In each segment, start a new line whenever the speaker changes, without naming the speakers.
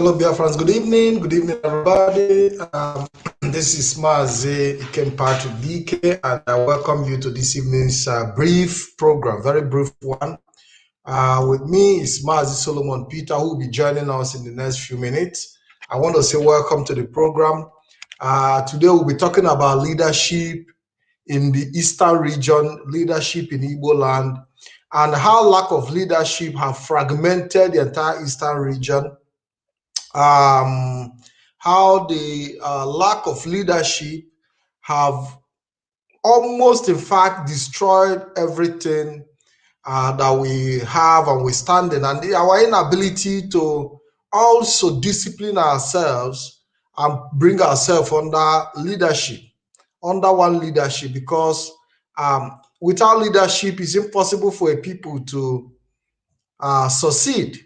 Hello, dear friends. Good evening. Good evening, everybody. This is Mazi Ikempatu DK, and I welcome you to this evening's brief program, very brief one. With me is Mazi Solomon Peter, who will be joining us in the next few minutes. I want to say welcome to the program. Today, we'll be talking about leadership in the Eastern region, leadership in Igbo land, and how lack of leadership have fragmented the entire Eastern region. How the lack of leadership have almost, in fact, destroyed everything that we have and we stand in, and our inability to also discipline ourselves and bring ourselves under leadership, under one leadership, because without leadership, it's impossible for a people to succeed.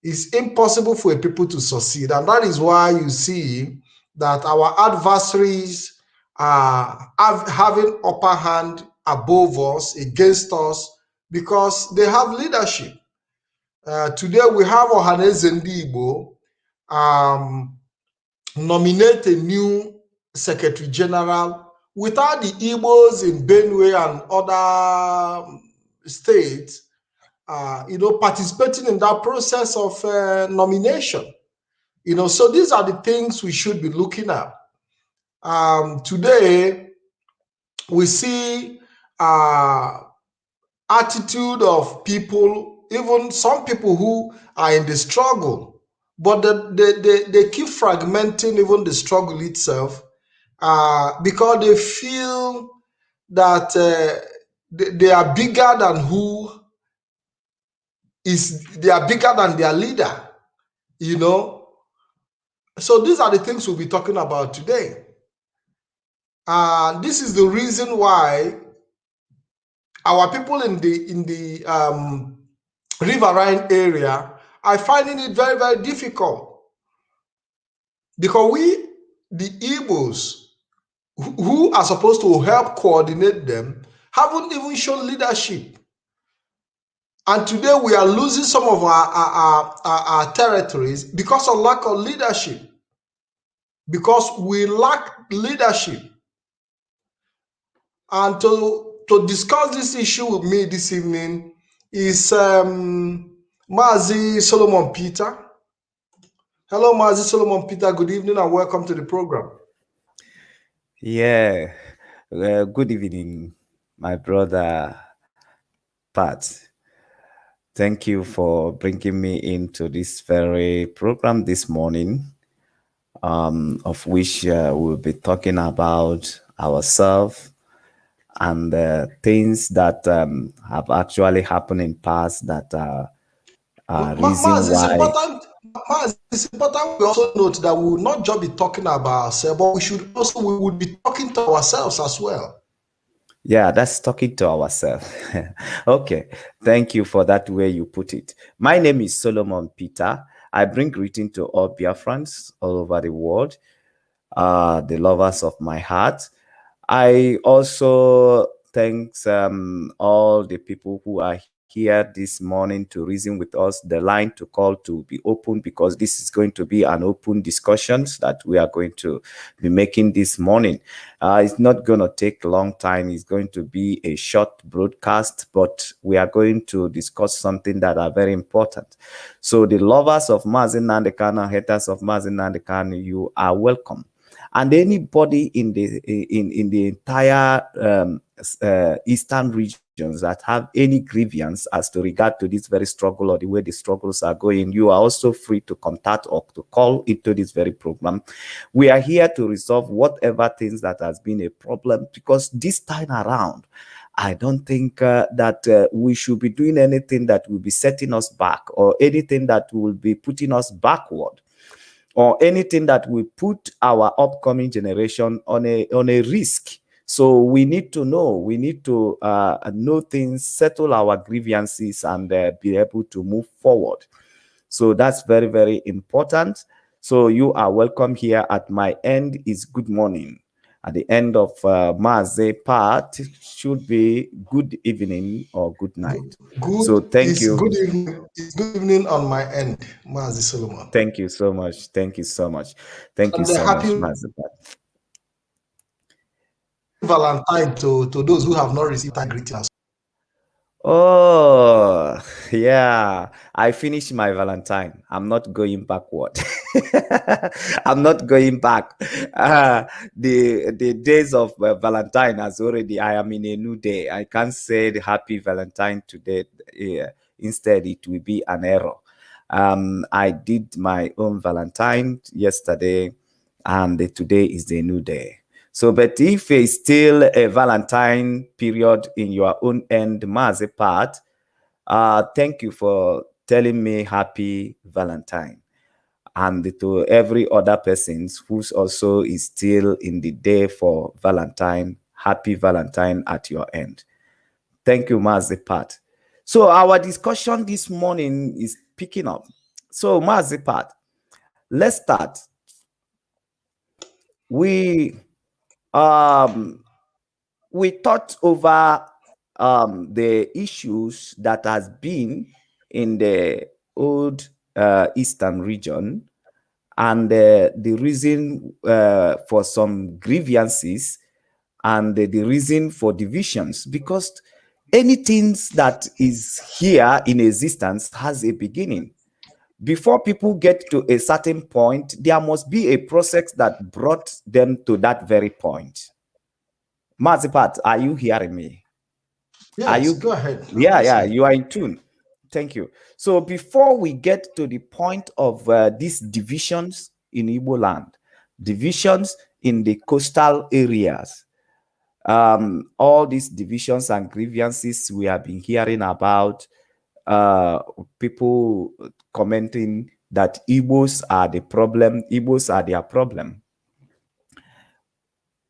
It's impossible for a people to succeed. And that is why you see that our adversaries are having upper hand above us, against us, because they have leadership. Today we have Ohaneze Ndigbo nominate a new Secretary General without the Igbos in Benue and other states participating in that process of nomination. So these are the things we should be looking at. Today, we see attitude of people, even some people who are in the struggle, but they keep fragmenting even the struggle itself because they feel that they are bigger than they are bigger than their leader, So these are the things we'll be talking about today. This is the reason why our people in the riverine area are finding it very, very difficult, because we, the Igbos, who are supposed to help coordinate them, haven't even shown leadership. And today we are losing some of our territories because of lack of leadership. Because we lack leadership. And to discuss this issue with me this evening is Mazi Solomon Peter. Hello, Mazi Solomon Peter. Good evening and welcome to the program.
Yeah, good evening, my brother Pat. Thank you for bringing me into this very program this morning, of which we'll be talking about ourselves and things that have actually happened in past that are reason why.
It's important we also note that we will not just be talking about ourselves, but we would be talking to ourselves as well.
Yeah, that's talking to ourselves. Okay, thank you for that way you put it. My name is Solomon Peter. I bring greeting to all Biafrans all over the world, the lovers of my heart. I also thanks all the people who are here this morning to reason with us. The line to call to be open, because this is going to be an open discussions that we are going to be making this morning. It's not going to take a long time. It's going to be a short broadcast, but we are going to discuss something that are very important. So the lovers of Mazi Nnamdi Kanu, haters of Mazi Nnamdi Kanu, you are welcome. And anybody in the entire Eastern regions that have any grievance as to regard to this very struggle or the way the struggles are going, you are also free to contact or to call into this very program. We are here to resolve whatever things that has been a problem, because this time around, I don't think that we should be doing anything that will be setting us back, or anything that will be putting us backward, or anything that will put our upcoming generation on a risk. So we need to know things, settle our grievances, and be able to move forward. So that's very, very important. So you are welcome here. At my end is good morning. At the end of Maze part should be good evening or good night. So thank you.
Good evening. It's good evening on my end, Mazi Solomon.
Thank you so much. Thank you so much. Thank you
And a
so much,
happy
Maze.
Valentine to those who have not received that greeting.
Oh, yeah. I finished my Valentine. I'm not going backward. I'm not going back. The days of Valentine has already, I am in a new day. I can't say the happy Valentine today. Instead, it will be an error. I did my own Valentine yesterday, and today is the new day. So, but if it's still a Valentine period in your own end, Maze part, thank you for telling me happy Valentine. And to every other person who's also is still in the day for Valentine, happy Valentine at your end. Thank you, Maze part. So our discussion this morning is picking up. So Maze part, let's start. We we thought over the issues that has been in the old eastern region, and the reason for some grievances, and the reason for divisions, because anything that is here in existence has a beginning. Before people get to a certain point, there must be a process that brought them to that very point. Mazipat, are you hearing me? Are
Yes,
you?
go ahead. I'm
Yeah,
listening.
you are in tune. Thank you. So before we get to the point of these divisions in Igbo land, divisions in the coastal areas, all these divisions and grievances we have been hearing about, uh, people commenting that Igbos are the problem, Igbos are their problem.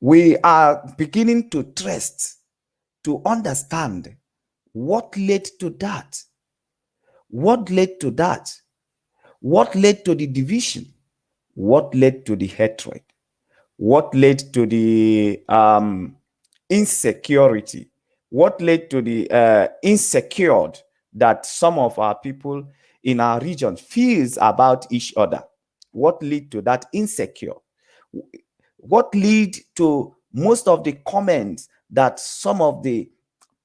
We are beginning to trust, to understand what led to that. What led to that? What led to the division? What led to the hatred? What led to the insecurity? What led to the insecure that some of our people in our region feels about each other? What led to that insecure? What led to most of the comments that some of the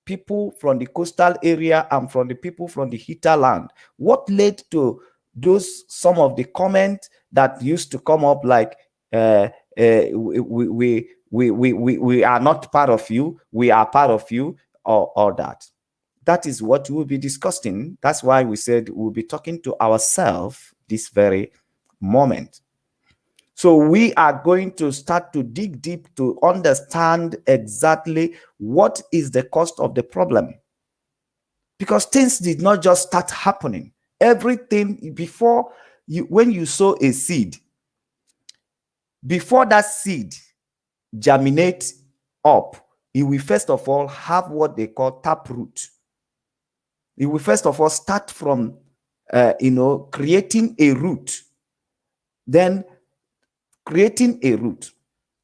people from the coastal area and from the people from the hinterland? What led to those some of the comments that used to come up like we are not part of you, we are part of you, or that? That is what we'll be discussing. That's why we said we'll be talking to ourselves this very moment. So we are going to start to dig deep to understand exactly what is the cost of the problem. Because things did not just start happening. Everything before you, when you sow a seed, before that seed germinate up, it will first of all have what they call taproot. It will first of all start from creating a root, then creating a root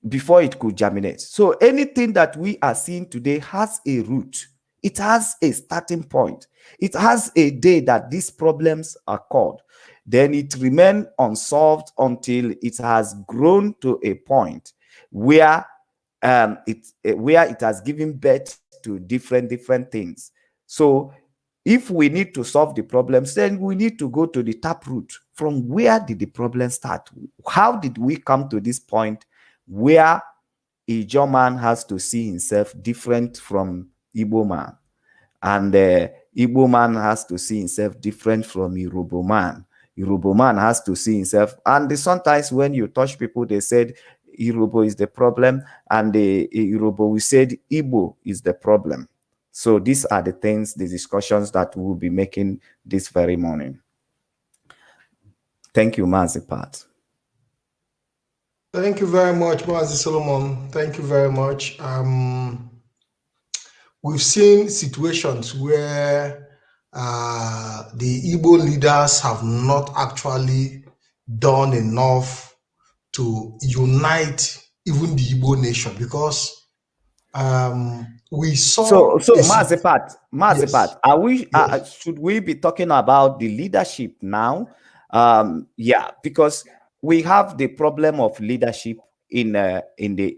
before it could germinate. So anything that we are seeing today has a root. It has a starting point. It has a day that these problems occurred. Then it remained unsolved until it has grown to a point where where it has given birth to different things. So if we need to solve the problems, then we need to go to the tap root. From where did the problem start? How did we come to this point where a German has to see himself different from Igbo man, and Igbo man has to see himself different from Yoruba man. Yoruba man has to see himself, and sometimes when you touch people, they said Yoruba is the problem, and the Yoruba we said Igbo is the problem. So these are the things, the discussions that we'll be making this very morning. Thank you, Mazipat.
Thank you very much, Mazi Solomon. Thank you very much. We've seen situations where the Igbo leaders have not actually done enough to unite even the Igbo nation, because we
So,
saw
so Mazipat,
yes,
are we?
yes.
Should we be talking about the leadership now? Yeah, because we have the problem of leadership in the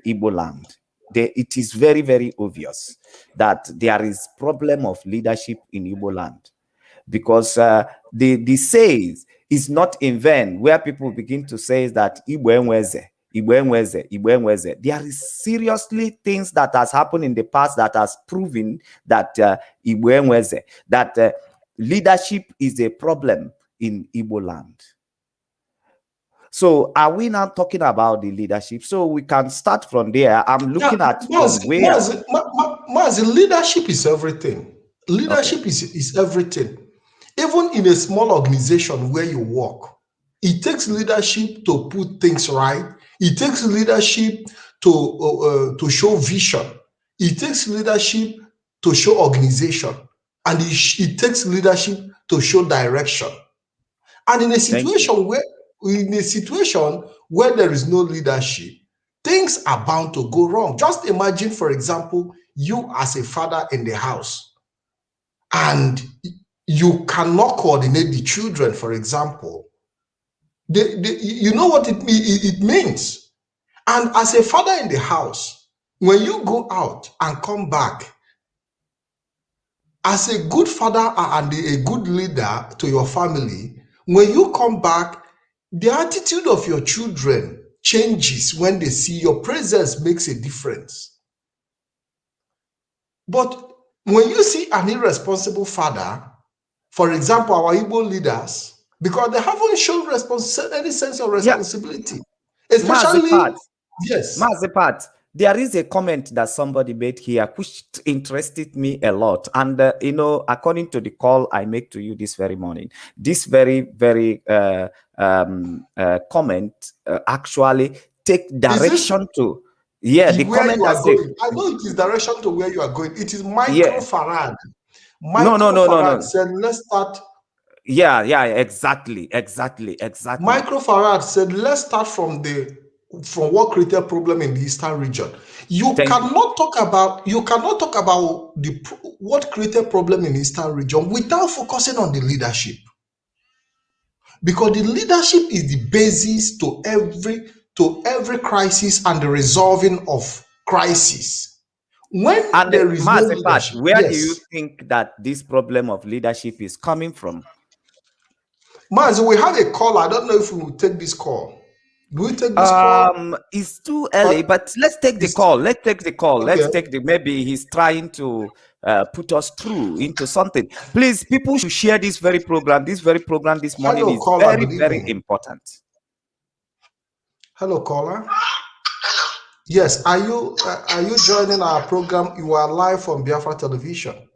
Igbo land. It is very, very obvious that there is problem of leadership in Igbo land, because the says is not in vain, where people begin to say that Igbo enweze, Igbo enweze, Igbo enweze. There is seriously things that has happened in the past that has proven that Igbo enweze, that leadership is a problem in Igbo land. So are we now talking about the leadership? So we can start from there. I'm looking at from where.
Mazi, leadership is everything.
Okay.
Leadership is everything. Even in a small organization where you work, it takes leadership to put things right. It takes leadership to show vision. It takes leadership to show organization, and it takes leadership to show direction. And
Thank you.
in a situation where there is no leadership, things are bound to go wrong. Just imagine, for example, you as a father in the house, and you cannot coordinate the children, for example. You know what it means. And as a father in the house, when you go out and come back, as a good father and a good leader to your family, when you come back, the attitude of your children changes when they see your presence makes a difference. But when you see an irresponsible father, for example, our Igbo leaders, because they haven't shown any sense of
Yeah,
responsibility, especially,
Mazipat.
yes.
Mazipat, there is a comment that somebody made here which interested me a lot. And, according to the call I make to you this very morning, this very, very comment actually take
Is this
direction to, yeah, the
where
comment
you
that
are
said,
going? I know it is direction to where you are going. It is
yeah,
microfarad.
no, no, no, no,
Microfarad
no.
said, let's start.
Yeah, yeah, exactly, exactly, exactly.
Microfarad said, let's start from what created problem in the eastern region.
Thank you.
You cannot talk about what created problem in the eastern region without focusing on the leadership, because the leadership is the basis to every crisis and the resolving of crisis. When
And
there is no
Mazipat,
leadership,
where do you
yes.
think that this problem of leadership is coming from?
Mazi, we have a call. I don't know if we will take this call. Do we take this call?
It's too early,
But
but let's take the
it's
call. Let's take the call.
okay.
Let's take the, maybe he's trying to put us through into something. Please, people should share this very program. This very program this morning
Hello,
is
caller.
very,
Good
very
evening.
important.
Hello, caller. Yes, are you joining our program? You are live from Biafra Television.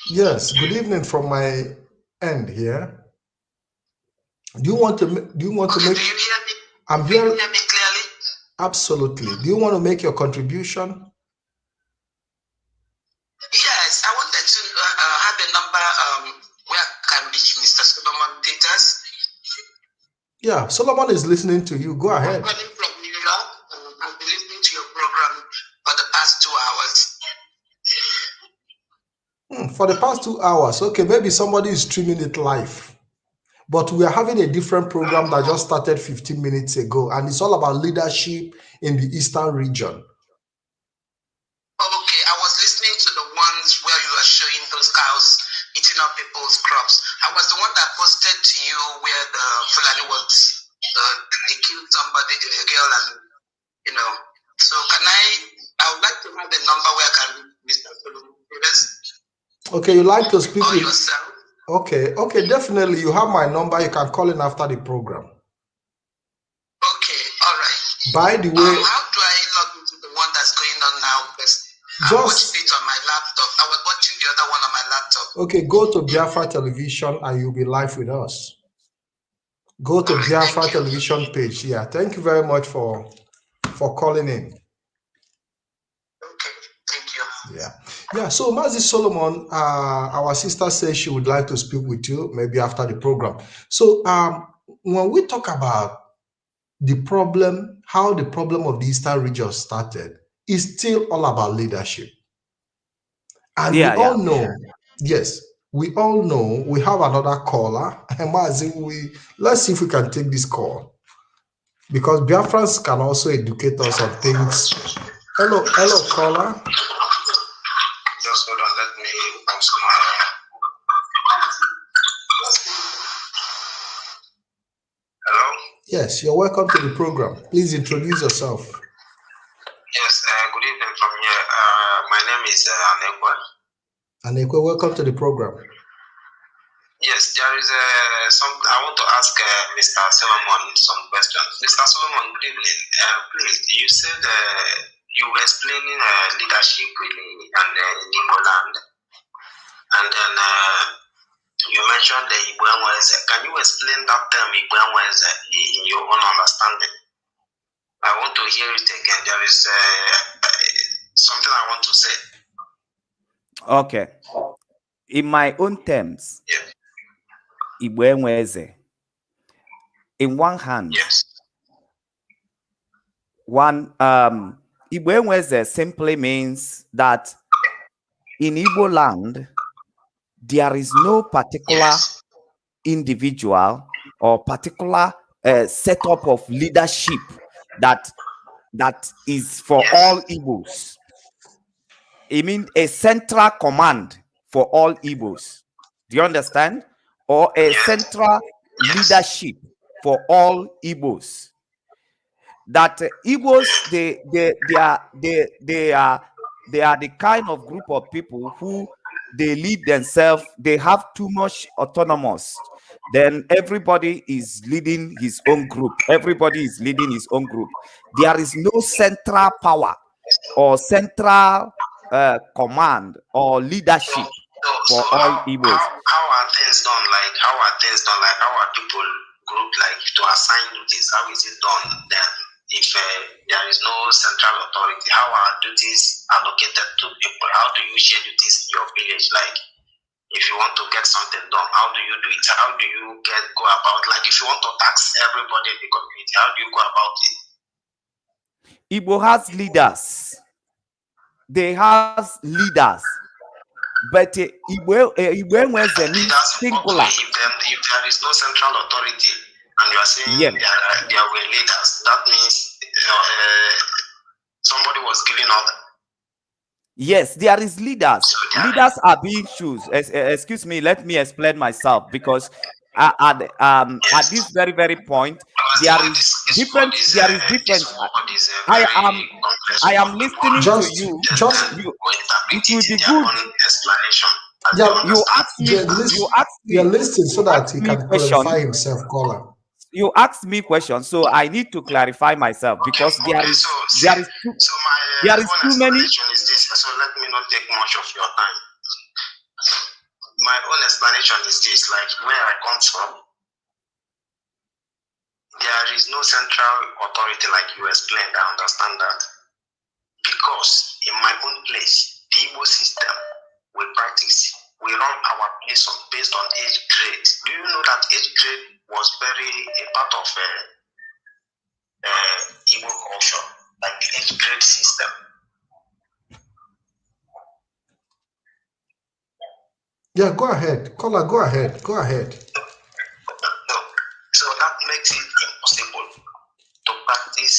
Yes, good evening from my end here. Do you want to make?
Do you hear me?
I'm
Do you
here.
hear me clearly?
Absolutely. Do you want to make your contribution?
Yes, I wanted to have a number where I can reach Mr. Solomon Peters.
Yeah, Solomon is listening to you. Go
I'm
ahead.
calling from New York. I've been listening to your program for the past 2 hours.
For the past 2 hours. Okay, maybe somebody is streaming it live. But we are having a different program that just started 15 minutes ago, and it's all about leadership in the Eastern region.
Okay, I was listening to the ones where you are showing those cows eating up people's crops. I was the one that posted to you where the Fulani was, they killed somebody, a girl, and So I would like to have the number where I can reach Mr. Solomon Peters.
Okay, you like to speak
Or
with
yourself.
Okay, definitely. You have my number. You can call in after the program.
Okay, all right.
By the way,
how do I log into the one that's going on now? Because I watched it on my laptop. I was watching the other one on my laptop.
Okay, go to Biafra Television and you'll be live with us. Go to Biafra Television page. Yeah, thank you very much for calling in.
Okay, thank you.
Yeah. So Mazi Solomon, our sister says she would like to speak with you maybe after the program. So when we talk about the problem, how the problem of the Eastern region started, is still all about leadership. And we
Yeah,
all
yeah.
know, yes, we all know we have another caller. Let's see if we can take this call because Biafrans can also educate us on things. Hello, caller.
Just hold on, let me post my. Hello?
Yes, you're welcome to the program. Please introduce yourself.
Yes, good evening from here. My name is Anekwa.
Anekwe, welcome to the program.
Yes, there is something I want to ask Mr. Solomon some questions. Mr. Solomon, good evening. Please, you said you were explaining leadership in Igbo land, and then you mentioned the Igbo Enweze. Can you explain that term Igbo Enweze in your own understanding? I want to hear it again. There is something I want to say.
Okay. In my own terms,
Yeah.
Igbo Enweze. In one hand,
Yes.
Igbo Enweze simply means that in Igbo land, there is no particular individual or particular setup of leadership that is for all Igbos. I mean, a central command for all Igbos. Do you understand? Or a central leadership for all Igbos. That Igbos, they are the kind of group of people who they lead themselves. They have too much autonomous. Then everybody is leading his own group. Everybody is leading his own group. There is no central power or central command or leadership for all Igbos.
How are things done? How are people grouped to assign duties? How is it done then? If there is no central authority, how are duties allocated to people? How do you share duties in your village? If you want to get something done, how do you do it? How do you go about? If you want to tax everybody in the community, how do you go about it?
Igbo has leaders. They have leaders. But Igbo Enweze means singular.
If there is no central authority and you are saying there were leaders, that means somebody was giving order.
Yes, there is leaders. Leaders are being chosen. Excuse me, let me explain myself because at this very point, there is different. I am listening to you. It will be good.
You listen so that he can clarify himself, caller.
You asked me questions, so I need to clarify myself because there is too many.
So let me not take much of your time. My own explanation is this: where I come from, there is no central authority like you explained. I understand that because in my own place, the Igbo system we practice. We run our place based on age grade. Do you know that age grade was a part of Igbo culture, like the age grade system?
Yeah, go ahead. Caller, go ahead.
No. So that makes it impossible to practice,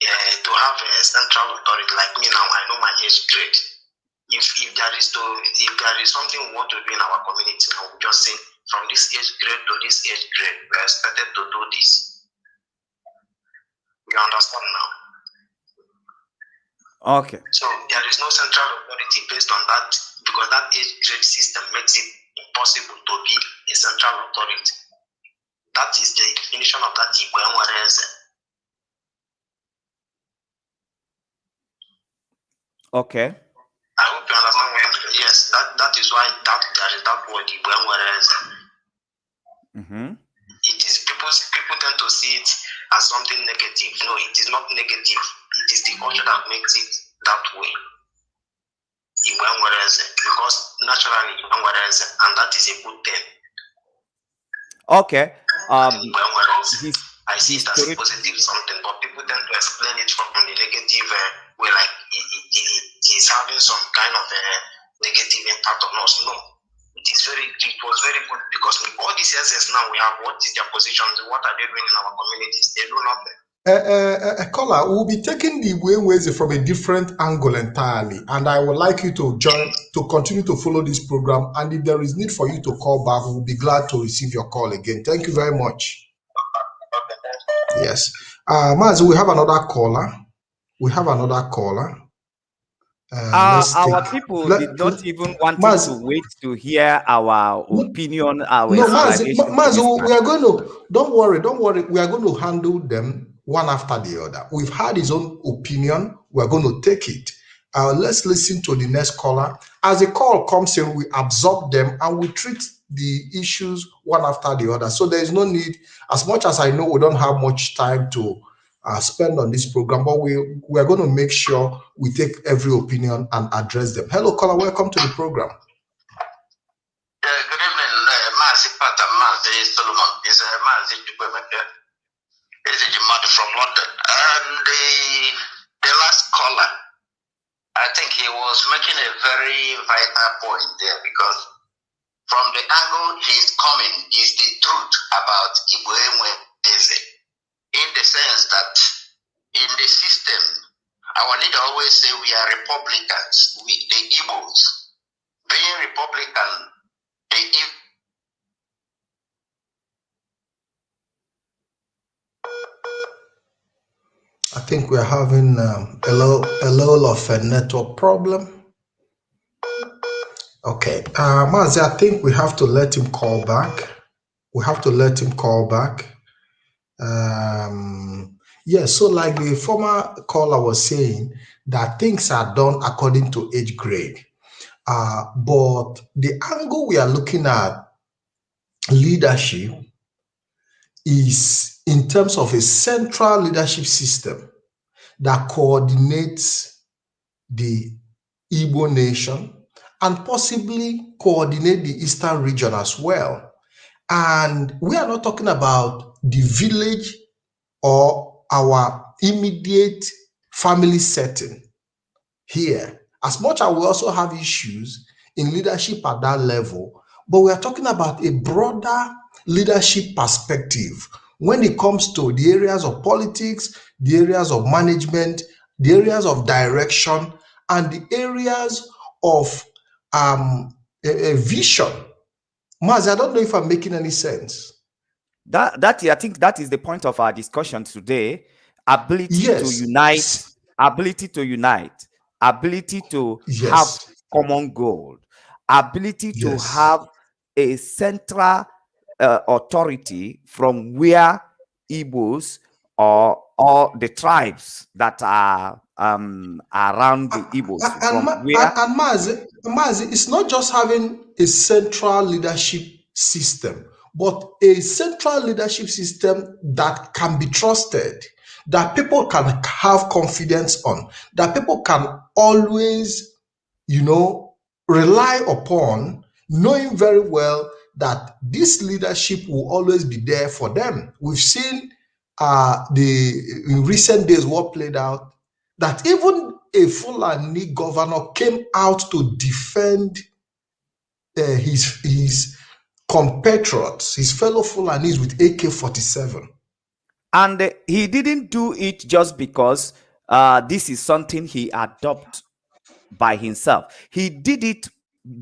to have a central authority like me now. I know my age grade. If there is something we want to do in our community, we just say from this age grade to this age grade, we are expected to do this. You understand now?
Okay.
So there is no central authority based on that because that age grade system makes it impossible to be a central authority. That is the definition of that Igbo Enweze.
Okay.
I hope you understand what I'm saying. Yes, that is why there is that word Igbo Enweze. It is people tend to see it as something negative. No, it is not negative. It is the culture that makes it that way. Igbo Enweze, because naturally Igbo Enweze, and that is a good thing.
Okay.
I see it as positive something, but people tend to explain it from the negative way, like he's having some kind of a negative impact on us. No, it was very good, because with all the CSS now we have, what is their position, what are they doing in our communities? They do nothing.
Caller, we'll be taking the Ways from a different angle entirely, and I would like you to continue to follow this program. And if there is need for you to call back, we'll be glad to receive your call again. Thank you very much. Yes, Maz, we have another caller.
Our people did not even want to wait to hear our opinion, our explanation.
Maz, we are going to, don't worry, we are going to handle them one after the other. We've had his own opinion, we're going to take it. Let's listen to the next caller. As a call comes in, we absorb them and we treat the issues one after the other. So there is no need, as much as I know we don't have much time to spend on this program, but we are going to make sure we take every opinion and address them. Hello, caller, welcome to the program.
Good evening, Mazi Pata, Mazi Solomon. This is Mazi Jubemeke. This is Jimad from London. And the last caller, I think he was making a very vital point there, because from the angle he's coming is the truth about Igbo Eze, in the sense that in the system, our leader always say we are Republicans, we the Igbos. Being Republican,
I think we're having a little of a network problem. Okay, Mazi, I think we have to let him call back. Yes, so like the former caller was saying, that things are done according to age grade. But the angle we are looking at leadership is in terms of a central leadership system that coordinates the Igbo nation and possibly coordinate the Eastern region as well. And we are not talking about the village or our immediate family setting here. As much as we also have issues in leadership at that level, but we are talking about a broader leadership perspective when it comes to the areas of politics, the areas of management, the areas of direction, and the areas of a vision. Maz, I don't know if I'm making any sense.
I think that is the point of our discussion today. Ability to unite, ability to have common goal, ability to have a central authority from where Igbos or the tribes that are around the Igbos.
And Mazi, it's not just having a central leadership system, but a central leadership system that can be trusted, that people can have confidence on, that people can always, rely upon, knowing very well that this leadership will always be there for them. We've seen in recent days what played out, that even a Fulani governor came out to defend his compatriots, his fellow Fulanis, with AK-47.
And he didn't do it just because this is something he adopted by himself. He did it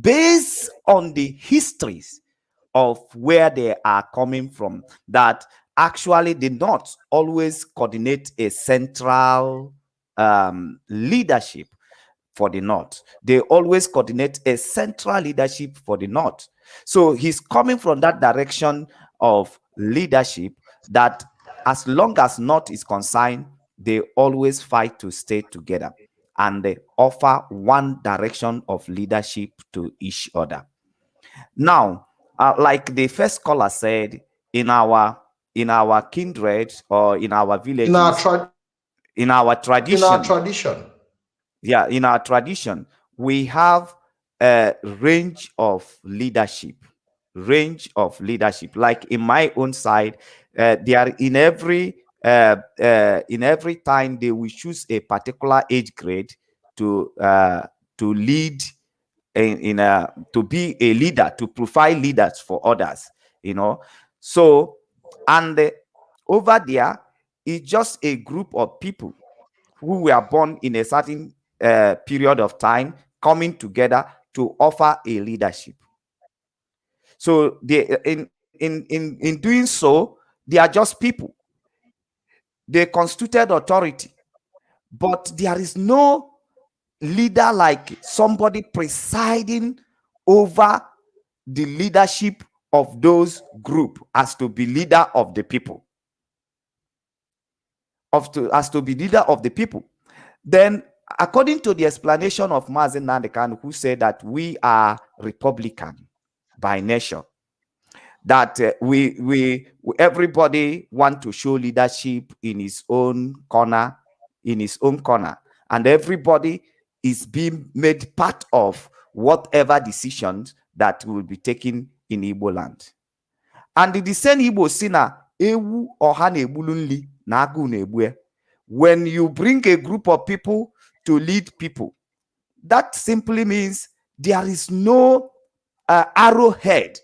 based on the histories of where they are coming from, that actually did not always coordinate a central leadership for the North. They always coordinate a central leadership for the North. So he's coming from that direction of leadership, that as long as North is concerned, they always fight to stay together, and they offer one direction of leadership to each other. Now, like the first caller said, in our kindred or in our villages, in our tradition, we have a range of leadership. range of leadership. Like in my own side, they are in every time they will choose a particular age grade to lead in a to be a leader, to provide leaders for others, you know. So, and over there is just a group of people who were born in a certain period of time coming together to offer a leadership. So they in doing so, they are just people. They constituted authority, but there is no leader like somebody presiding over the leadership of those group as to be leader of the people, as to be leader of the people. Then, according to the explanation of Mazen Nandekan, who said that we are Republican by nature, that we everybody want to show leadership in his own corner, and everybody is being made part of whatever decisions that will be taken in Igbo land. And the same Igbo si na ewu ọha na-egbulu nli na agụ na-egbue. When you bring a group of people to lead people, that simply means there is no arrowhead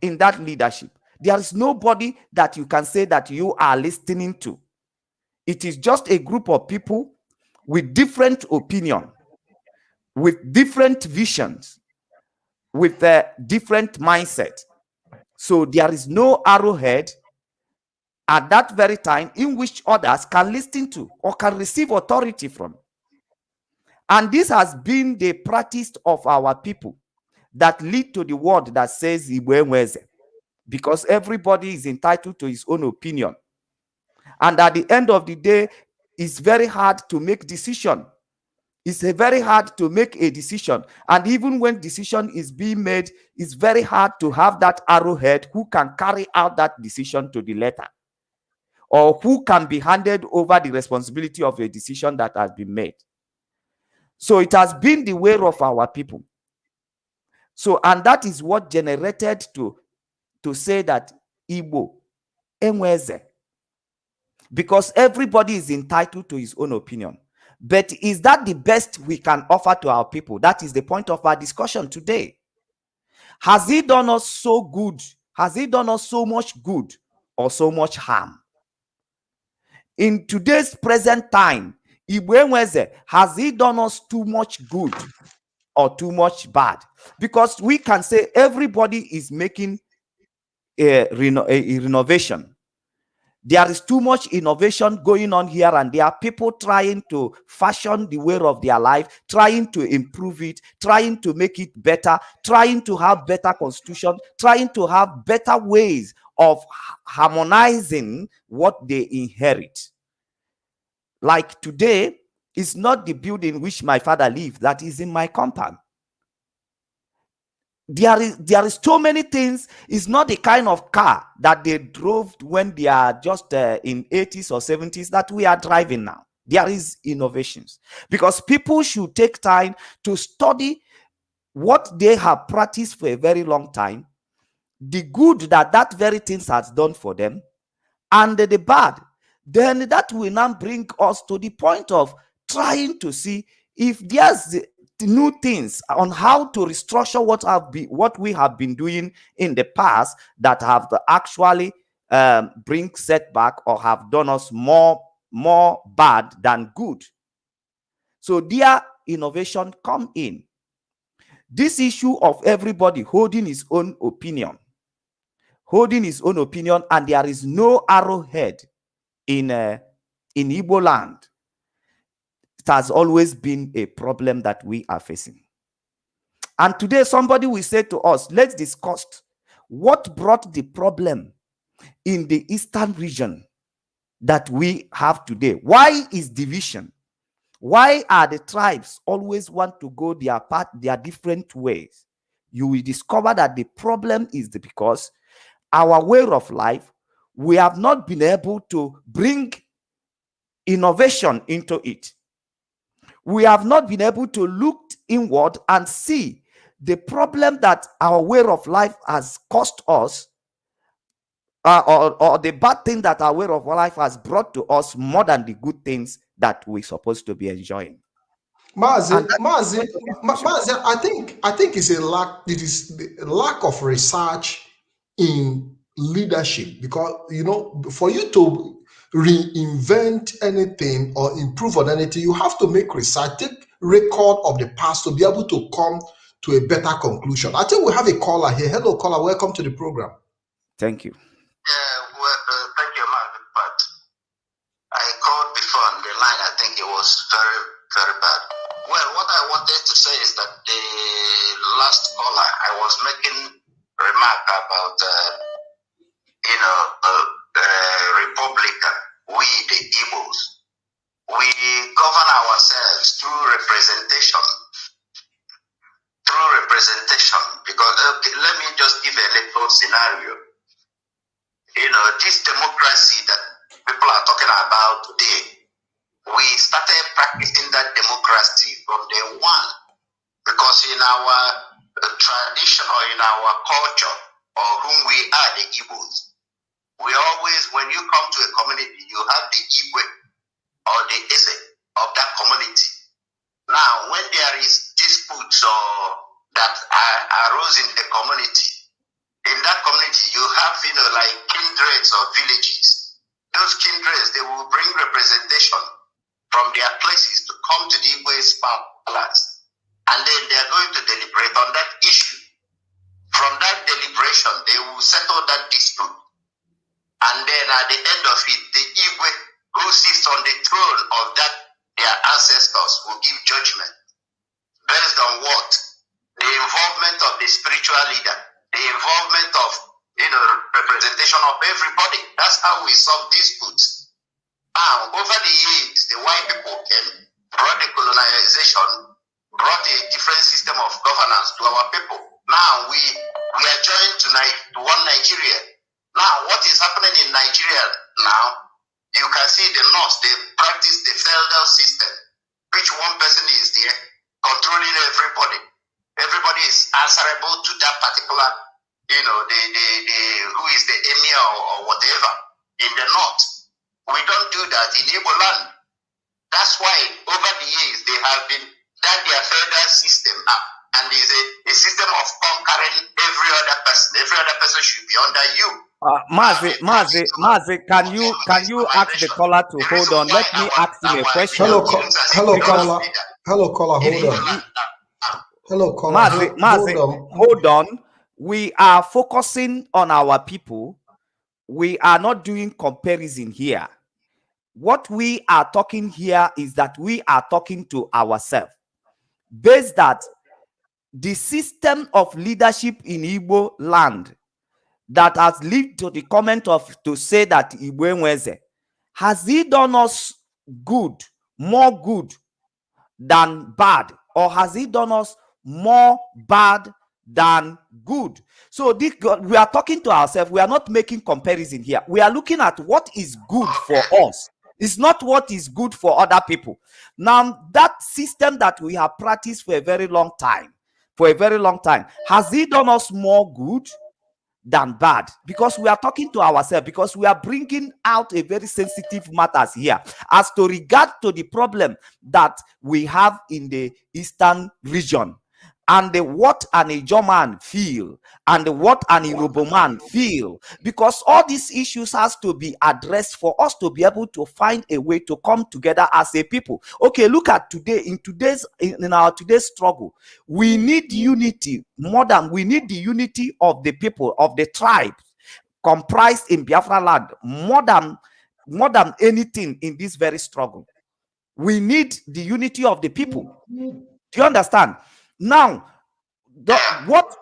in that leadership. There is nobody that you can say that you are listening to. It is just a group of people with different opinion, with different visions, with a different mindset. So there is no arrowhead at that very time in which others can listen to or can receive authority from. And this has been the practice of our people that lead to the word that says Igbo enweze, because everybody is entitled to his own opinion. And at the end of the day, it's very hard to make decision. It's very hard to make a decision. And even when decision is being made, it's very hard to have that arrowhead who can carry out that decision to the letter, or who can be handed over the responsibility of a decision that has been made. So it has been the way of our people. So, and that is what generated to say that Igbo enweze, because everybody is entitled to his own opinion. But is that the best we can offer to our people? That is the point of our discussion today. Has he done us so good? Has he done us so much good or so much harm? In today's present time, Igbo enweze, has he done us too much good or too much bad? Because we can say everybody is making a renovation. There is too much innovation going on here, and there are people trying to fashion the way of their life, trying to improve it, trying to make it better, trying to have better constitution, trying to have better ways of harmonizing what they inherit. Like today, it's not the building which my father lived that is in my compound. There is so many things. It's not the kind of car that they drove when they are just in 80s or 70s that we are driving now. There is innovations, because people should take time to study what they have practiced for a very long time, the good that very things has done for them, and the bad. Then that will now bring us to the point of trying to see if there's new things on how to restructure what we have been doing in the past that have actually bring setback or have done us more bad than good. So their innovation come in. This issue of everybody holding his own opinion, and there is no arrowhead in Igbo land. It has always been a problem that we are facing. And today somebody will say to us, let's discuss what brought the problem in the eastern region that we have today. Why is division? Why are the tribes always want to go their different ways? You will discover that the problem is because our way of life, we have not been able to bring innovation into it. We have not been able to look inward and see the problem that our way of life has cost us, or the bad thing that our way of life has brought to us, more than the good things that we're supposed to be enjoying.
Mazi,
And that's
Mazi,
the point of discussion.
Mazi, I think it's a lack. It is the lack of research in leadership, because for you to reinvent anything or improve on anything, you have to make research, take record of the past to be able to come to a better conclusion. I think we have a caller here. Hello, caller. Welcome to the program.
Thank you.
Thank you, Mark. But I called before on the line. I think it was very, very bad. Well, what I wanted to say is that the last caller, I was making remark about, Republican, we the Igbos, we govern ourselves through representation. Because let me just give a little scenario. This democracy that people are talking about today, we started practicing that democracy from day one, because in our tradition or in our culture, or whom we are, the Igbos, we always, when you come to a community, you have the Igwe or the Eze of that community. Now, when there is disputes or that arose in the community, in that community, you have, like kindreds or villages. Those kindreds, they will bring representation from their places to come to the Igwe's palace. And then they are going to deliberate on that issue. From that deliberation, they will settle that dispute. And then at the end of it, the Igwe who sits on the throne of that their ancestors will give judgment based on what? The involvement of the spiritual leader, the involvement of representation of everybody. That's how we solve disputes. Now, over the years, the white people came, brought the colonization, brought a different system of governance to our people. Now we are joined tonight to one Nigeria. Now, what is happening in Nigeria now? You can see the North, they practice the feudal system, which one person is there controlling everybody. Everybody is answerable to that particular, who is the emir or whatever in the North. We don't do that in Igbo land. That's why over the years they have been done their feudal system up, and is a system of conquering every other person. Every other person should be under you.
Mazi, can you ask the caller to hold on? Let me ask him a question.
Hello, caller. Hello, caller. Hold on. Hello, caller.
Mazi, hold on. We are focusing on our people. We are not doing comparison here. What we are talking here is that we are talking to ourselves. Based that the system of leadership in Igbo land that has led to the comment of to say that Igbo Nweze, has he done us good, more good than bad, or has he done us more bad than good? So we are talking to ourselves. We are not making comparison here. We are looking at what is good for us. It's not what is good for other people. Now, that system that we have practiced for a very long time, has it done us more good than bad? Because we are talking to ourselves, because we are bringing out a very sensitive matters here as to regard to the problem that we have in the eastern region, and what an Ijaw man feel, and what an Yoruba man feel, because all these issues has to be addressed for us to be able to find a way to come together as a people. Okay, look at today, in our today's struggle, we need unity more than we need the unity of the people, of the tribes comprised in Biafra land, more than anything in this very struggle. We need the unity of the people. Do you understand? Now, what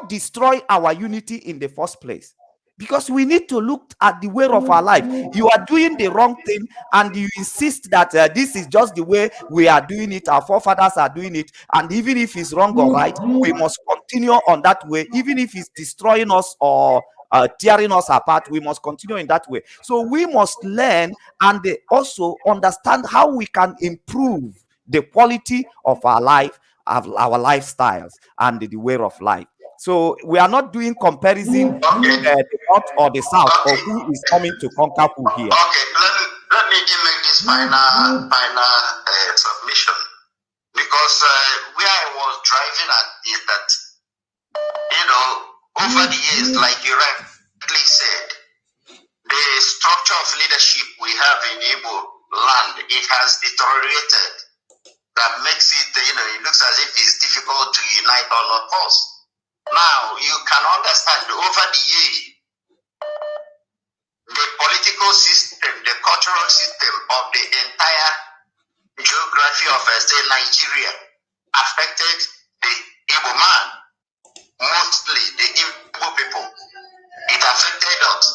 destroy our unity in the first place? Because we need to look at the way of our life. You are doing the wrong thing, and you insist that this is just the way we are doing it, our forefathers are doing it, and even if it's wrong or right, we must continue on that way. Even if it's destroying us or tearing us apart, we must continue in that way. So we must learn and also understand how we can improve the quality of our life our lifestyles and the way of life. So we are not doing comparison
Okay.
the north or the south, or
Okay.
who is coming to conquer who here.
Okay. Let me make this final submission, because where I was driving at is that, over the years, like you rightly said, the structure of leadership we have in Igbo land, it has deteriorated. That makes it, it looks as if it's difficult to unite all of us. Now, you can understand over the years, the political system, the cultural system of the entire geography of, say, Nigeria affected the Igbo man, mostly the Igbo people. It affected us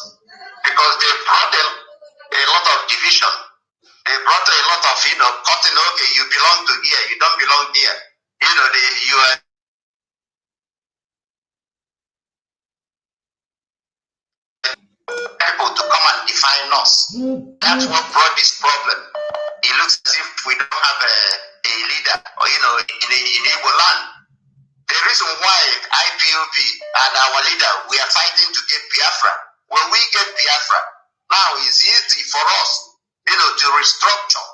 because they brought a lot of division. They brought a lot of, cutting, okay, you belong to here, you don't belong here. You are people to come and define us. That's what brought this problem. It looks as if we don't have a leader, or in Igbo land. The reason why IPOB and our leader, we are fighting to get Biafra. When we get Biafra, now it's easy for us, to restructure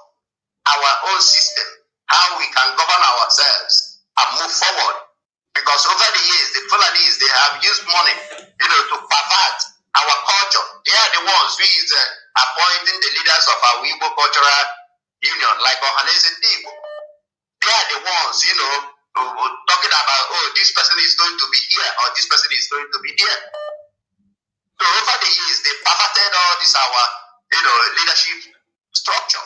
our own system, how we can govern ourselves and move forward. Because over the years, the Fulanis, they have used money, to pervert our culture. They are the ones who is appointing the leaders of our Igbo Cultural Union, like Ohanese and Igbo. They are the ones, talking about, oh, this person is going to be here, or this person is going to be there. So over the years, they perverted all this our, leadership structure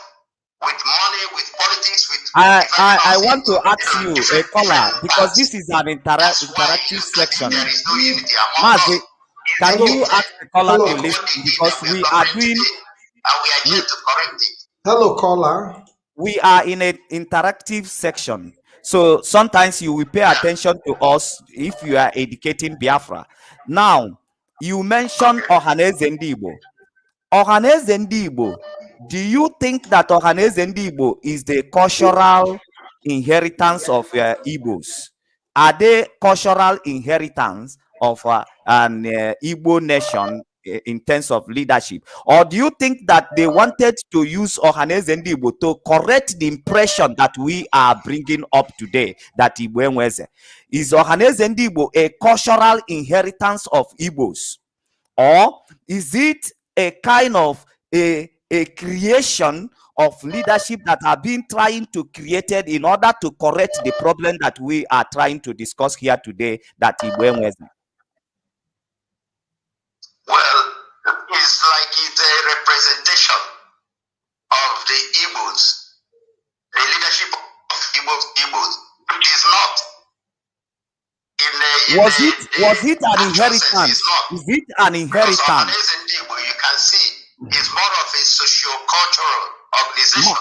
with money, with politics, with.
I want to ask you a caller, because this is an interactive section.
There is no unity among us.
Can you ask the caller to listen, because we are doing,
and we are here to correct it.
Hello, caller.
We are in an interactive section, so sometimes you will pay attention to us if you are educating Biafra. Now, you mentioned Ohaneze Ndigbo. Ohaneze Ndigbo, do you think that Ohaneze Ndigbo is the cultural inheritance of Igbos? Are they cultural inheritance of an Igbo nation in terms of leadership? Or do you think that they wanted to use Ohaneze Ndigbo to correct the impression that we are bringing up today, that Igbo Enweze? Is Ohaneze Ndigbo a cultural inheritance of Igbos? Or is it a kind of a creation of leadership that have been trying to created in order to correct the problem that we are trying to discuss here today, that Igbo Enweze?
Well, it's like it's a representation of the Igbos, the leadership of Igbos, which is not.
Was it an inheritance? Is it an inheritance?
You can see it's more of a socio-cultural organization.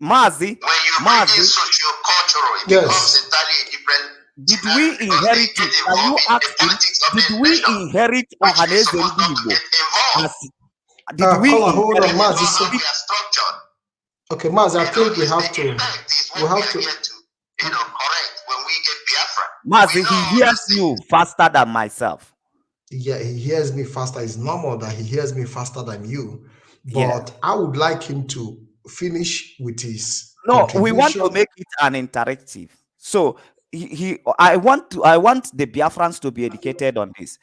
Mazi,
when you bring in socio-cultural, it becomes entirely different.
Did we inherit it? Can you ask him, did we inherit Ohaneze Ndigbo? Did we
hold on, Mazi.
We are structured.
Okay, Mazi, I think we have to.
We have to correct when we get Biafra.
Mazi, he hears you faster than myself.
Yeah, he hears me faster. It's normal that he hears me faster than you. But I would like him to finish with his.
No, we want to make it an interactive. So I want the Biafrans to be educated on this.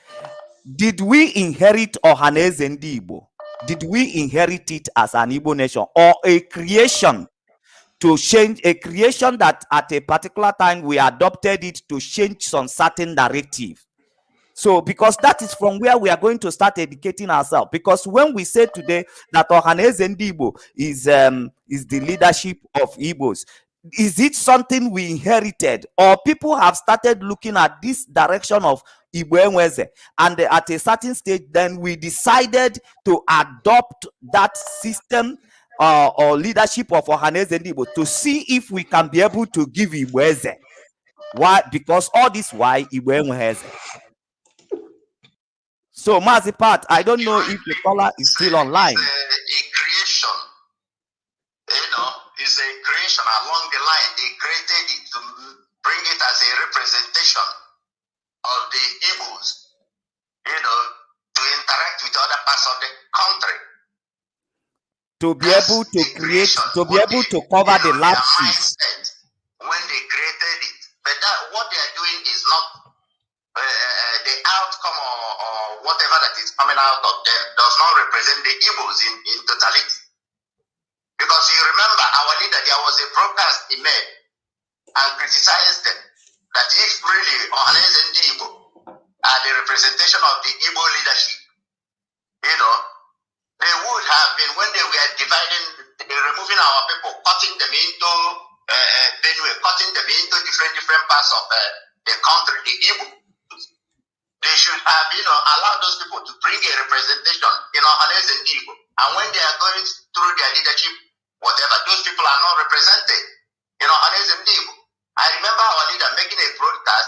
Did we inherit Ohaneze Ndigbo? Did we inherit it as an Igbo nation, or a creation to change, a creation that at a particular time we adopted it to change some certain narrative? So, because that is from where we are going to start educating ourselves. Because when we say today that Ohaneze Ndigbo is the leadership of Igbos, is it something we inherited, or people have started looking at this direction of Igbo Enweze, and at a certain stage, then we decided to adopt that system or leadership of Ohaneze Ndigbo to see if we can be able to give Igbo Eze? Why? Because all this why Igbo Enweze. So, Mazi Pat, I don't know if the caller is still online.
It's a creation. It's a creation along the line. They created it to bring bring it as a representation of the Igbos, to interact with other parts of the country.
To be able to create, to be able to cover the lapses.
When they created it, but what they are doing is not the outcome or whatever that is coming out of them does not represent the Igbos in totality. Because you remember our leader, there was a broadcast he made and criticized them that if really Ohanese and Igbo are the representation of the Igbo leadership, they would have been, when they were dividing, removing our people, cutting them into Benue, cutting them into different parts of the country, the Igbo. They should have, allowed those people to bring a representation in Ohanese and Igbo. And when they are going through their leadership, whatever, those people are not represented in Ohanese and Igbo. I remember our leader making a broadcast,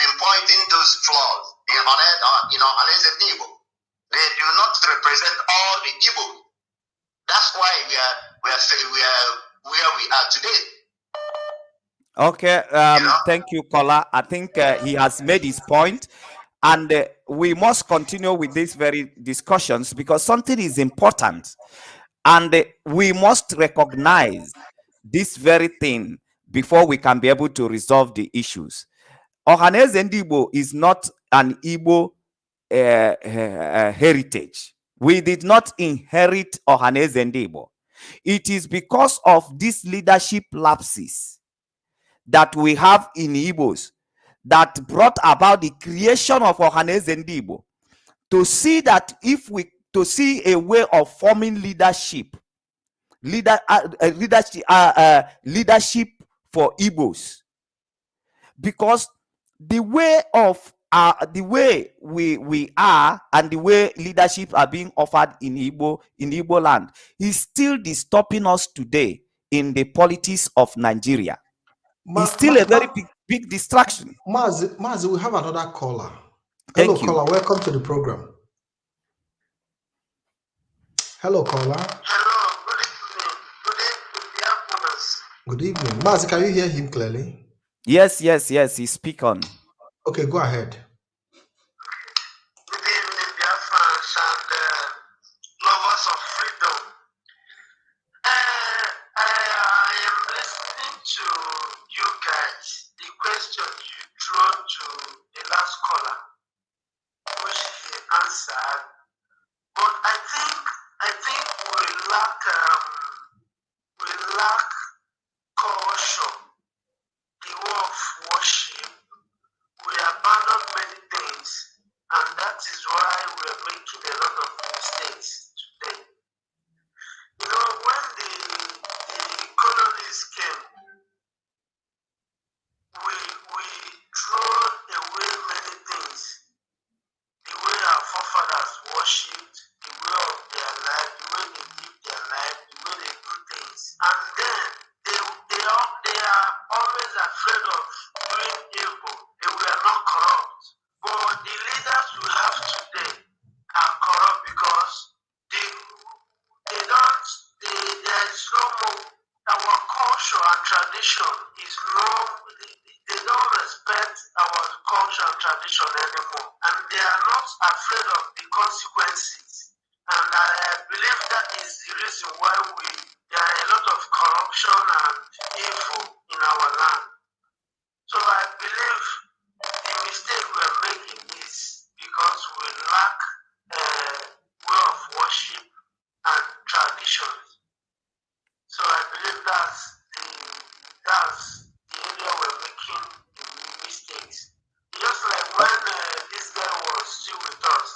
pinpointing those flaws in Ohanese and Igbo. They do not represent all the Igbo. That's why we are where we are today.
Okay, thank you, Kola. I think he has made his point, and we must continue with these very discussions because something is important, and we must recognize this very thing before we can be able to resolve the issues. Ohaneze Ndigbo is not an Igbo heritage. We did not inherit Ohaneze Ndigbo. It is because of these leadership lapses that we have in Igbos that brought about the creation of Ohaneze Ndigbo, to see that to see a way of forming leadership for Igbos, because the way we are and the way leadership are being offered in Igbo land is still disturbing us today in the politics of Nigeria. It's still a very big distraction.
Mazi, we have another caller.
Thank
Hello,
you.
caller. Welcome to the program. Hello, caller.
Hello, good evening.
Good evening. Mazi, can you hear him clearly?
Yes. He speak on.
Okay, go ahead.
Good evening, dear friends and lovers of freedom. I am listening to you guys. The question you threw to the last caller, which he answered, but I think we lack culture, the way of worship. We abandon many things, and that is why we are making a lot of mistakes today. When the colonists came, we threw away many things. The way our forefathers worshipped, the way of their life, the way they live their life, the way they do things. And then they are always afraid of doing evil. They were not corrupt. But the leaders we have today are corrupt because there is no more. Our culture and tradition is they don't respect our culture and tradition anymore. And they are not afraid of the consequences. And I believe that is the reason why there are a lot of corruption and evil in our land. So I believe the mistake we are making is because we lack way of worship and traditions. So I believe that's the area we're making mistakes. Just like when this guy was still with us,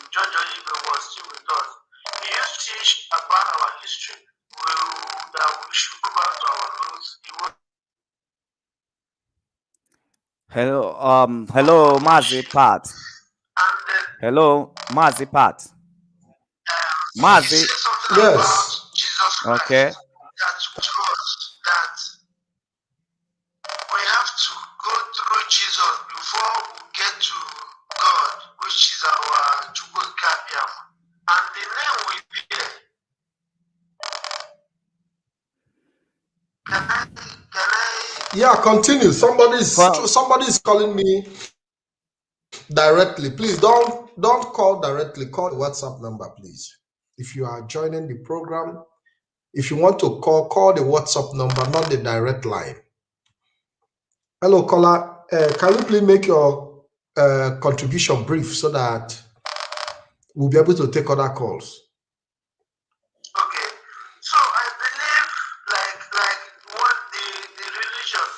George Oliver was still with us, he used to teach about our history, that we should go back to our roots.
Hello, Mazi Pat. Hello, Mazi Pat. Mazi.
Yes.
Jesus Christ.
Okay.
That we have to go through Jesus before we get to God, which is our Chukwukabiam. And the name we bear. Can I
Yeah, continue.
Well,
Somebody's calling me directly. Please don't call directly. Call the WhatsApp number, please. If you are joining the program, if you want to call the WhatsApp number, not the direct line. Hello, caller. Can you please make your contribution brief so that we'll be able to take other calls?
Okay. So I believe like what the religion.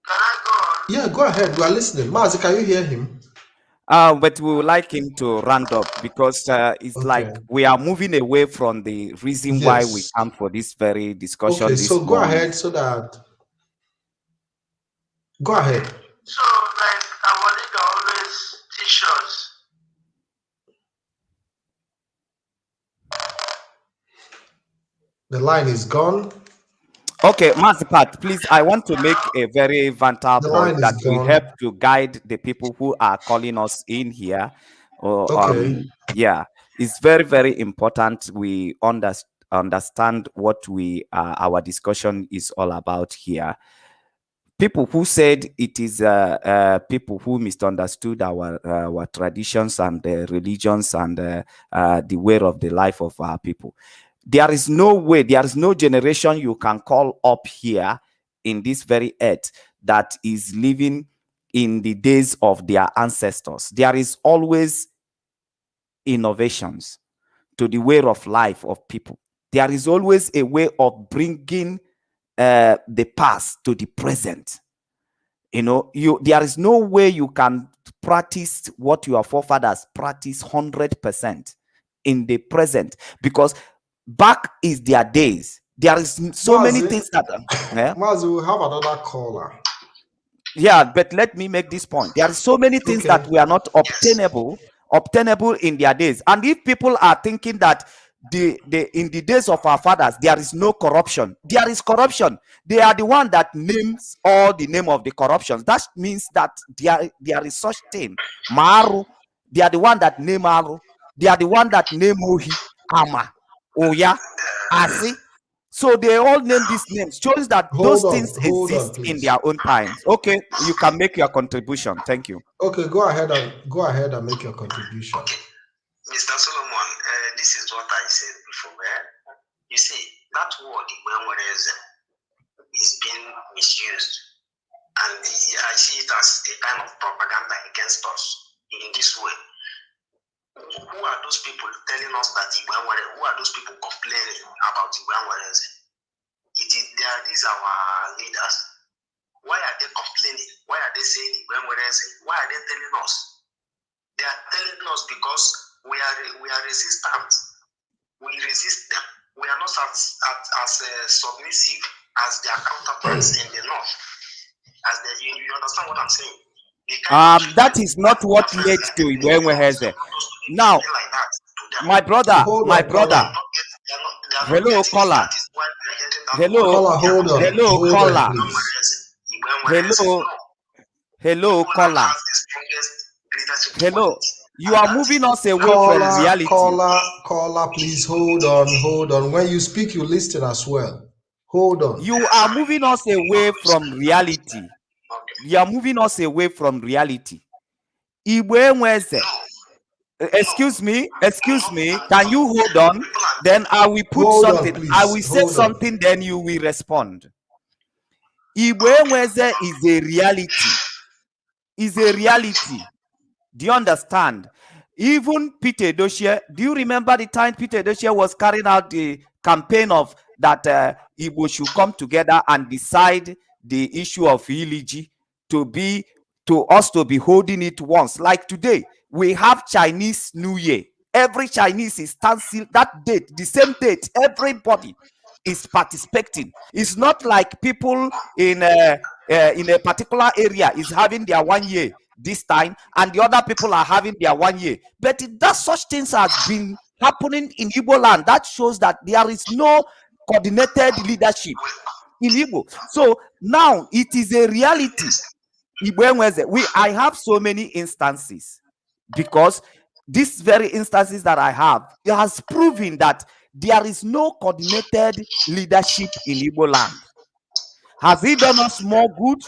Can I go on?
Yeah, go ahead. We are listening. Mazi, can you hear him?
but we would like him to round up because it's
Okay.
like we are moving away from the reason why we
Yes.
come for this very discussion
Okay,
this
so go
morning.
ahead so that. Go ahead.
So like our leader always teach us.
The line is gone.
Okay, Mazipat, please, I want to make a very vital
The
point
line is
that will help
gone.
to guide the people who are calling us in here. Or,
Okay.
yeah, it's very, very important we understand what our discussion is all about here. People who said it is people who misunderstood our traditions and religions and the way of the life of our people. There is no way, there is no generation you can call up here in this very earth that is living in the days of their ancestors. There is always innovations to the way of life of people. There is always a way of bringing the past to the present. There is no way you can practice what your forefathers practice 100% in the present, because back is their days. There is so many
Mazi,
things that yeah,
Mazi, we have another caller.
yeah, but let me make this point. There are so many things
Okay.
that were not obtainable in their days. And if people are thinking that in the days of our fathers there is no corruption, there is corruption. They are the one that names all the name of the corruptions. That means that there is such thing. Maru, they are the one that name Maru. They are the one that name Ohi, Ama, Oya, Asi. So they all name these names, shows that those things
Hold on,
exist in
please.
their own times. Okay, you can make your contribution. Thank you.
Okay, go ahead and make your contribution.
Okay. Mr. Solomon, this is what I said before. You see, that word is being misused. And I see it as a kind of propaganda against us in this way. Who are those people telling us that who are those people complaining about these are our leaders. Why are they complaining? Why are they saying why are they telling us? They are telling us because we are resistant. We resist them. We are not as submissive as their counterparts in the north. You understand what I'm saying?
That is not what led to Iwenweheze. Now, my brother, hello caller, hello,
hold on,
hello
hold
caller,
on, please.
hello caller, hello. You are moving us away from reality.
Caller, please hold on. When you speak, you listen as well. Hold on.
You are moving us away from reality. You are moving us away from reality. Iwenweze. Excuse me. Can you hold on? Then I will put something. I will say something, then you will respond. Iwenweze is a reality. Do you understand? Even Peter Edochie, do you remember the time Peter Edochie was carrying out the campaign of that Igbo should come together and decide the issue of Iliji to us to be holding it once? Like today, we have Chinese New Year. Every Chinese is still that date, the same date. Everybody is participating. It's not like people in a particular area is having their 1 year this time and the other people are having their 1 year. But that such things has been happening in Igbo land. That shows that there is no coordinated leadership in Igbo. So now it is a reality. I have so many instances, because these very instances that I have, it has proven that there is no coordinated leadership in Igbo land. Has he done us more good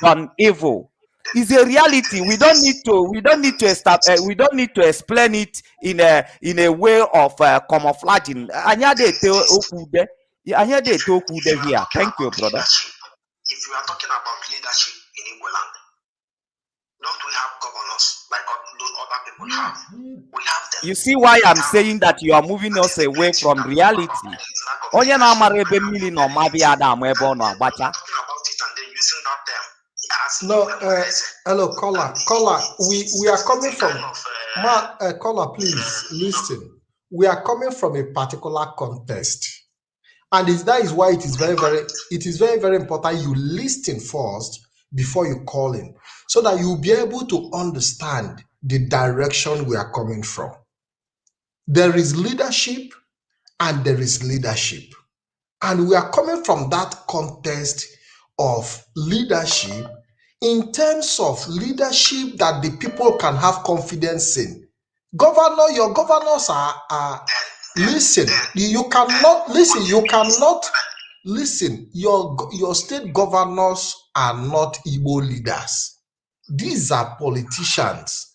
than evil? It's a reality. We don't need to explain it in a way of camouflaging. Anya de te okwu de. Anya de te okwu de here. Thank you, brother.
If you are talking about leadership in Igbo land, don't we have governors like those other people have? We have them.
You see why I'm saying that you are moving us away from reality. Onye na amara ebe mmiri na ọmabi Adam ebe ọ nọ agbacha.
No, hello, caller. We are coming from caller. Please listen. We are coming from a particular context, and that is why it is very important you listen first before you call in, so that you'll be able to understand the direction we are coming from. There is leadership, and there is leadership, and we are coming from that context of leadership. In terms of leadership that the people can have confidence in. Your governors are listen, you cannot listen, your state governors are not Igbo leaders. These are politicians.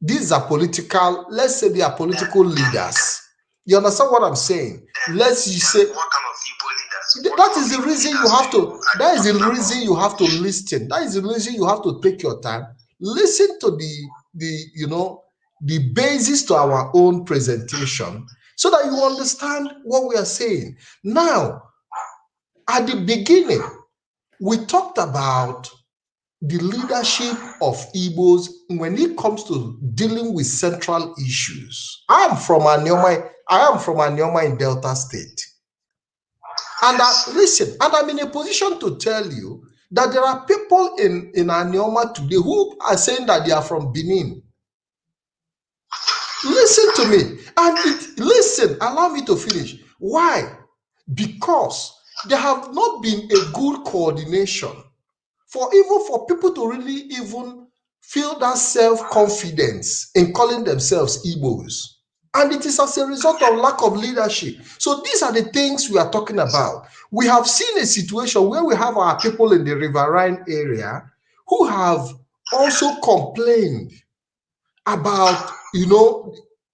These are political, let's say they are political leaders. You understand what I'm saying? Let's say what kind of Igbo leaders? That is the reason you have to. That is the reason you have to listen. That is the reason you have to take your time. Listen to the basis to our own presentation, so that you understand what we are saying. Now, at the beginning, we talked about the leadership of Igbos when it comes to dealing with central issues. I am from Anioma in Delta State. And I'm in a position to tell you that there are people in Anioma today who are saying that they are from Benin. Listen to me. Listen, allow me to finish. Why? Because there have not been a good coordination for people to really even feel that self-confidence in calling themselves Igbos. And it is as a result of lack of leadership. So these are the things we are talking about. We have seen a situation where we have our people in the Riverine area who have also complained about,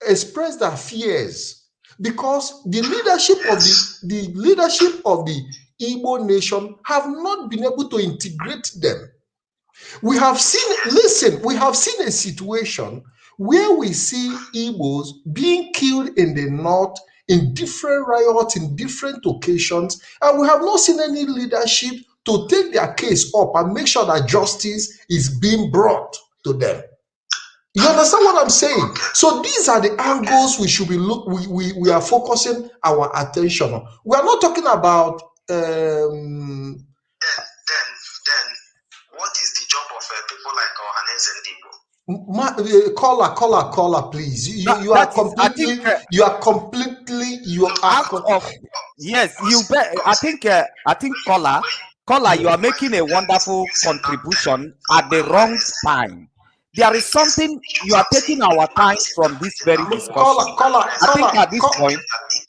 express their fears, because the leadership of the Igbo nation have not been able to integrate them. We have seen a situation where we see Igbos being killed in the north in different riots, in different occasions, and we have not seen any leadership to take their case up and make sure that justice is being brought to them. You understand what I'm saying? So these are the angles we should be we are focusing our attention on. We are not talking about
Then what is the job of people like Ohanes and Igbo?
Caller, please. You are completely.
Yes, I think caller, you are making a wonderful contribution at the wrong time. There is something you are taking our time from this very discussion. I think at this point,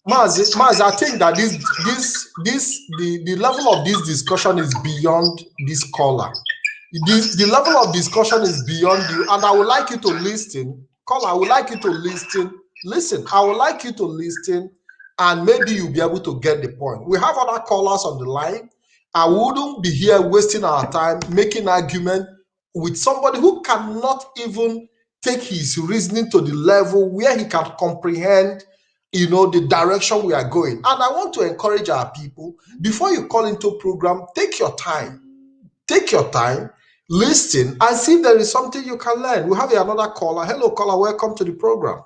Maz, I think that the level of this discussion is beyond this caller. The level of discussion is beyond you, and I would like you to listen. Caller, I would like you to listen. Listen, I would like you to listen, and maybe you'll be able to get the point. We have other callers on the line. I wouldn't be here wasting our time making argument with somebody who cannot even take his reasoning to the level where he can comprehend, the direction we are going. And I want to encourage our people, before you call into program, take your time, listen, and see if there is something you can learn. We have another caller. Hello, caller. Welcome to the program.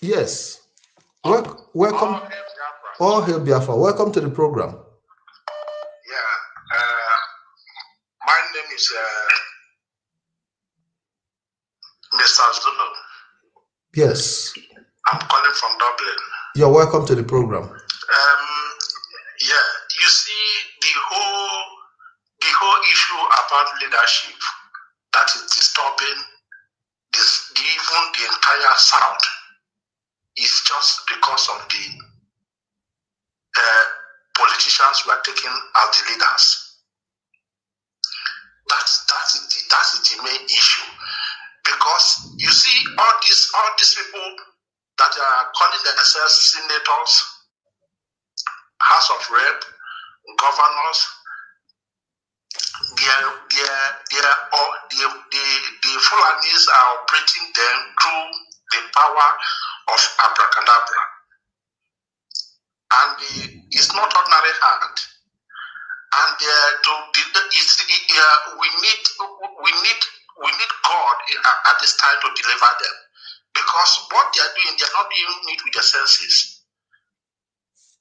Yes. Welcome. Oh, hail Biafra. Welcome to the program.
Yeah. My name is Mr. Zulu.
Yes.
I'm calling from Dublin.
You're welcome to the program.
Yeah, you see the whole issue about leadership that is disturbing entire South is just because of the politicians who are taken as the leaders. That is the main issue. Because you see all these people that are calling themselves senators, House of Rep, governors, the Fulanis are operating them through the power of abracadabra. And it's not ordinary hand. And we need God at this time to deliver them, because what they are doing, they are not doing it with their senses.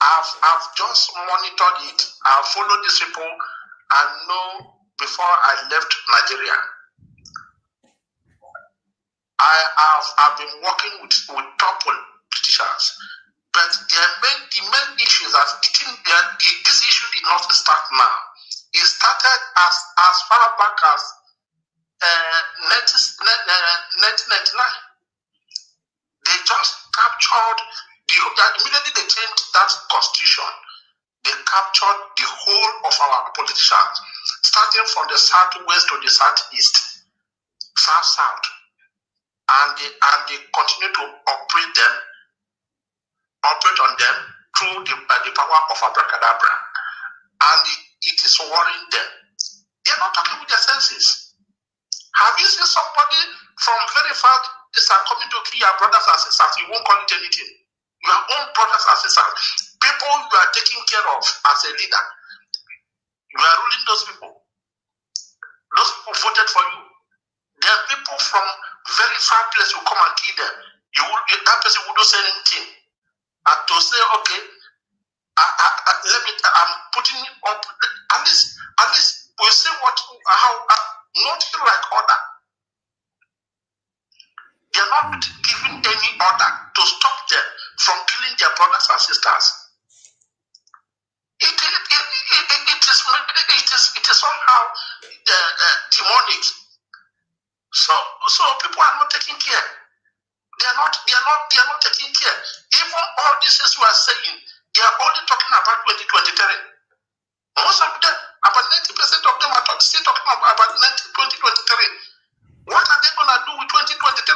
I've just monitored it. I've followed these people and know before I left Nigeria, I've been working with top politicians. But the main issue is that this issue did not start now. It started as far back as 1999. They just captured immediately they changed that constitution. They captured the whole of our politicians, starting from the southwest to the southeast, south, and they continue to operate on them through the power of abracadabra, and it is worrying them. They are not talking with their senses. Have you seen somebody from very far distance coming to kill your brothers and sisters? You won't call it anything. Your own brothers and sisters, people you are taking care of as a leader, you are ruling those people. Those people voted for you. There are people from very far place who come and kill them. That person will not say anything. And to say, okay, I'm putting up, at least we see how nothing like order. They are not giving any order to stop them from killing their brothers and sisters. It is somehow demonic. So people are not taking care. They are not taking care. Even all these things we are saying, they are only talking about 2023. Most of them, about 90% of them are still talking about 2023. What are they going to do with 2023?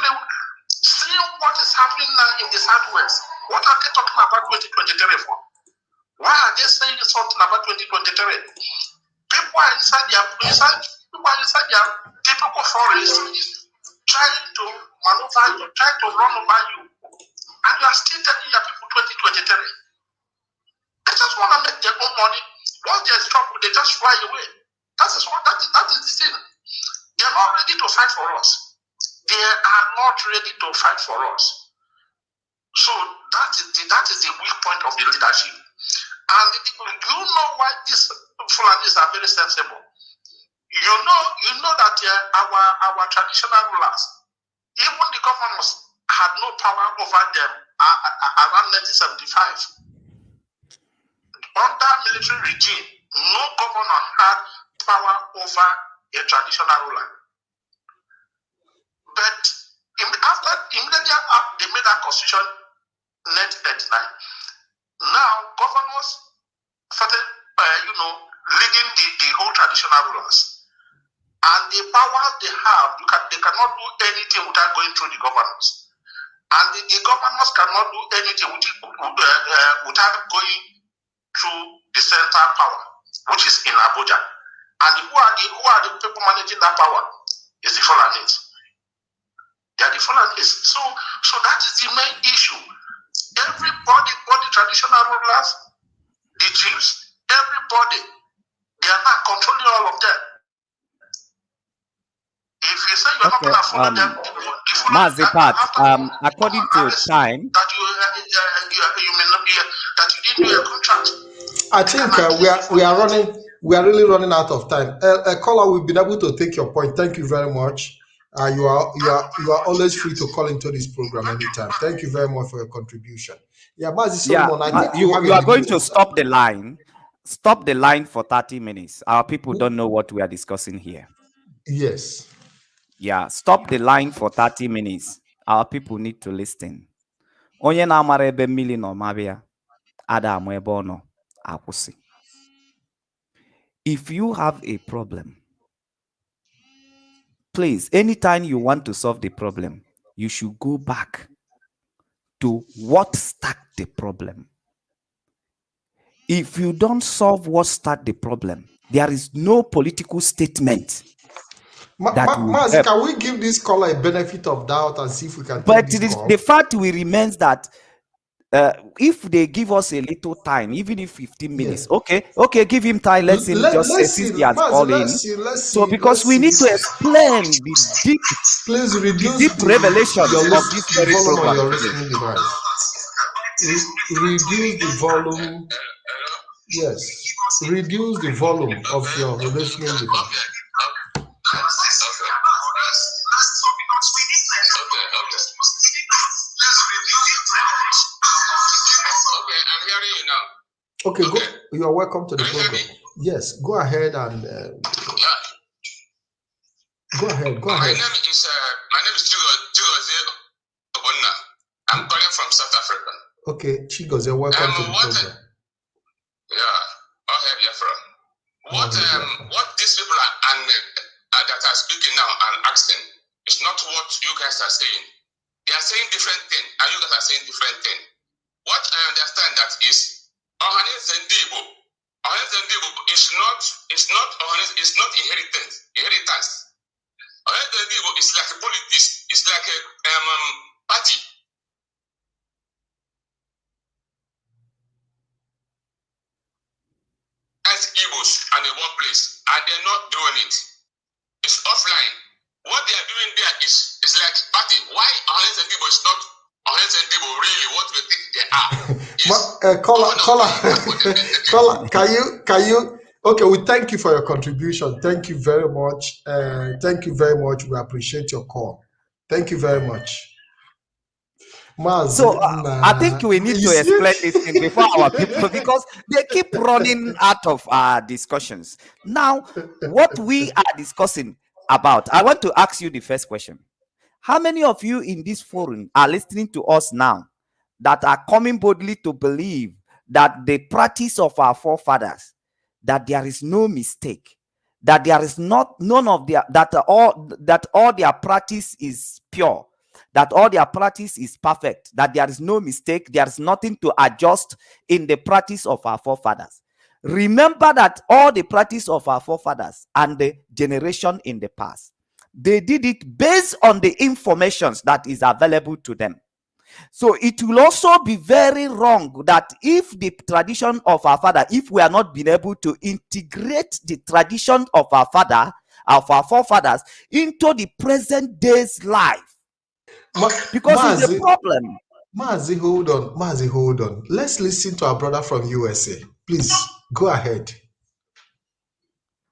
See what is happening now in the Southwest. What are they talking about 2023 for? Why are they saying something about 2023? People are inside their typical forest, trying to maneuver you, trying to run over you, and you are still telling your people 2023. They just want to make their own money. Once there's trouble, they just fly away. That is the thing. They are not ready to fight for us. They are not ready to fight for us. So that is the weak point of the leadership. And you know why these Fulanis are very sensible. You know that our traditional rulers, even the governors, had no power over them around 1975. Under military regime, no governor had power over a traditional ruler. But immediately after they made that constitution in 1999, now governors started, leading the whole traditional rulers. And the power they have, they cannot do anything without going through the governors. And the governors cannot do anything without going through the central power, which is in Abuja. And who are the people managing that power? Is the Fulanis. They are the Fulanis. So that is the main issue. Everybody, both the traditional rulers, the chiefs, everybody, they are not controlling all of them. If you say you're not going to follow them,
Mazipat, according to time,
that you may not be that you didn't do a contract.
I think we are really running out of time. Caller, we've been able to take your point. Thank you very much. You are always free to call into this program anytime. Thank you very much for your contribution. Yeah, Mazi Solomon, I think
you are going to stop the line. Stop the line for 30 minutes. Our people don't know what we are discussing here.
Yes.
Yeah, stop the line for 30 minutes. Our people need to listen. Onye na-amara ebe mmiri nọ mabịa, ada amụ ebe ọ nọ akwụsị. If you have a problem, please, anytime you want to solve the problem, you should go back to what started the problem. If you don't solve what started the problem, there is no political statement that will
Mazi,
help.
can we give this caller a benefit of doubt and see if we can
But
take this call?
the fact remains that if they give us a little time, even if 15 minutes, okay, give him time. Let him just say, since he has called in. So because we need to explain the deep,
please reduce
the deep revelation
your
of this very
volume on
program
your
today.
listening device. Reduce the volume. Yes, reduce the volume of your listening device. Okay, go. You are welcome to the program. Yes, go ahead and go ahead. Go ahead.
My name is Chigozie Obonna. I'm calling from South Africa.
Okay, Chigozie, welcome to the program.
What these people are that are speaking now and asking is not what you guys are saying. They are saying different things, and you guys are saying different things. What I understand that is Ohanes is not inheritance. Ohanes is like a politics. It's like a party. As Igbos and a workplace, and they're not doing it. It's offline. What they are doing there is like party. Why Ohanes and Igbo is not Ohanes and Igbo really what we think they are?
Caller, can you? Okay, we thank you for your contribution. Thank you very much. Thank you very much. We appreciate your call. Thank you very much.
So I think we need to explain this thing before our people, because they keep running out of our discussions. Now, what we are discussing about, I want to ask you the first question. How many of you in this forum are listening to us now that are coming boldly to believe that the practice of our forefathers, that there is no mistake, that there is none of their, that all their practice is pure, that all their practice is perfect, that there is no mistake, there is nothing to adjust in the practice of our forefathers? Remember that all the practice of our forefathers and the generation in the past, they did it based on the information that is available to them. So it will also be very wrong that if the tradition of our father, if we are not being able to integrate the tradition of our father, of our forefathers, into the present day's life, because it's a problem.
Mazi, hold on. Let's listen to our brother from USA. Please go ahead.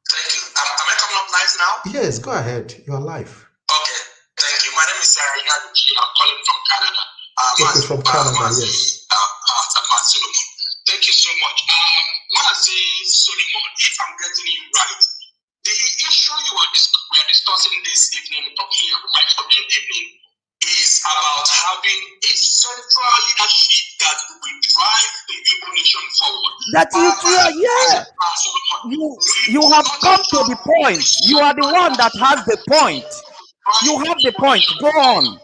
Thank you. Am I coming up nice now?
Yes, go ahead. You're live.
Okay, thank you. My name is Yanuchi. I'm calling from Canada.
Okay, from Canada, yes.
Solomon. Thank you so much. Mazi Solomon, if I'm getting you right, the issue we are discussing this evening, talking about for the evening, is about having a central leadership that will drive the Igbo nation forward.
That is clear, yeah. You have come to the point. You are the one that has the point. You have the point. Go on.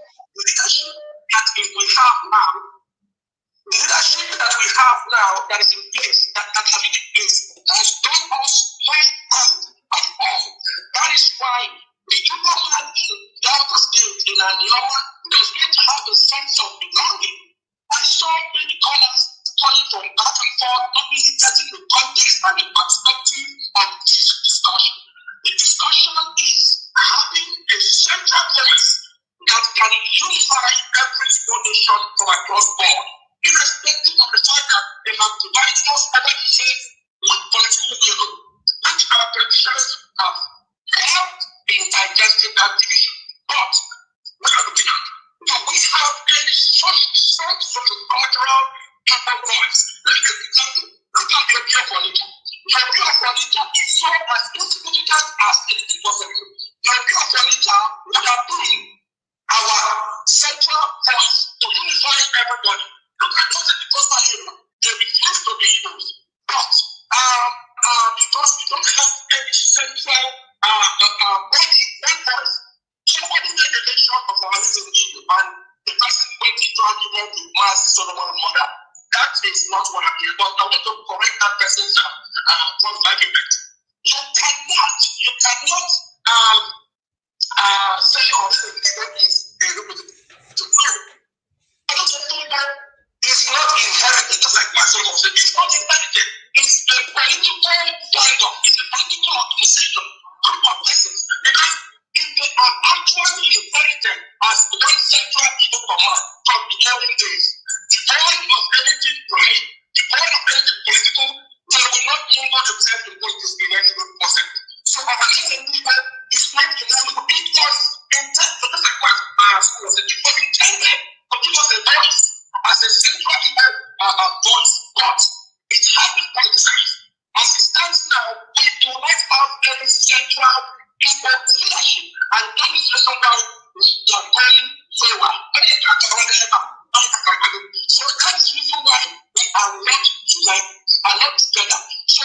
The leadership that we have now, that is in place, that has been in place, has done us very good at all. That is why the Igbo man in Delta State in Anioma does not have a sense of belonging. I saw many callers calling from back and forth, not really getting the context and the perspective of this discussion. The discussion is having a central voice that can unify every nation from across board, irrespective of the fact that they have divided us over the same political will, which our politicians have helped in digesting that division. But we are looking at, do we have any some sort of cultural voice? Let me give you an example. Look at the Pure Juanita. The Pure Juanita is so as insignificant as anything possible. The Pure Juanita would have been a our central voice to unify everybody. Look at those in the coastal area. They refuse to be used. But because we don't have any central body, one voice, somebody made a mention of our little ego, and the person went into argument with Mass Solomon's mother. That is not what happened. But I want to correct that person's point of argument. You cannot say or say that is a representative. No. It's not inherited, just like my son said. It's not inherited. It's a political dialogue. It's a political organization, group of persons. Because if they are actually inherited as one central people command from the early days, devoid of anything right, devoid of anything political, they will not involve themselves in politics in any way possible. So our leader is not inevitable. It was intended, just like what school said, it was intended to give us a voice as a central voice, but it has been politicized. As it stands now, we do not have any central people leadership, and that is the reason why we are going very well. So that is the reason why we are not united, are not together. So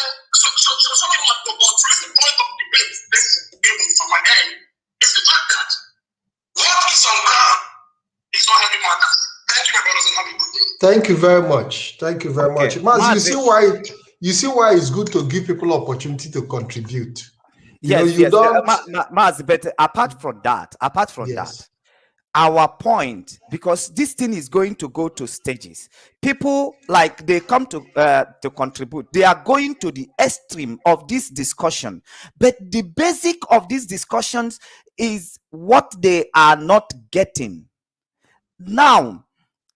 somebody has to address the point of debate. This is from my end. Is the fact that what is on ground is not having matters. Thank you, my brothers, and have a good day.
Thank you very much. Thank you very much. Maz, you see why it's good to give people opportunity to contribute.
Yes, Maz, but apart from that, our point, because this thing is going to go to stages. People, like, they come to contribute. They are going to the extreme of this discussion. But the basic of these discussions is what they are not getting. Now,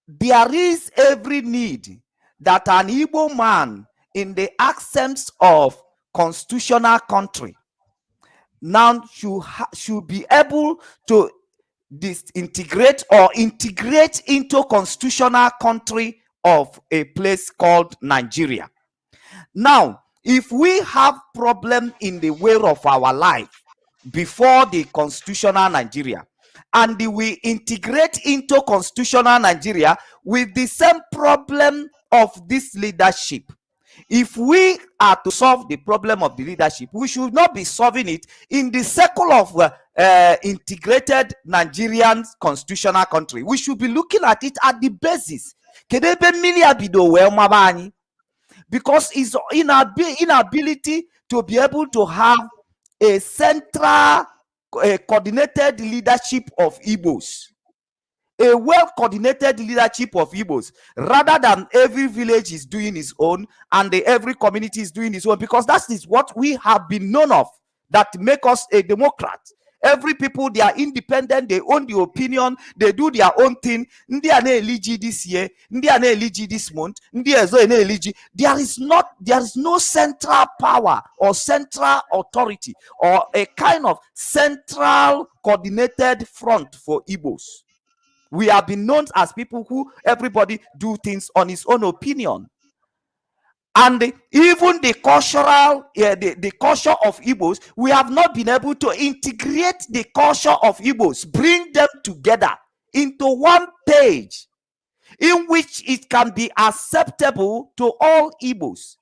there is every need that an Igbo man in the accents of constitutional country now should be able to disintegrate or integrate into constitutional country of a place called Nigeria. Now, if we have problem in the way of our life before the constitutional Nigeria, and we integrate into constitutional Nigeria with the same problem of this leadership, if we are to solve the problem of the leadership, we should not be solving it in the circle of integrated Nigerian constitutional country. We should be looking at it at the basis. Because it's inability to be able to have a central coordinated leadership of Igbos, a well-coordinated leadership of Igbos, rather than every village is doing its own and every community is doing its own, because that is what we have been known of, that make us a democrat. Every people, they are independent, they own the opinion, they do their own thing. There is no central power or central authority or a kind of central coordinated front for Igbos. We have been known as people who everybody do things on his own opinion. And even the cultural, the culture of Igbos, we have not been able to integrate the culture of Igbos, bring them together into one page in which it can be acceptable to all Igbos.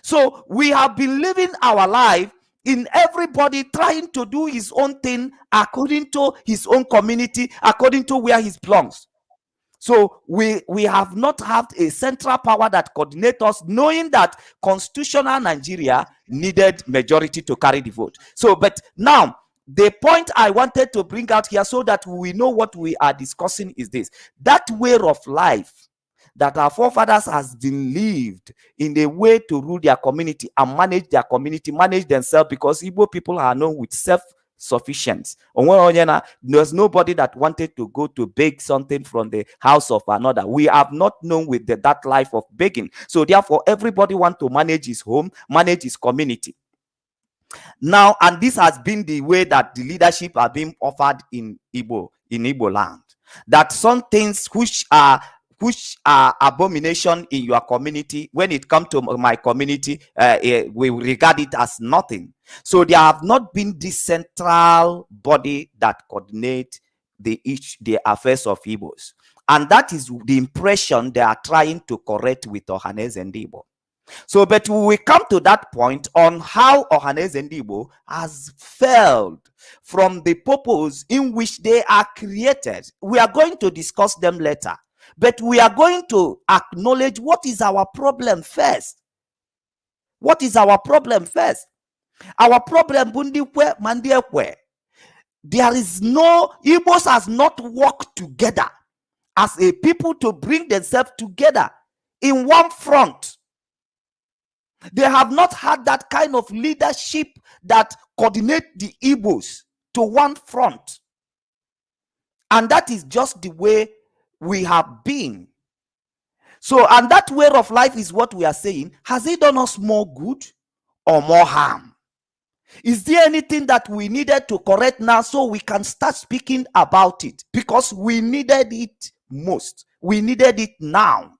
So we have been living our life in everybody trying to do his own thing according to his own community, according to where he belongs. So we have not had a central power that coordinates us, knowing that constitutional Nigeria needed majority to carry the vote. So, but now, the point I wanted to bring out here so that we know what we are discussing is this: that way of life that our forefathers has been lived in a way to rule their community and manage their community, manage themselves, because Igbo people are known with self-sufficiency. There's nobody that wanted to go to beg something from the house of another. We have not known with that life of begging. So therefore, everybody wants to manage his home, manage his community. Now, and this has been the way that the leadership are being offered in Igbo land. That some things which are abomination in your community, when it comes to my community, we regard it as nothing. So there have not been this central body that coordinate the affairs of Igbos. And that is the impression they are trying to correct with Ohaneze and Igbo. So, but we will come to that point on how Ohaneze and Igbo has failed from the purpose in which they are created. We are going to discuss them later, but we are going to acknowledge what is our problem first. What is our problem first? Our problem, Bundikwe, Mandiekwe. There is no, Igbos has not worked together as a people to bring themselves together in one front. They have not had that kind of leadership that coordinate the Igbos to one front. And that is just the way we have been. So, and that way of life is what we are saying. Has it done us more good or more harm? Is there anything that we needed to correct now so we can start speaking about it? Because we needed it most. We needed it now.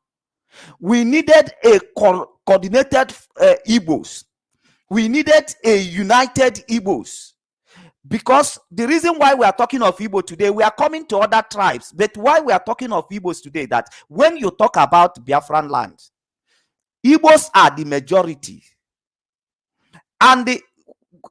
We needed a coordinated Igbos. We needed a united Igbos. Because the reason why we are talking of Igbo today, we are coming to other tribes. But why we are talking of Igbos today, that when you talk about Biafran land, Igbos are the majority. And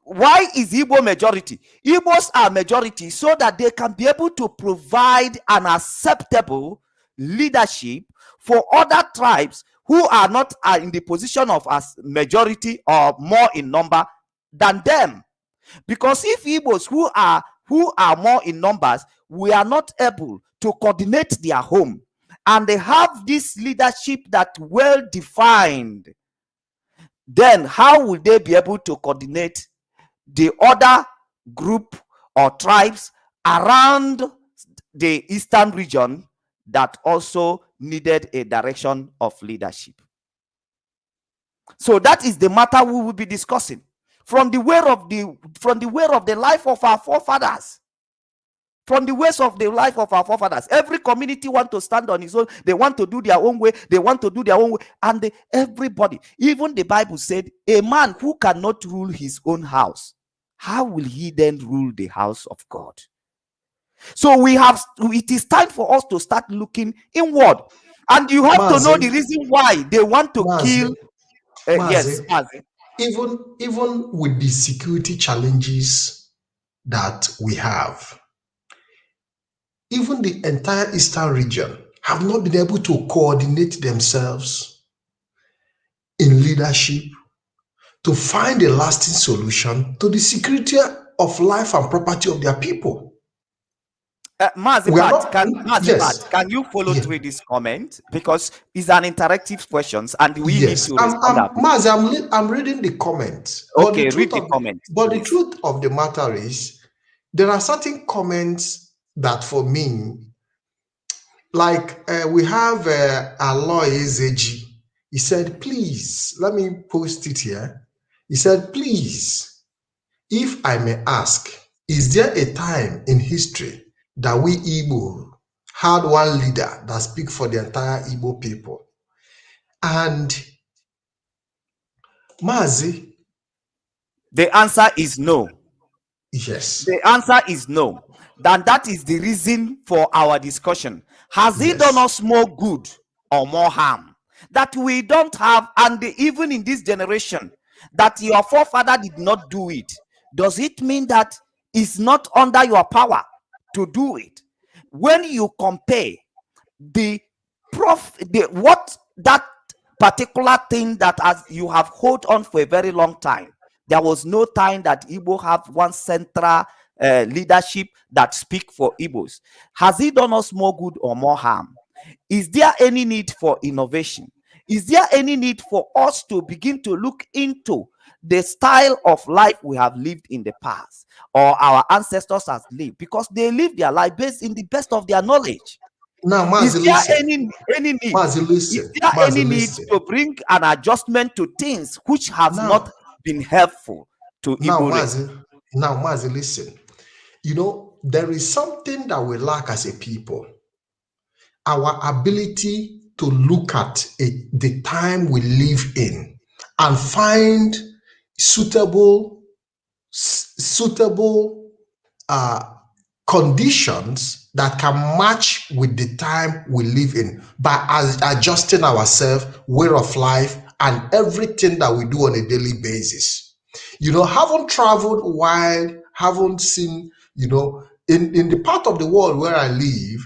why is Igbo majority? Igbos are majority so that they can be able to provide an acceptable leadership for other tribes who are not in the position of as majority or more in number than them. Because if Igbos who are more in numbers, we are not able to coordinate their home, and they have this leadership that well defined, then how will they be able to coordinate the other group or tribes around the eastern region that also needed a direction of leadership? So that is the matter we will be discussing from the way of the life of our forefathers. From the ways of the life of our forefathers. Every community want to stand on its own. They want to do their own way. They want to do their own way. And everybody, even the Bible said, a man who cannot rule his own house, how will he then rule the house of God? So it is time for us to start looking inward. And you have to know the reason why they want to kill. Yes,
even with the security challenges that we have, even the entire eastern region have not been able to coordinate themselves in leadership to find a lasting solution to the security of life and property of their people.
Can you follow through this comment? Because it's an interactive question and we need to respond.
I'm reading the comments.
Okay, read the comments.
But the truth of the matter is, there are certain comments that for me, like we have Aloy Ezeji. He said, please, let me post it here. He said, please, if I may ask, is there a time in history that we Igbo had one leader that speaks for the entire Igbo people? And Mazi,
the answer is no.
Yes.
The answer is no. Then that is the reason for our discussion. Has it done us more good or more harm? That we don't have, and even in this generation, that your forefather did not do it. Does it mean that it's not under your power to do it? When you compare what that particular thing that as you have hold on for a very long time, there was no time that Igbo have one central leadership that speak for Igbos. Has it done us more good or more harm? Is there any need for innovation? Is there any need for us to begin to look into the style of life we have lived in the past, or our ancestors have lived, because they live their life based in the best of their knowledge?
Now,
is there any need? Is there any need to bring an adjustment to things which have not been helpful to Igbo?
Now, Mazi, listen. You know, there is something that we lack as a people. Our ability to look at the time we live in and find suitable conditions that can match with the time we live in by adjusting ourselves, way of life, and everything that we do on a daily basis. Haven't traveled wide, haven't seen, in the part of the world where I live,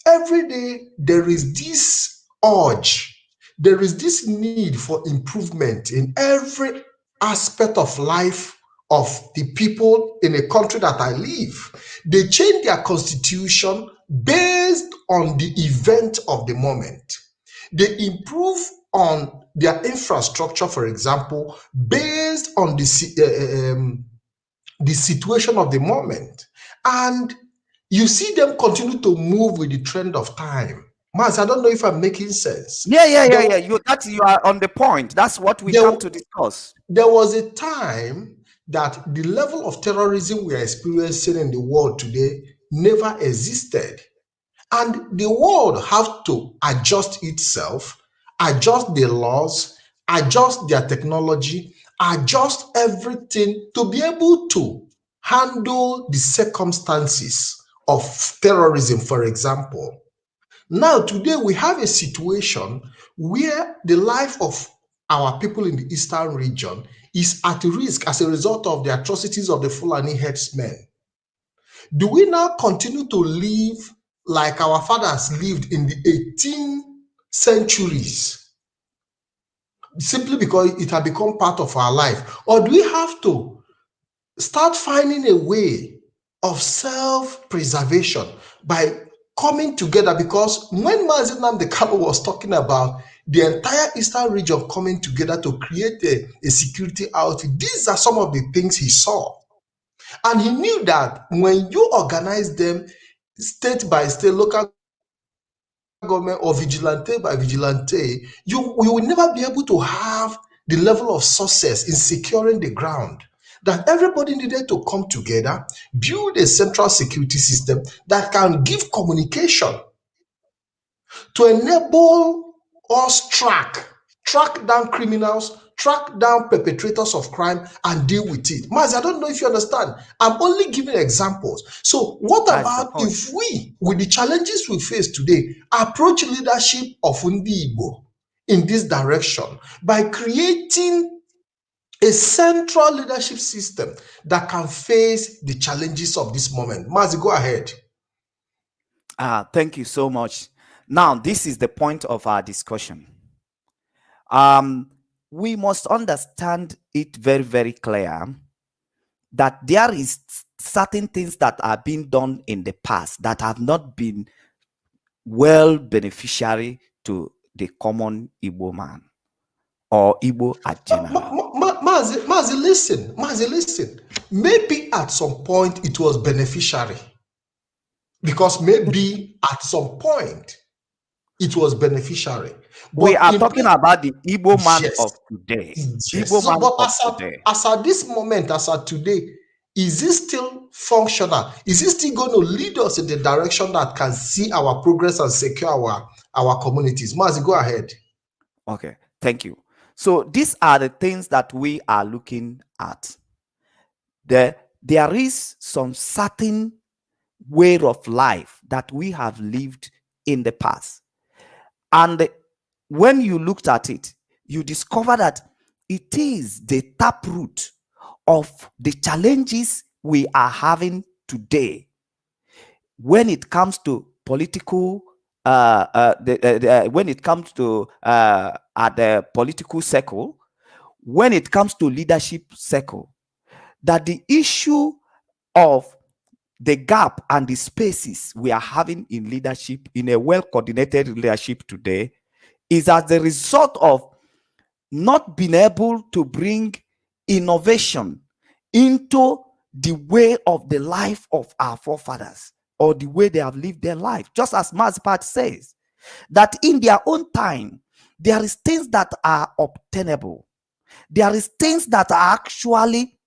every day there is this urge, there is this need for improvement in every aspect of life of the people in a country that I live. They change their constitution based on the event of the moment. They improve on their infrastructure, for example, based on the situation of the moment. And you see them continue to move with the trend of time. Maz, I don't know if I'm making sense.
Yeah. You are on the point. That's what we come to discuss.
There was a time that the level of terrorism we are experiencing in the world today never existed. And the world have to adjust itself, adjust their laws, adjust their technology, adjust everything to be able to handle the circumstances of terrorism, for example. Now, today we have a situation where the life of our people in the eastern region is at risk as a result of the atrocities of the Fulani herdsmen. Do we now continue to live like our fathers lived in the 18th centuries simply because it had become part of our life? Or do we have to start finding a way of self-preservation by coming together? Because when Mazi Nnamdi Kanu was talking about the entire eastern region coming together to create a security outfit, these are some of the things he saw. And he knew that when you organize them state by state, local government, or vigilante by vigilante, you will never be able to have the level of success in securing the ground. That everybody needed to come together, build a central security system that can give communication to enable us track down criminals, track down perpetrators of crime, and deal with it. Mazi, I don't know if you understand. I'm only giving examples. So what about if we, with the challenges we face today, approach leadership of Ndi Igbo in this direction by creating a central leadership system that can face the challenges of this moment? Mazi, go ahead.
Thank you so much. Now, this is the point of our discussion. We must understand it very, very clear that there is certain things that are being done in the past that have not been well beneficiary to the common Igbo man or Igbo at general.
Mazi, listen. Maybe at some point it was beneficiary. Because maybe at some point it was beneficiary. But
we are talking about the Igbo man of today.
Yes.
Igbo man of today.
As at this moment, as at today, is it still functional? Is it still going to lead us in the direction that can see our progress and secure our communities? Mazi, go ahead.
Okay, thank you. So these are the things that we are looking at. There is some certain way of life that we have lived in the past. And when you looked at it, you discover that it is the taproot of the challenges we are having today when it comes to political when it comes to at the political circle, when it comes to leadership circle, that the issue of the gap and the spaces we are having in leadership, in a well-coordinated leadership today, is as a result of not being able to bring innovation into the way of the life of our forefathers or the way they have lived their life. Just as Mazpat says, that in their own time, there is things that are obtainable. There is things that are actually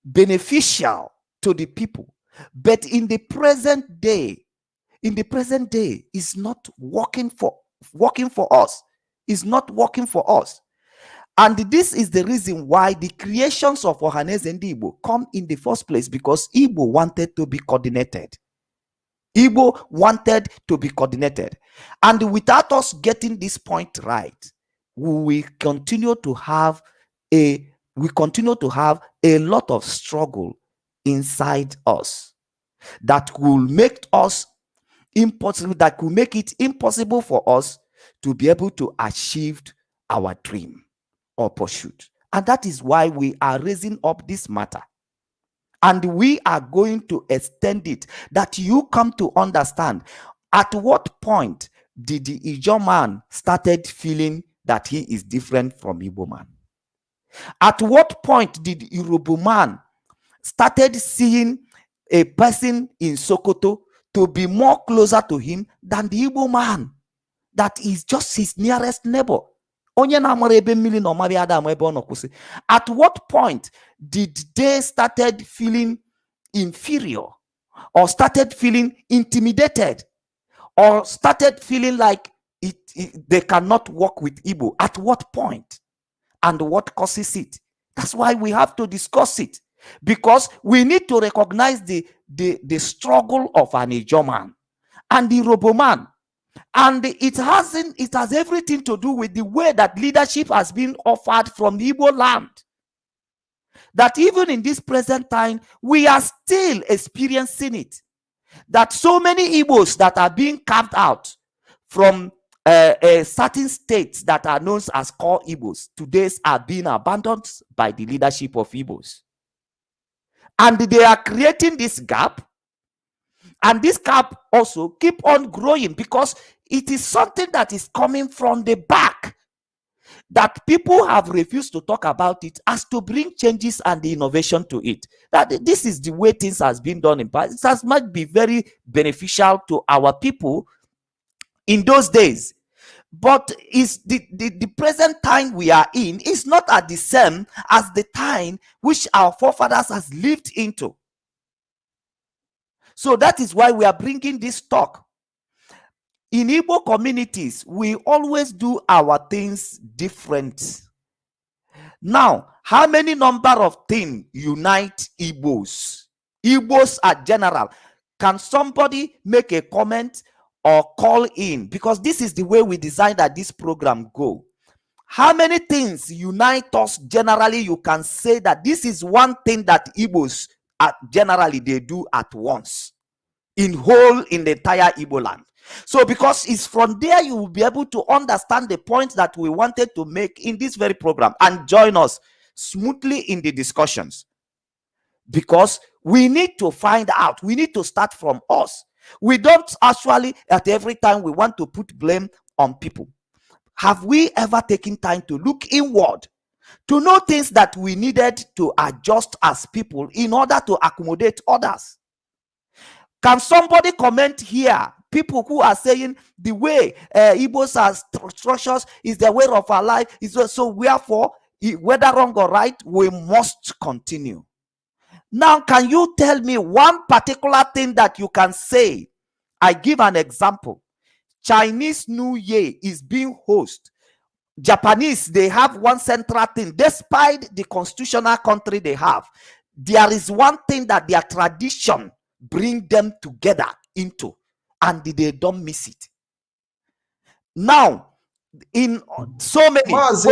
beneficial to the people. But in the present day, is not working for us. Is not working for us. And this is the reason why the creations of Ohaneze and Igbo come in the first place, because Igbo wanted to be coordinated. Igbo wanted to be coordinated. And without us getting this point right, we continue to have a lot of struggle inside us that will make it impossible for us to be able to achieve our dream or pursuit. And that is why we are raising up this matter. And we are going to extend it, that you come to understand at what point did the Ijaw man started feeling that he is different from Igbo man. At what point did Yoruba man started seeing a person in Sokoto to be more closer to him than the Igbo man that is just his nearest neighbor? At what point did they started feeling inferior, or started feeling intimidated, or started feeling like they cannot work with Igbo? At what point? And what causes it? That's why we have to discuss it, because we need to recognize the struggle of an Ijaw man and the Yoruba man. And it has everything to do with the way that leadership has been offered from the Igbo land. That even in this present time, we are still experiencing it. That so many Igbos that are being carved out from certain states that are known as core Igbos today are being abandoned by the leadership of Igbos. And they are creating this gap. And this gap also keep on growing, because it is something that is coming from the back, that people have refused to talk about it as to bring changes and the innovation to it. That this is the way things has been done in past. It has might be very beneficial to our people in those days. But is the present time we are in is not at the same as the time which our forefathers has lived into. So that is why we are bringing this talk. In Igbo communities, we always do our things different. Now, how many number of things unite Igbos? Igbos are general. Can somebody make a comment or call in? Because this is the way we design that this program go. How many things unite us generally? You can say that this is one thing that Igbos generally they do at once in the entire Igbo land. So because it's from there you will be able to understand the points that we wanted to make in this very program and join us smoothly in the discussions. Because we need to find out, we need to start from us. We don't actually at every time we want to put blame on people. Have we ever taken time to look inward to know things that we needed to adjust as people in order to accommodate others? Can somebody comment here? People who are saying the way Igbos are structures is the way of our life, is so wherefore, whether wrong or right, we must continue. Now, can you tell me one particular thing that you can say? I give an example. Chinese New Year is being hosted. Japanese, they have one central thing. Despite the constitutional country they have, there is one thing that their tradition bring them together into, and they don't miss it. Now, in so many,
Mazi,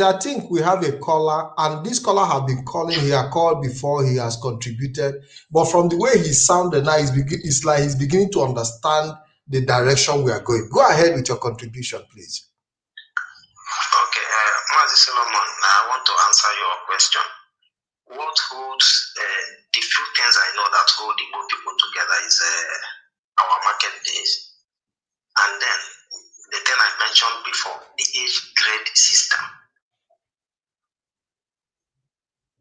I think we have a caller, and this caller has been calling. He has called before, he has contributed, but from the way he sounded now, it's like he's beginning to understand the direction we are going. Go ahead with your contribution, please.
Okay, Mazi Solomon, I want to answer your question. What holds the few things I know that hold the Igbo people together is our market days, and then the thing I mentioned before, the age grade system.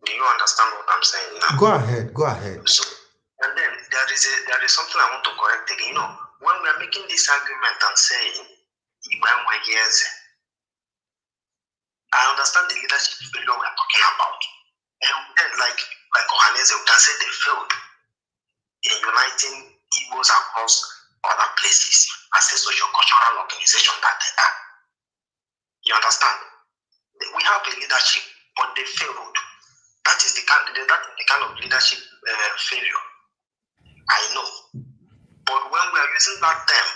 Do you understand what I'm saying now?
Go ahead.
So, and then there is something I want to correct again. You know, when we are making this argument and saying, years, I understand the leadership failure we are talking about. And then, like Ohanese, we can say they failed in uniting Igbos across other places as a socio-cultural organization that they are. You understand? We have a leadership, but they failed. That is the kind of leadership failure. I know. But when we are using that term,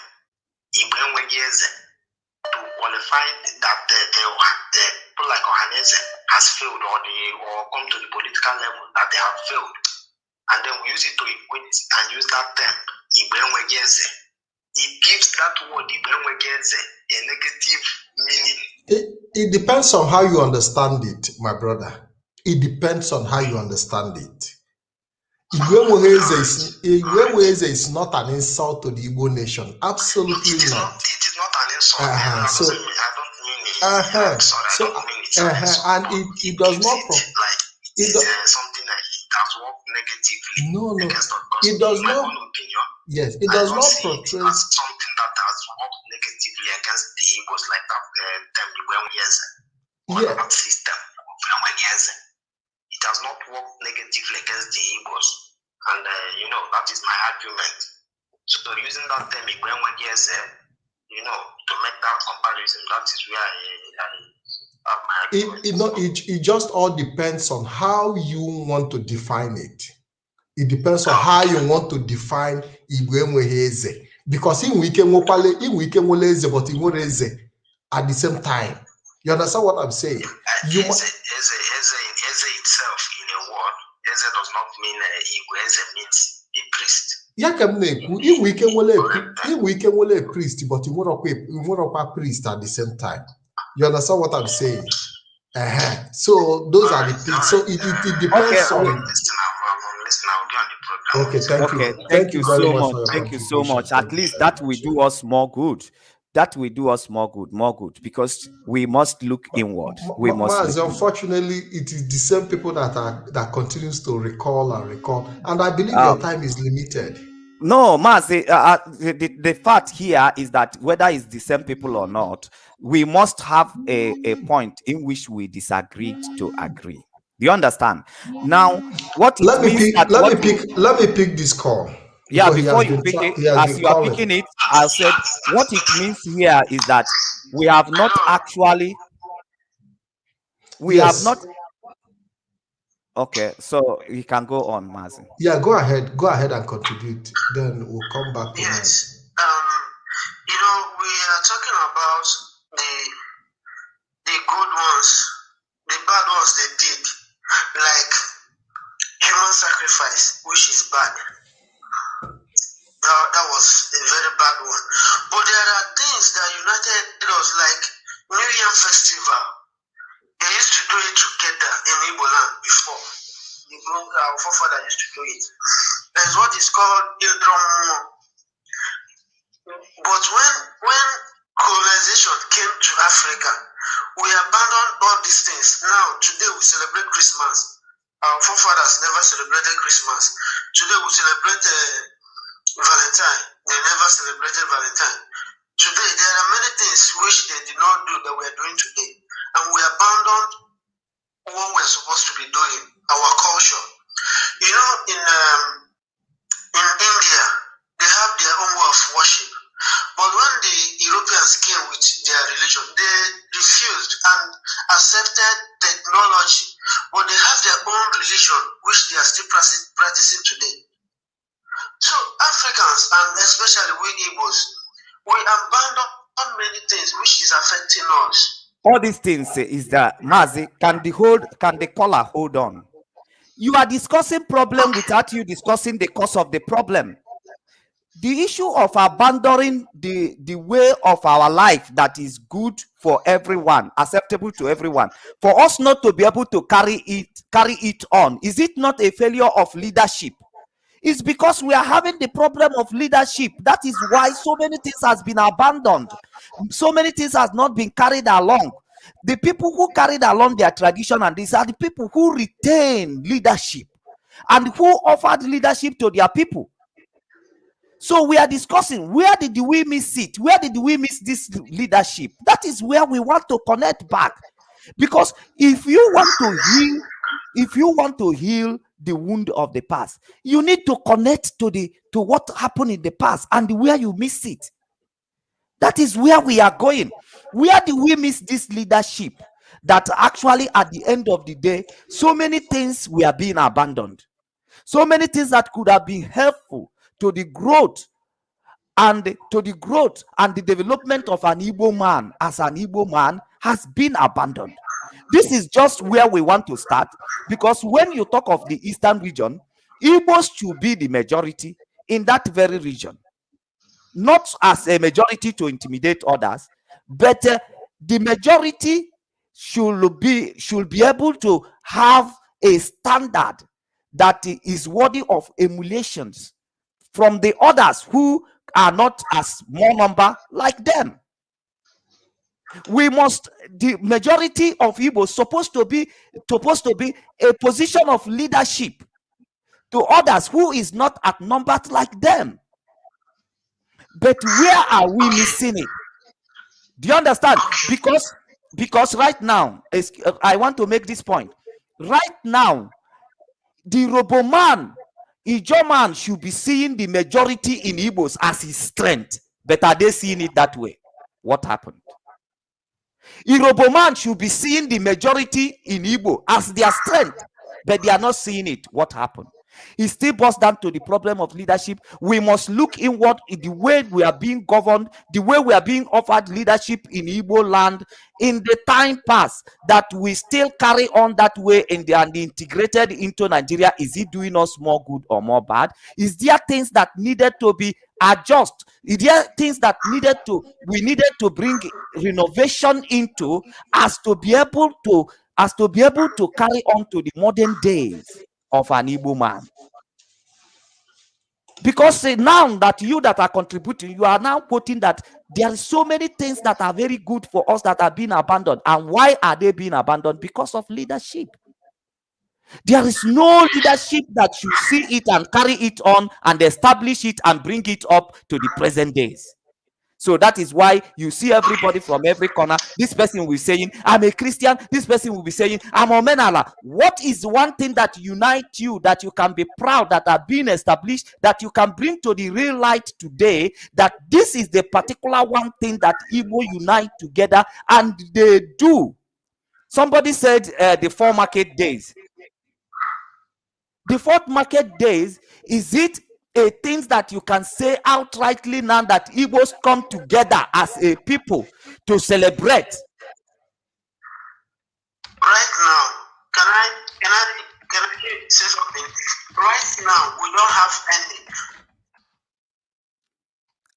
to qualify that the people like Ohanese has failed or come to the political level that they have failed, and then we use it to equate and use that term, it gives that word a negative meaning.
It depends on how you understand it, my brother. It depends on how you understand it. Igwe is not an insult to the Igbo nation. Absolutely not.
It is not an insult. I don't mean it.
And it does not
something that has worked negatively.
No.
Against us.
It does
in my
not.
own opinion,
Yes, it does not
as
portray
something that has worked negatively against the Igbos, like that system. It has not worked negatively against the Igbos, and that is my argument. So using that term, to make that comparison, that is where I have my argument.
It just all depends on how you want to define it. It depends on how you want to define Igwe. Because Igwe eze, but Igwe eze at the same time. You understand what I'm saying?
Eze itself in a word, eze does not mean Igwe. Eze means a priest.
Igwe a priest, but Igwe a priest at the same time. You understand what I'm saying? So those are the things. So it depends on. Okay, thank you
so
very
much.
much.
Thank you so much. At least that will do us more good. That will do us more good, because we must look inward.
Unfortunately, it is the same people that continues to recall, and I believe your time is limited.
No, Maz, the fact here is that whether it's the same people or not, we must have a point in which we disagree to agree. Do you understand? Now, what it means
let me pick this call.
Yeah, before you pick it, as you are picking it, I said what it means here is that we have not actually, have not. Okay, so you can go on, Mazi.
Yeah, go ahead and contribute. Then we'll come back to that.
Yes. We are talking about the good ones, the bad ones they did, like human sacrifice, which is bad. That was a very bad one. But there are things that united us, like New Year Festival. They used to do it together in Igbo land before. Our forefathers used to do it. There's what is called Ildrom. But when colonization came to Africa, we abandoned all these things. Now, today we celebrate Christmas. Our forefathers never celebrated Christmas. Today we celebrate Valentine. They never celebrated Valentine. Today, there are many things which they did not do that we are doing today. And we abandoned what we're supposed to be doing, our culture. In India, they have their own way of worship. But when the Europeans came with their religion, they refused and accepted technology. But they have their own religion, which they are still practicing today. So Africans, and especially we Igbos, we abandon many things which is affecting us.
All these things is that, Mazi, can the caller hold on? You are discussing problem without you discussing the cause of the problem. The issue of abandoning the way of our life that is good for everyone, acceptable to everyone, for us not to be able to carry it on, is it not a failure of leadership? It's because we are having the problem of leadership. That is why so many things has been abandoned. So many things has not been carried along. The people who carried along their tradition and these are the people who retain leadership and who offered leadership to their people. So we are discussing, where did we miss it? Where did we miss this leadership? That is where we want to connect back. Because if you want to heal the wound of the past, you need to connect to what happened in the past and where you miss it. That is where we are going. Where do we miss this leadership that actually at the end of the day, so many things we are being abandoned. So many things that could have been helpful to the growth and the development of an Igbo man as an Igbo man has been abandoned. This is just where we want to start, because when you talk of the eastern region, Igbos should be the majority in that very region, not as a majority to intimidate others, but the majority should be able to have a standard that is worthy of emulations from the others who are not as more number like them. The majority of Igbos supposed to be a position of leadership to others who is not outnumbered like them. But where are we missing it? Do you understand? Because right now, I want to make this point. Right now, the Roboman, Ijoman should be seeing the majority in Igbos as his strength. But are they seeing it that way? What happened? Iroboman should be seeing the majority in Igbo as their strength, but they are not seeing it. What happened? It still boils down to the problem of leadership. We must look inward in the way we are being governed, the way we are being offered leadership in Igbo land in the time past, that we still carry on that way and integrated into Nigeria. Is it doing us more good or more bad? Is there things that needed to be adjust? Is there things that we needed to bring renovation into as to be able to carry on to the modern days of an Igbo man? Because now that you that are contributing, you are now quoting that there are so many things that are very good for us that are being abandoned. And why are they being abandoned? Because of leadership. There is no leadership that should see it and carry it on and establish it and bring it up to the present days. So that is why you see everybody from every corner. This person will be saying, I'm a Christian. This person will be saying, I'm a Omenala. What is one thing that unites you, that you can be proud, that are being established, that you can bring to the real light today, that this is the particular one thing that Igbo unite together, and they do? Somebody said the 4 market days. The 4th market days, is it a things that you can say outrightly now that Igbos come together as a people to celebrate?
Right now, can I say something? Right now, we don't have any.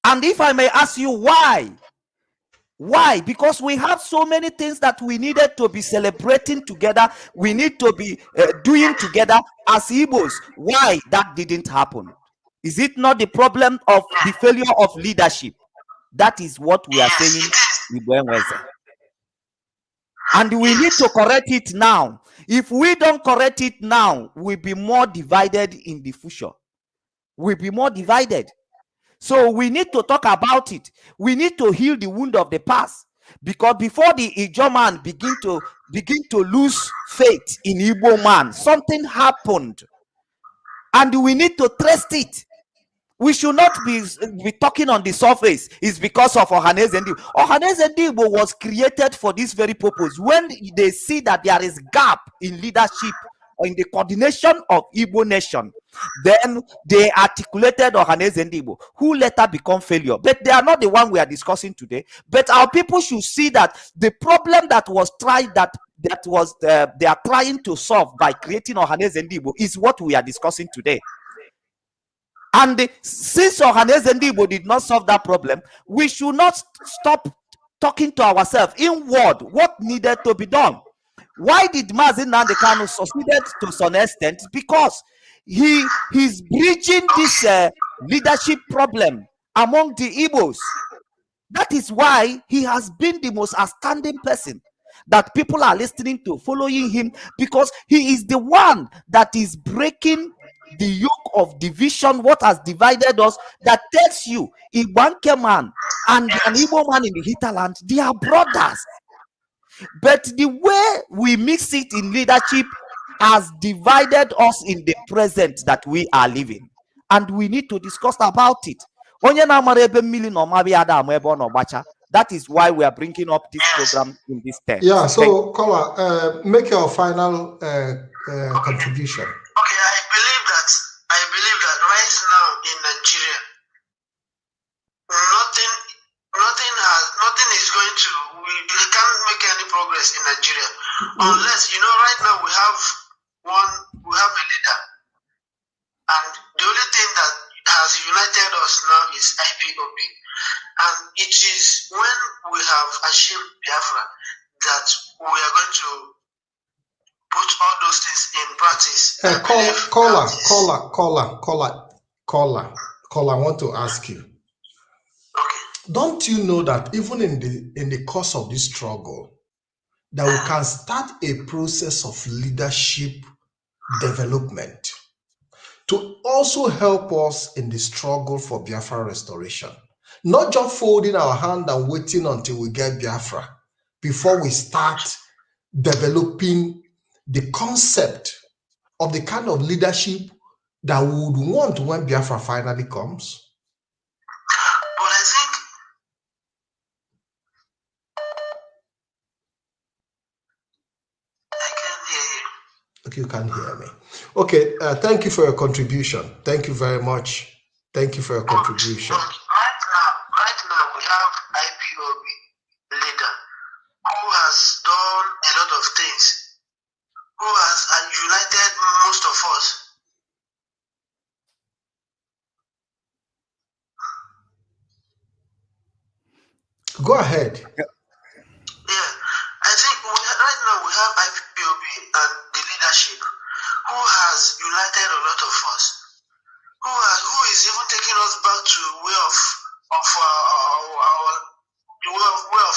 And if I may ask you why? Why? Because we have so many things that we needed to be celebrating together. We need to be doing together as Igbos. Why that didn't happen? Is it not the problem of the failure of leadership? That is what we are saying. And we need to correct it now. If we don't correct it now, we'll be more divided in the future. We'll be more divided. So we need to talk about it. We need to heal the wound of the past. Because before the Ijo man begin to lose faith in Igbo man, something happened. And we need to trace it. We should not be talking on the surface. It's because of Ohaneze Ndigbo. Ohaneze Ndigbo was created for this very purpose. When they see that there is gap in leadership or in the coordination of Igbo nation, then they articulated Ohaneze Ndigbo, who later become failure. But they are not the one we are discussing today. But our people should see that the problem that was tried, they are trying to solve by creating Ohaneze Ndigbo, is what we are discussing today. And since Ohaneze Ndigbo did not solve that problem, we should not stop talking to ourselves inward what needed to be done. Why did Mazi Nnamdi Kanu succeeded to some extent? Because he's bridging this leadership problem among the Igbos. That is why he has been the most outstanding person that people are listening to, following him, because he is the one that is breaking the yoke of division, what has divided us, that tells you Igbanke man and an Igbo man in the hinterland, they are brothers. But the way we mix it in leadership has divided us in the present that we are living. And we need to discuss about it. That is why we are bringing up this program in this term.
Yeah, so Kola, make your final contribution.
Okay, I believe that right now in Nigeria, Unless, right now we have a leader, and the only thing that has united us now is IPOB. And it is when we have achieved Biafra that we are going to put all those things in practice.
Caller, I want to ask you.
Okay.
Don't you know that even in the course of this struggle, that we can start a process of leadership development to also help us in the struggle for Biafra restoration? Not just folding our hand and waiting until we get Biafra before we start developing the concept of the kind of leadership that we would want when Biafra finally comes.
But I think I can hear you.
Okay, you can't hear me. Okay, thank you for your contribution. Thank you very much. Thank you for your contribution.
But right now we have IPOB leader who has done a lot of things, who has united most of us.
Go ahead.
Yeah, I think right now we have IPOB and the leadership who has united a lot of us, who is even taking us back to way of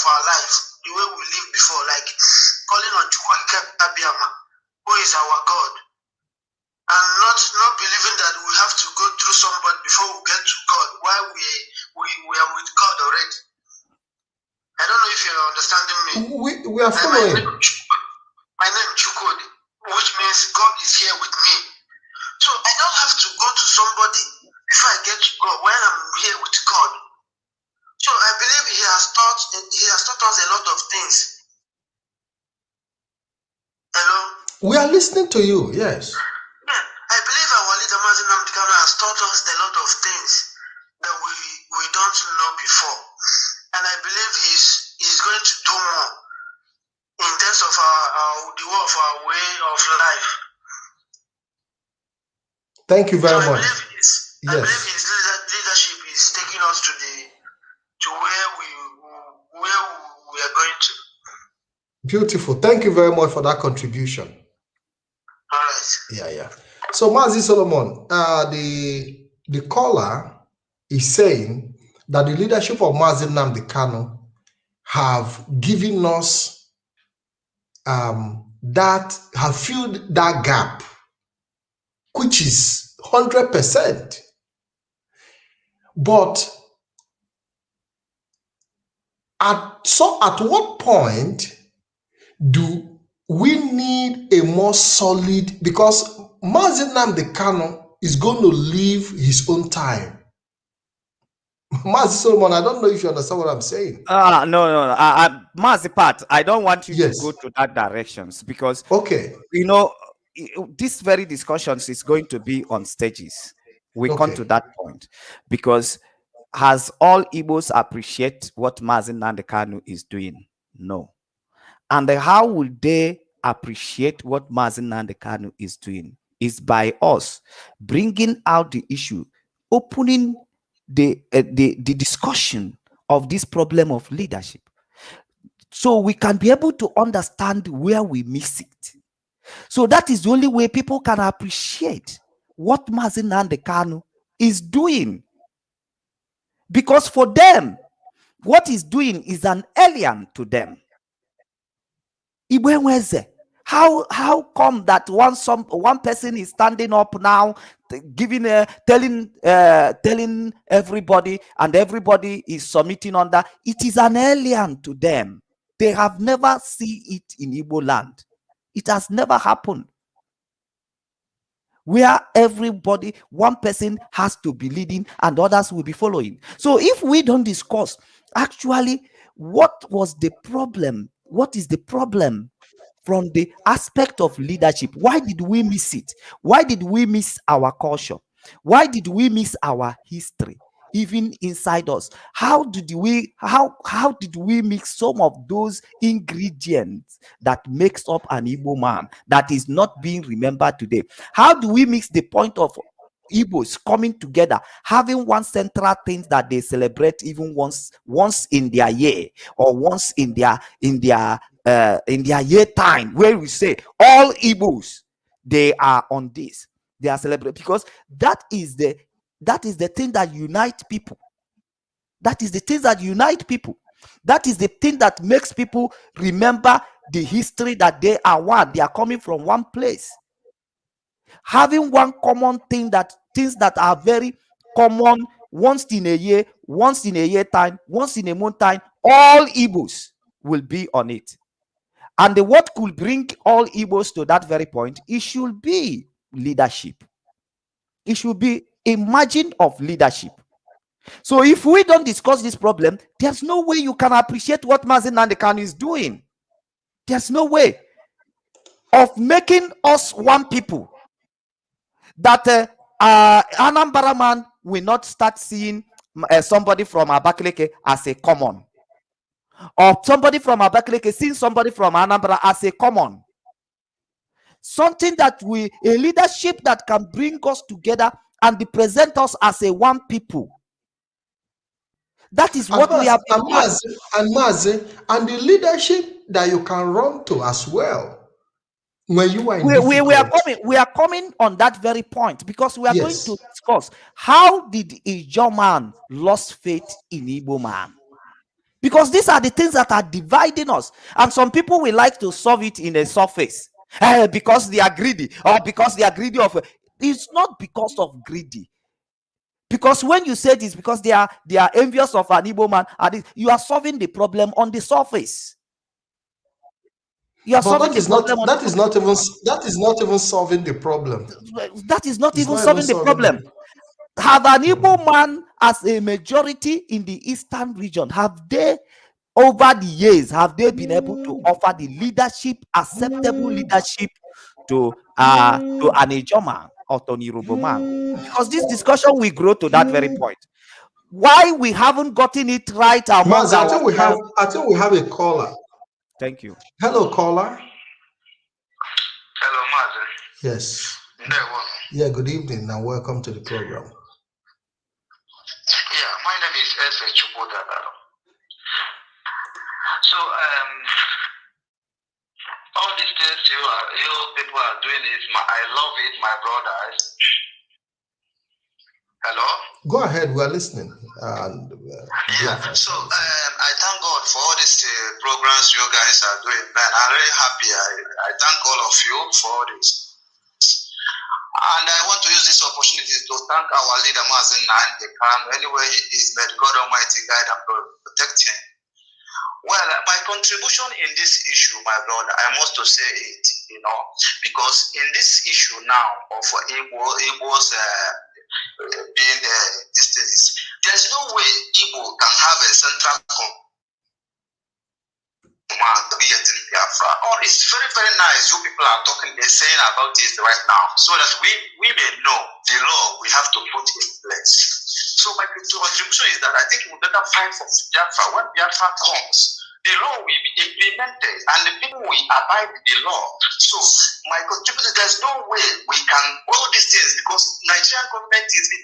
our life, the way we lived before, like calling on Chukwuka Abiyama, who is our God, and not believing that we have to go through somebody before we get to God, while we are with God already. I don't know if you're understanding me.
We are following.
My name is Chukwudi, which means God is here with me. So I don't have to go to somebody before I get to God when I'm here with God. So I believe He has taught us a lot of things. Hello?
We are listening to you, yes.
Yeah, I believe our leader Mazin Namdekano has taught us a lot of things that we don't know before. And I believe he's going to do more in terms of our way of life.
Thank you very much.
I believe his leadership is taking us to where we are going to.
Beautiful. Thank you very much for that contribution.
All right.
Yeah. So, Mazi Solomon, the caller is saying that the leadership of Mazi Namdekano have given us have filled that gap, which is 100%. But at what point do we need a more solid, because Mazi Namdekano is going to live his own time. Mazi Solomon, I don't know if you understand what I'm saying.
No. Mazi Pat, I don't want you to go to that directions, because this very discussions is going to be on stages. We come to that point, because has all Igbos appreciate what Mazi Namdekano is doing? No. And how will they appreciate what Mazi Namdekano is doing? Is by us bringing out the issue, opening the discussion of this problem of leadership, so we can be able to understand where we miss it. So that is the only way people can appreciate what Mazi Namdekano is doing. Because for them, what he's doing is an alien to them. How come that one person is standing up now, telling everybody, and everybody is submitting under? It is an alien to them. They have never seen it in Igbo land. It has never happened, where everybody, one person has to be leading and others will be following. So if we don't discuss actually what was the problem, what is the problem from the aspect of leadership, why did we miss it? Why did we miss our culture? Why did we miss our history? even inside us. How did we mix some of those ingredients that makes up an Igbo man that is not being remembered today? How do we mix the point of Igbos coming together, having one central thing that they celebrate even once in their year, or once in their year time, where we say all Igbos, they are on this, they are celebrating, because that is the thing that unite people. That is the thing that unite people. That is the thing that makes people remember the history, that they are one, they are coming from one place. Having one common thing, that things that are very common, once in a year time, once in a month time, all Igbos will be on it. And what could bring all Igbos to that very point? It should be leadership. It should be a margin of leadership. So if we don't discuss this problem, there's no way you can appreciate what Mazi Nnamdi Kanu is doing. There's no way of making us one people, that Anambra man will not start seeing somebody from Abakaliki as a common, or somebody from Abakaliki seeing somebody from Anambra as a common. Something that a leadership that can bring us together and present us as a one people. That is what we have been doing.
And the leadership that you can run to as well. When you are
we are coming on that very point, because we are going to discuss how did Ijaw man lost faith in Igbo man, because these are the things that are dividing us, and some people will like to solve it in a surface, because they are greedy, or because they are greedy of. It's not because of greedy. Because when you say this, because they are envious of an Igbo man, you are solving the problem on the surface. You are solving the problem.
That is not even solving the problem.
That is not even solving the problem. Have an Igbo man as a majority in the eastern region, have they, over the years, have they been able to offer the leadership, acceptable leadership to an Ijaw man or to an Yoruba man? Because this discussion will grow to that very point. Why we haven't gotten it right among
Maz, I think we have a caller.
Thank you.
Hello, caller.
Hello, Mazi.
Yes. Yeah, good evening and welcome to the program.
Yeah, my name is Efe Chukwudaba. So, all these things you people are doing I love it, my brothers. Hello?
Go ahead, we are listening. So
I thank God for all these programs you guys are doing, man. I'm really happy. I thank all of you for all this. And I want to use this opportunity to thank our leader, Mazi Nnamdi Kanu. Anywhere he is, may God Almighty guide and protect him. Well, my contribution in this issue, my brother, I must to say it, because in this issue now of Igbo's being these things, there's no way Igbo can have a central command to be in Biafra. Oh, it's very, very nice. You people are talking, they're saying about this right now, so that we may know the law we have to put in place. So my contribution is that I think we better fight for Biafra. When Biafra comes, the law will be implemented and the people will abide the law. So my contribution, there's no way we can all these things, because Nigerian government is the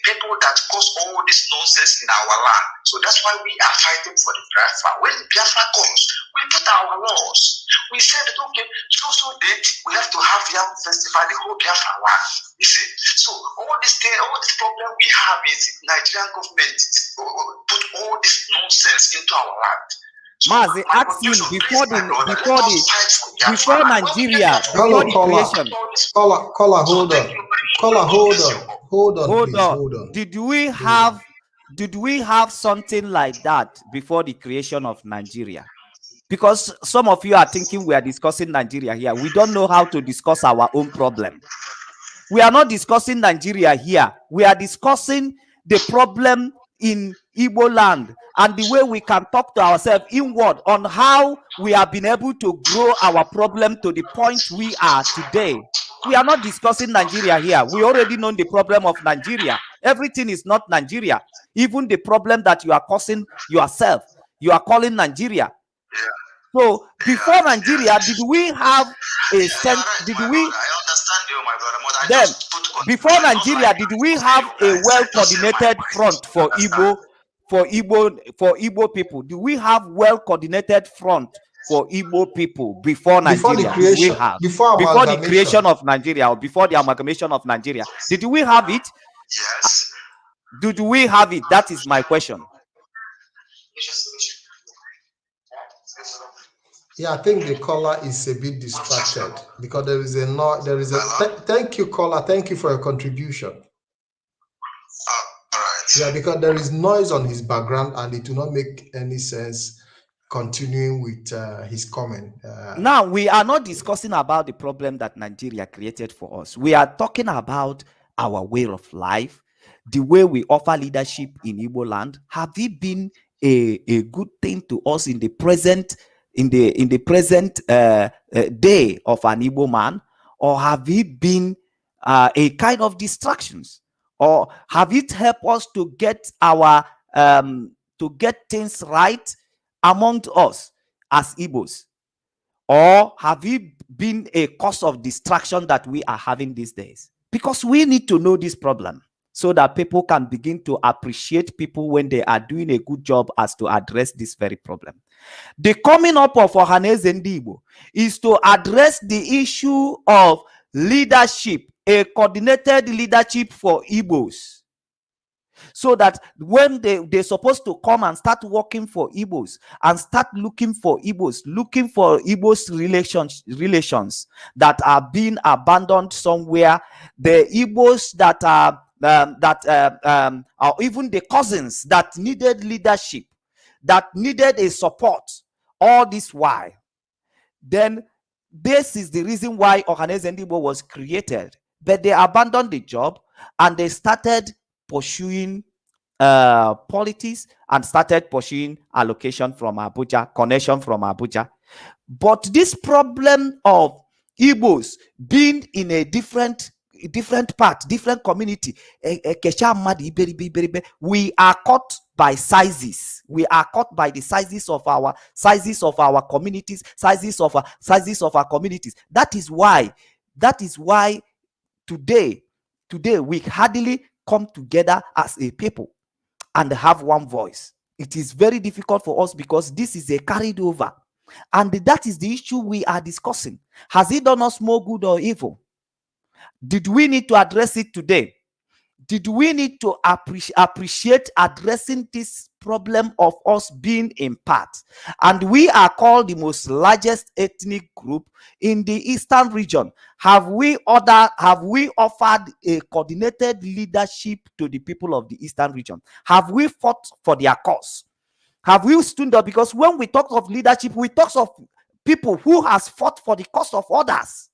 people that cause all this nonsense in our land. So that's why we are fighting for the Biafra. When Biafra comes, we put our laws. We said, okay, so date we have to have Yam Festival, the whole Biafra land. You see? So all this problem we have is Nigerian government put all this nonsense into our land.
Mazi, ask him before Nigeria, before the creation.
Caller, hold on.
Did we have something like that before the creation of Nigeria? Because some of you are thinking we are discussing Nigeria here. We don't know how to discuss our own problem. We are not discussing Nigeria here. We are discussing the problem in Igbo land and the way we can talk to ourselves inward on how we have been able to grow our problem to the point we are today. We are not discussing Nigeria here. We already know the problem of Nigeria. Everything is not Nigeria. Even the problem that you are causing yourself, you are calling Nigeria. So before Nigeria, did we have a sense? Did we?
I understand you, my brother. But I
Then
just put
before Nigeria, did we have a well-coordinated front for Igbo people? Do we have well-coordinated front for Igbo people before Nigeria? Did we have
before
the creation of Nigeria, or before the amalgamation of Nigeria? Did we have it?
Yes.
Did we have it? That is my question.
Yeah, I think the caller is a bit distracted because there is a no, there is a. Thank you, caller. Thank you for your contribution.
All right.
Yeah, because there is noise on his background and it will not make any sense continuing with his comment.
Now, we are not discussing about the problem that Nigeria created for us. We are talking about our way of life, the way we offer leadership in Igbo land. Have it been a good thing to us in the present day of an Igbo man, or have it been a kind of distractions, or have it helped us to get our to get things right among us as Igbos? Or have it been a cause of distraction that we are having these days? Because we need to know this problem so that people can begin to appreciate people when they are doing a good job as to address this very problem. The coming up of Ohaneze Ndigbo is to address the issue of leadership, a coordinated leadership for Igbos. So that when they're supposed to come and start working for Igbos and start looking for Igbos relations that are being abandoned somewhere, the Igbos that are or even the cousins that needed leadership, that needed a support, all this while, then this is the reason why Ohaneze Ndigbo was created. But they abandoned the job and they started pursuing politics and started pursuing allocation from Abuja, connection from Abuja. But this problem of Igbos being in a different part, different community, we are caught by sizes. We are caught by the sizes of our communities, sizes of our communities. That is why today we hardly come together as a people and have one voice. It is very difficult for us because this is a carried over, and that is the issue we are discussing. Has it done us more good or evil? Did we need to address it today? Did we need to appreciate addressing this problem of us being in part? And we are called the most largest ethnic group in the eastern region. Have we offered a coordinated leadership to the people of the eastern region? Have we fought for their cause? Have we stood up? Because when we talk of leadership, we talk of people who has fought for the cause of others,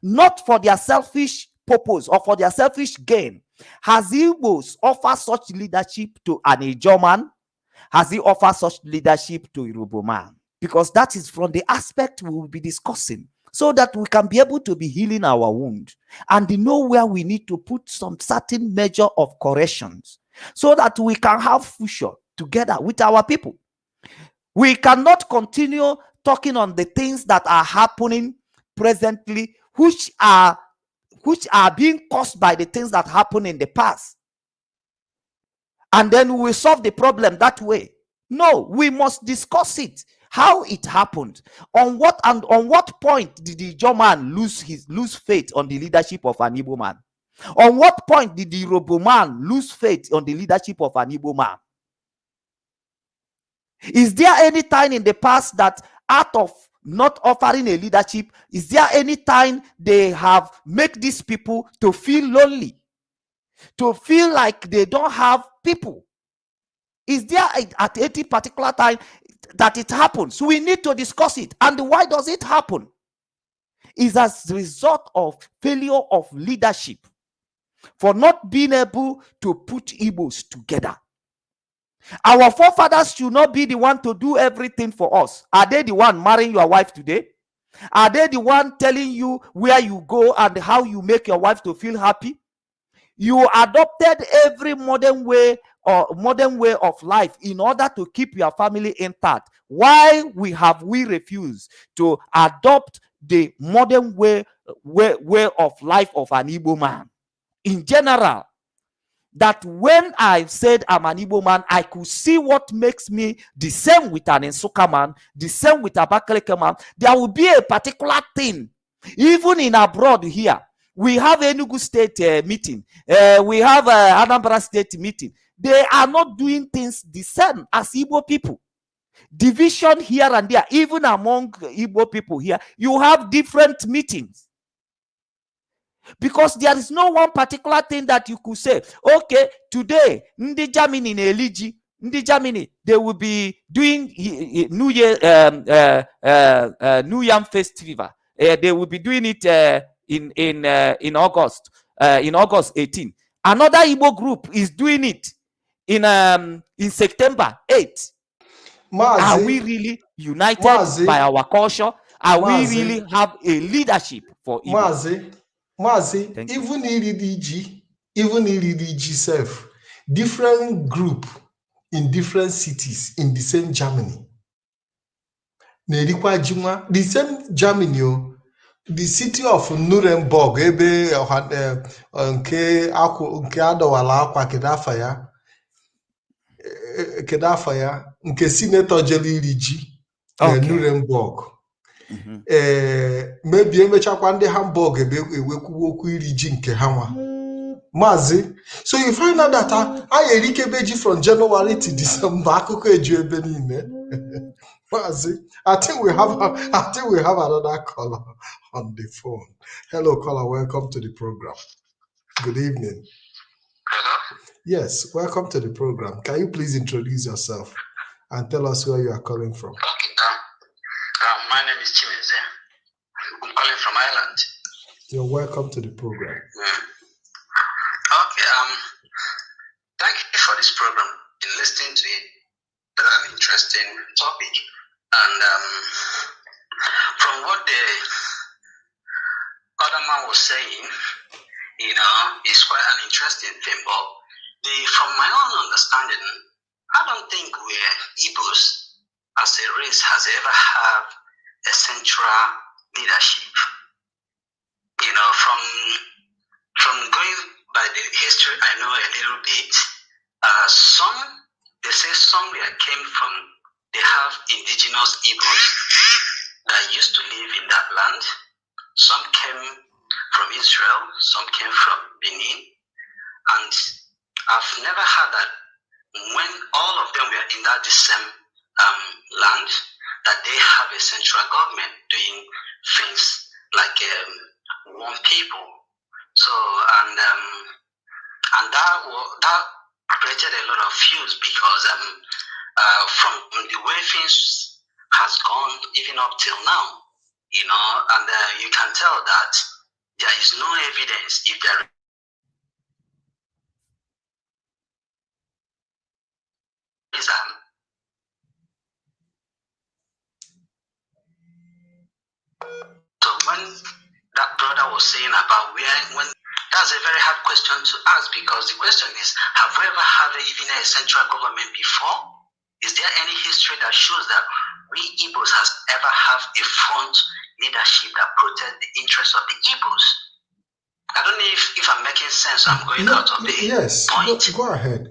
not for their selfish purpose or for their selfish gain. Has Igbos offered such leadership to an Ijaw man? Has he offered such leadership to a Yoruba man? Because that is from the aspect we will be discussing, so that we can be able to be healing our wound and know where we need to put some certain measure of corrections so that we can have future together with our people. We cannot continue talking on the things that are happening presently, which are being caused by the things that happened in the past, and then we will solve the problem that way. No, we must discuss it, how it happened, on what point did the Ijaw man lose faith on the leadership of an Igbo man? On what point did the Yoruba man lose faith on the leadership of an Igbo man? Is there any time in the past that out of not offering a leadership, is there any time they have made these people to feel lonely, to feel like they don't have people? Is there at any particular time that it happens? We need to discuss it. And why does it happen? Is as a result of failure of leadership, for not being able to put Igbos together. Our forefathers should not be the one to do everything for us. Are they the one marrying your wife today? Are they the one telling you where you go and how you make your wife to feel happy? You adopted every modern way of life in order to keep your family intact. Why we refused to adopt the modern way of life of an Igbo man in general? That when I said I'm an Igbo man, I could see what makes me the same with an Nsukka man, the same with a Abakaliki man. There will be a particular thing. Even in abroad here, we have Enugu State meeting. We have Anambra State meeting. They are not doing things the same as Igbo people. Division here and there, even among Igbo people here, you have different meetings. Because there is no one particular thing that you could say, okay, today, Ndi Germany in Eliji, Ndi Germany, they will be doing New Year, New Yam Festival. They will be doing it in August 18. Another Igbo group is doing it in September 8. Are we really united by our culture? Are we really have a leadership for Igbo?
Mazi, even EDG self, different group in different cities in the same Germany. The same Germany, the city of Nuremberg, ebe nke adọwala akwa kedafa ya nke Senator jere iri ji na Nuremberg. Maybe emechakwa ndị Hamburg ewekwu okwu iri ji nke ha nwa. Mazi, so you find out that I erikebe ji from January to December, akụkọ eju ebe niile. Mazi, I think we have another caller on the phone. Hello, caller. Welcome to the program. Good evening.
Hello?
Yes, welcome to the program. Can you please introduce yourself and tell us where you are calling from?
Okay. My name is Chimeze. I'm calling from Ireland.
You're welcome to the program.
Okay. Thank you for this program. In listening to it, an interesting topic. And from what the other man was saying, it's quite an interesting thing. But from my own understanding, I don't think we're Igbos as a race has ever had a central leadership. From going by the history, I know a little bit. They say somewhere came from, they have indigenous Igbos that used to live in that land. Some came from Israel, some came from Benin. And I've never heard that when all of them were in the same land, that they have a central government doing things like one people. So, and that created a lot of feuds because from the way things has gone even up till now, and you can tell that there is no evidence if there is so when that brother was saying about when that's a very hard question to ask, because the question is, have we ever had even a central government before? Is there any history that shows that we Igbos has ever have a front leadership that protect the interests of the Igbos? I don't know if I'm making sense. I'm going out of the point.
Go ahead.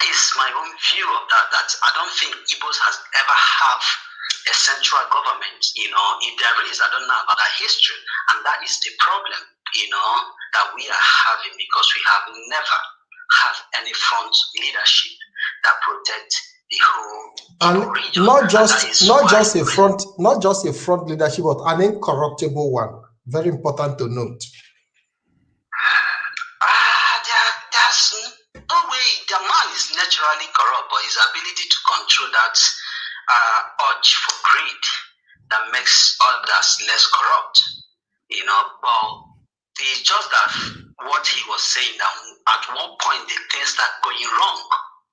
It's my own view of that I don't think Igbos has ever have a central government. If there is, I don't know about that history, and that is the problem, that we are having, because we have never have any front leadership that protect the whole region.
Not just a front leadership, but an incorruptible one. Very important to note.
There's no way. The man is naturally corrupt, but his ability to control that urge for greed that makes others less corrupt. But it's just that what he was saying, that at one point the things start going wrong.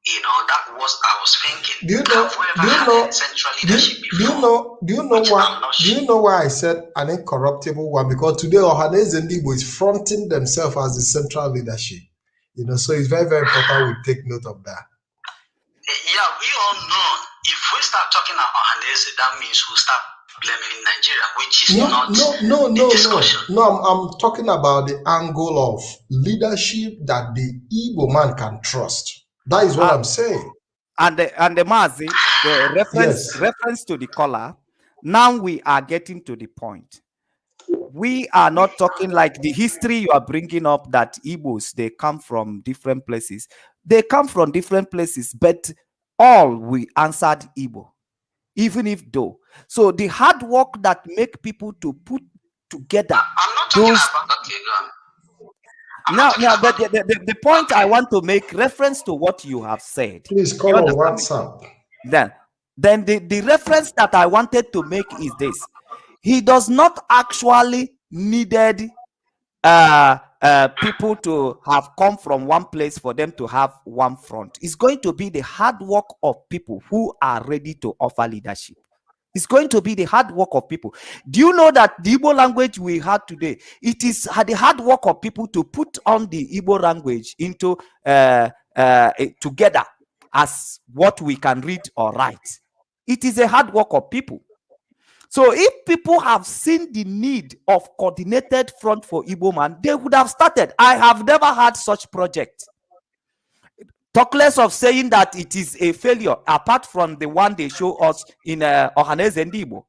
That was I was thinking.
Do you know? Do you know why I said an incorruptible one? Because today Ohaneze Ndigbo is fronting themselves as the central leadership. So it's very, very important we take note of that.
Yeah, we all know if we start talking about Ohaneze, that means we'll start blaming Nigeria, which is not discussion.
No, I'm talking about the angle of leadership that the Igbo man can trust. That is what I'm saying.
And the Mazi, the reference to the caller, now we are getting to the point. We are not talking like the history you are bringing up that Igbos, they come from different places. They come from different places, but all we answered Igbo, even if though. So the hard work that make people to put together.
I'm not talking about, okay, go on.
Now, the point I want to make reference to what you have said.
Please call on WhatsApp.
Then the reference that I wanted to make is this. He does not actually needed people to have come from one place for them to have one front. It's going to be the hard work of people who are ready to offer leadership. It's going to be the hard work of people. Do you know that the Igbo language we had today, it is the hard work of people to put on the Igbo language into together as what we can read or write. It is a hard work of people. So if people have seen the need of coordinated front for Igbo man, they would have started. I have never had such project. Talk less of saying that it is a failure, apart from the one they show us in Ohaneze Ndigbo.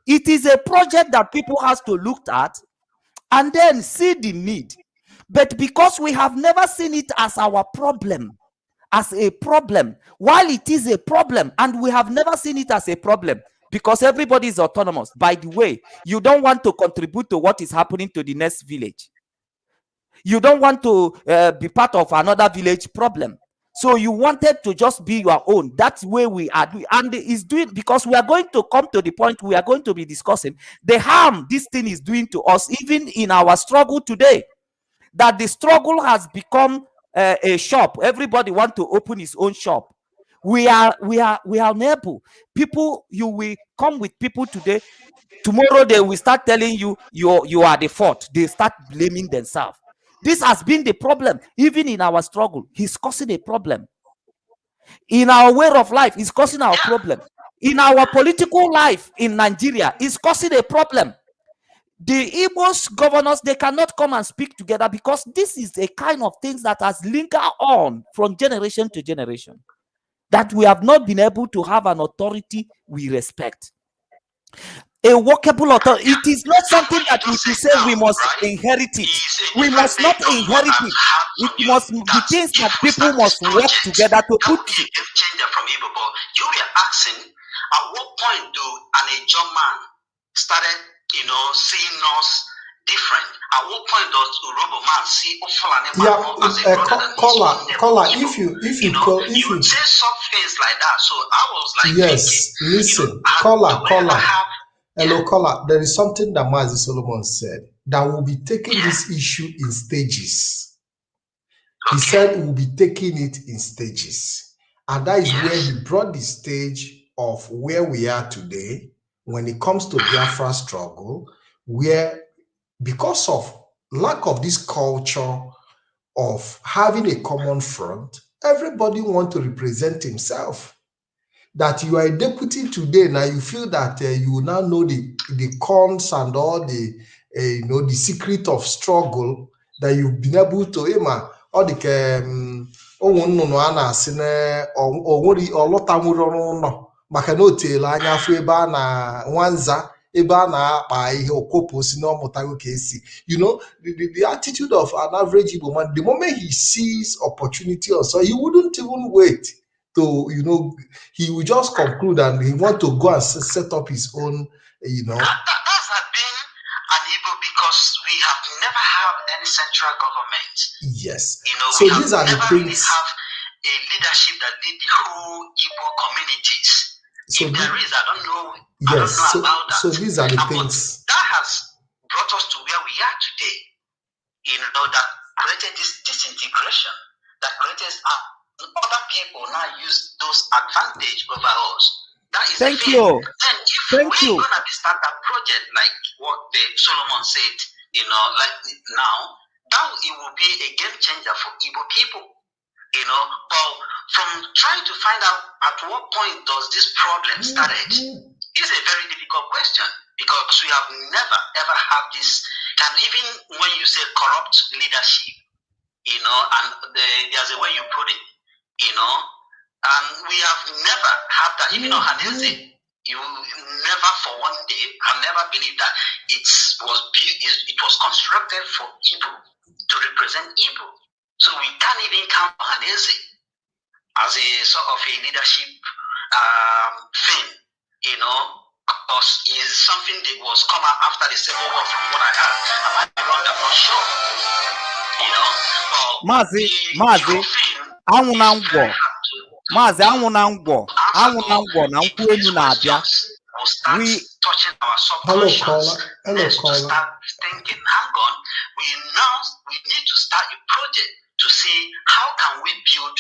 It is a project that people has to look at and then see the need. But because we have never seen it as our problem, as a problem, while it is a problem, and we have never seen it as a problem, because everybody is autonomous. By the way, you don't want to contribute to what is happening to the next village. You don't want to be part of another village problem. So you wanted to just be your own. That's where we are doing. And it's doing, because we are going to come to the point we are going to be discussing the harm this thing is doing to us, even in our struggle today. That the struggle has become a shop. Everybody want to open his own shop. We are unable. People, you will come with people today. Tomorrow they will start telling you you are the fault. They start blaming themselves. This has been the problem. Even in our struggle, he's causing a problem. In our way of life, it's causing our problem. In our political life in Nigeria, it's causing a problem. The Igbos governors, they cannot come and speak together because this is a kind of things that has lingered on from generation to generation. That we have not been able to have an authority we respect. A workable authority. It is not something that we say we must inherit it. We must not inherit it. It must be things that people must work together to put.
Change them from Igbo, but you were asking, at what point do an Ijaw man started, seeing us different? At what point does Urobo man see Fulani man as a brother?
Caller, if you
say some things like that, so I was like,
yes, thinking, listen, caller. Hello, caller. There is something that Mazi Solomon said that will be taking this issue in stages. He said we will be taking it in stages. And that is where he brought the stage of where we are today when it comes to Biafra struggle, where because of lack of this culture of having a common front, everybody wants to represent himself. That you are a deputy today, now you feel that you now know the cons and all the the secret of struggle that you've been able to all the maka na otele anya afọ ebe a na nwanza ebe a na-akpa ihe okopụ si na ọmụtago ka esi the attitude of an average Igbo man, the moment he sees opportunity or so, he wouldn't even wait to he will just conclude and he want to go and set up his own
that has been an Igbo because we have never had any central government.
Yes.
So these are the things. Really have a leadership that lead the whole Igbo communities. So if there is, I don't know.
Yes.
I don't know about that.
So these are the things
that has brought us to where we are today. That created this disintegration, that created other people now use those advantage over us. That is
Thank
fair.
you.
Then if
Thank
we're
you.
gonna be start a project like what the Solomon said, like now, that it will be a game changer for Igbo people. But from trying to find out at what point does this problem started is a very difficult question, because we have never ever had this. And even when you say corrupt leadership, and there's a way you put it, and we have never had that. Even on Hanese, you never for one day have never believed that it was constructed for Igbo to represent Igbo. So we can't even count Hanese as a sort of a leadership thing, because it's something that was come out after the Civil War, from what I heard. I might be wrong, I'm not sure. But
Mazi, anwụ na ngwọ. Mazi, anwụ na ngwọ. Anwụ na ngwọ na nkwụ elu na-abịa.
We touching our subconscious. Let's start thinking, hang on, we need to start a project to see how can we build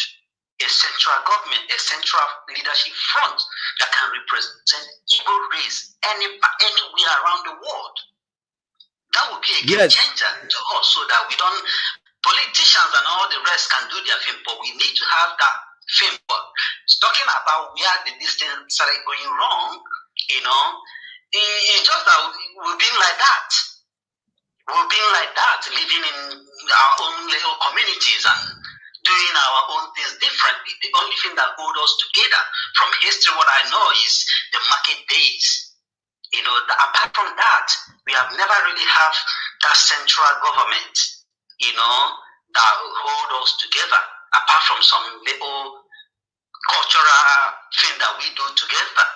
a central government, a central leadership front that can represent Igbo race anywhere around the world. That would be a game changer to us, so that we don't, politicians and all the rest can do their thing, but we need to have that thing. But talking about where this thing started going wrong, it's just that we've been like that. We've been like that, living in our own little communities and doing our own things differently. The only thing that holds us together from history, what I know, is the market days. Apart from that, we have never really have that central government, that hold us together, apart from some little cultural thing that we do together.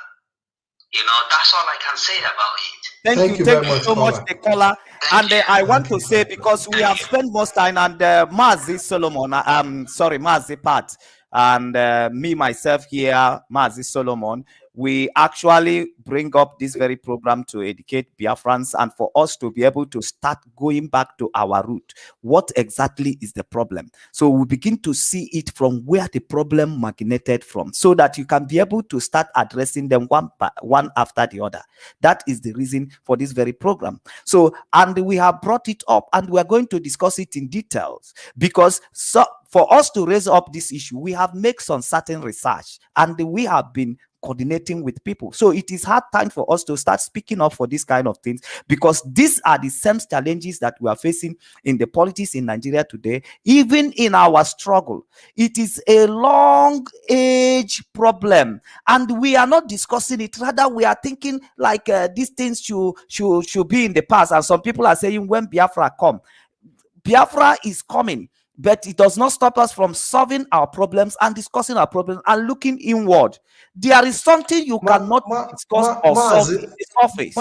That's all I can say about it.
Thank you very much so much, Nicola. And I want to say, because we have spent most time, and Mazi Solomon, Mazi Pat, and me myself here, Mazi Solomon, we actually bring up this very program to educate Biafrans and for us to be able to start going back to our root. What exactly is the problem? So we begin to see it from where the problem magnated from, so that you can be able to start addressing them one after the other. That is the reason for this very program. So, and we have brought it up, and we are going to discuss it in details, because for us to raise up this issue, we have made some certain research, and we have been coordinating with people. So it is hard time for us to start speaking up for this kind of things, because these are the same challenges that we are facing in the politics in Nigeria today. Even in our struggle, it is a long age problem, and we are not discussing it. Rather, we are thinking like these things should be in the past. And some people are saying, when Biafra come, Biafra is coming, but it does not stop us from solving our problems and discussing our problems and looking inward. There is something you cannot discuss or solve in the surface.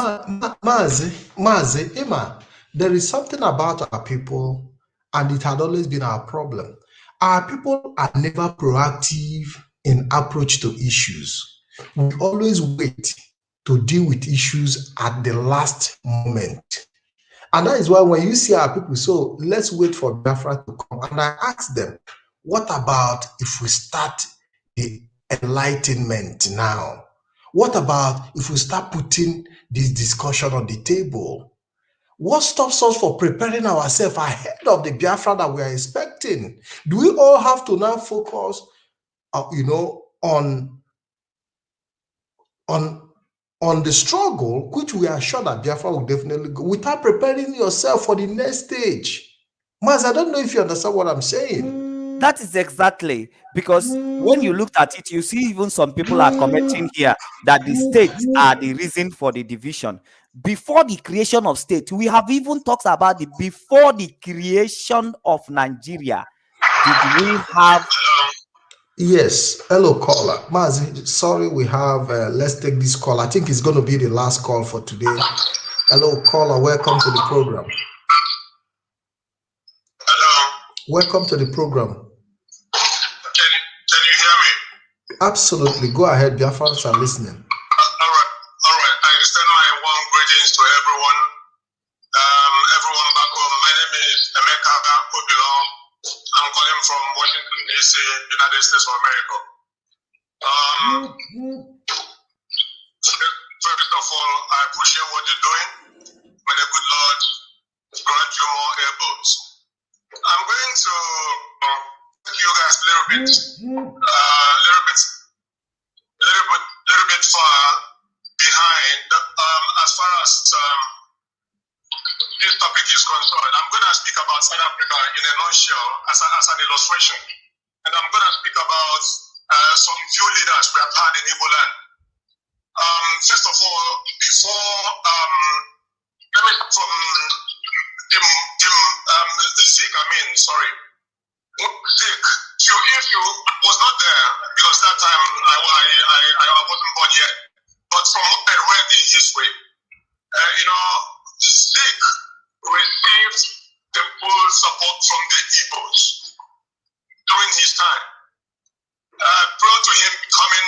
Mazi, Emma, there is something about our people, and it had always been our problem. Our people are never proactive in approach to issues. We always wait to deal with issues at the last moment. And that is why when you see our people, so let's wait for Biafra to come. And I ask them, what about if we start the enlightenment now? What about if we start putting this discussion on the table? What stops us from preparing ourselves ahead of the Biafra that we are expecting? Do we all have to now focus, on the struggle, which we are sure that Biafra will definitely go, without preparing yourself for the next stage? Maz, I don't know if you understand what I'm saying.
That is exactly, because when you looked at it, you see even some people are commenting here that the states are the reason for the division. Before the creation of state, we have even talked about before the creation of Nigeria, did we have...
Yes. Hello, caller. Mazi, sorry, we have, let's take this call. I think it's going to be the last call for today. Hello, caller. Welcome to the program.
Hello.
Welcome to the program.
Can you hear me?
Absolutely. Go ahead. Biafrans are listening.
All right. I extend my warm greetings to everyone. Everyone back home. My name is Emeka Obilon. I'm calling from Washington, D.C. United States of America. First of all, I appreciate what you're doing. May the good Lord grant you more elbows. I'm going to take you guys a little bit far behind as far as this topic is concerned. I'm going to speak about South Africa in a nutshell as an illustration, and I'm going to speak about some few leaders we have had in Igbo land. First of all, before let me start from Zeke. If you was not there, because that time I wasn't born yet, but from what I read in history, Zeke received the full support from the Igbos during his time, prior to him becoming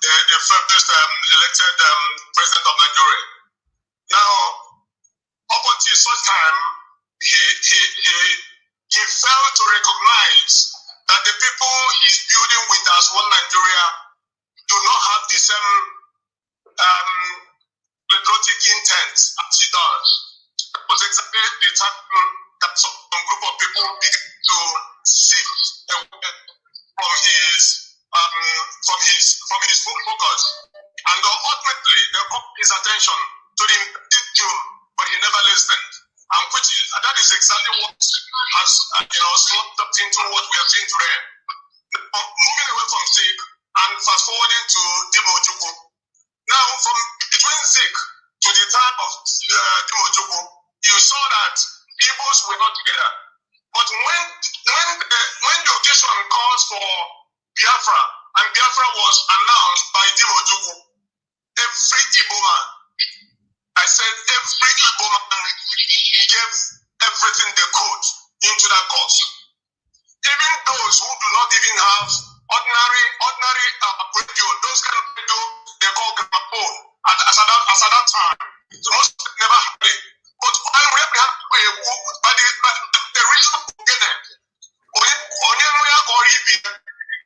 the first elected president of Nigeria. Now, up until such time, he failed to recognize that the people he's building with as one Nigeria do not have the same patriotic intent as he does. That was exactly the time that some group of people began to shift away from his full focus, and ultimately they brought his attention to the doom, but he never listened. And that is exactly what has slumped up into what we are seeing today. Now, moving away from Zeke and fast forwarding to Dimo Ojukwu. Now, from between Zeke to the time of Dimo Ojukwu, you saw that Igbos were not together. But when the occasion calls for Biafra, and Biafra was announced by Dimo Ojukwu, every Igbo man, I said every Igbo man gave everything they could into that cause. Even those who do not even have ordinary radio, those kind of radio they call gramophone, as at that time, most never had it. But while we have by the reason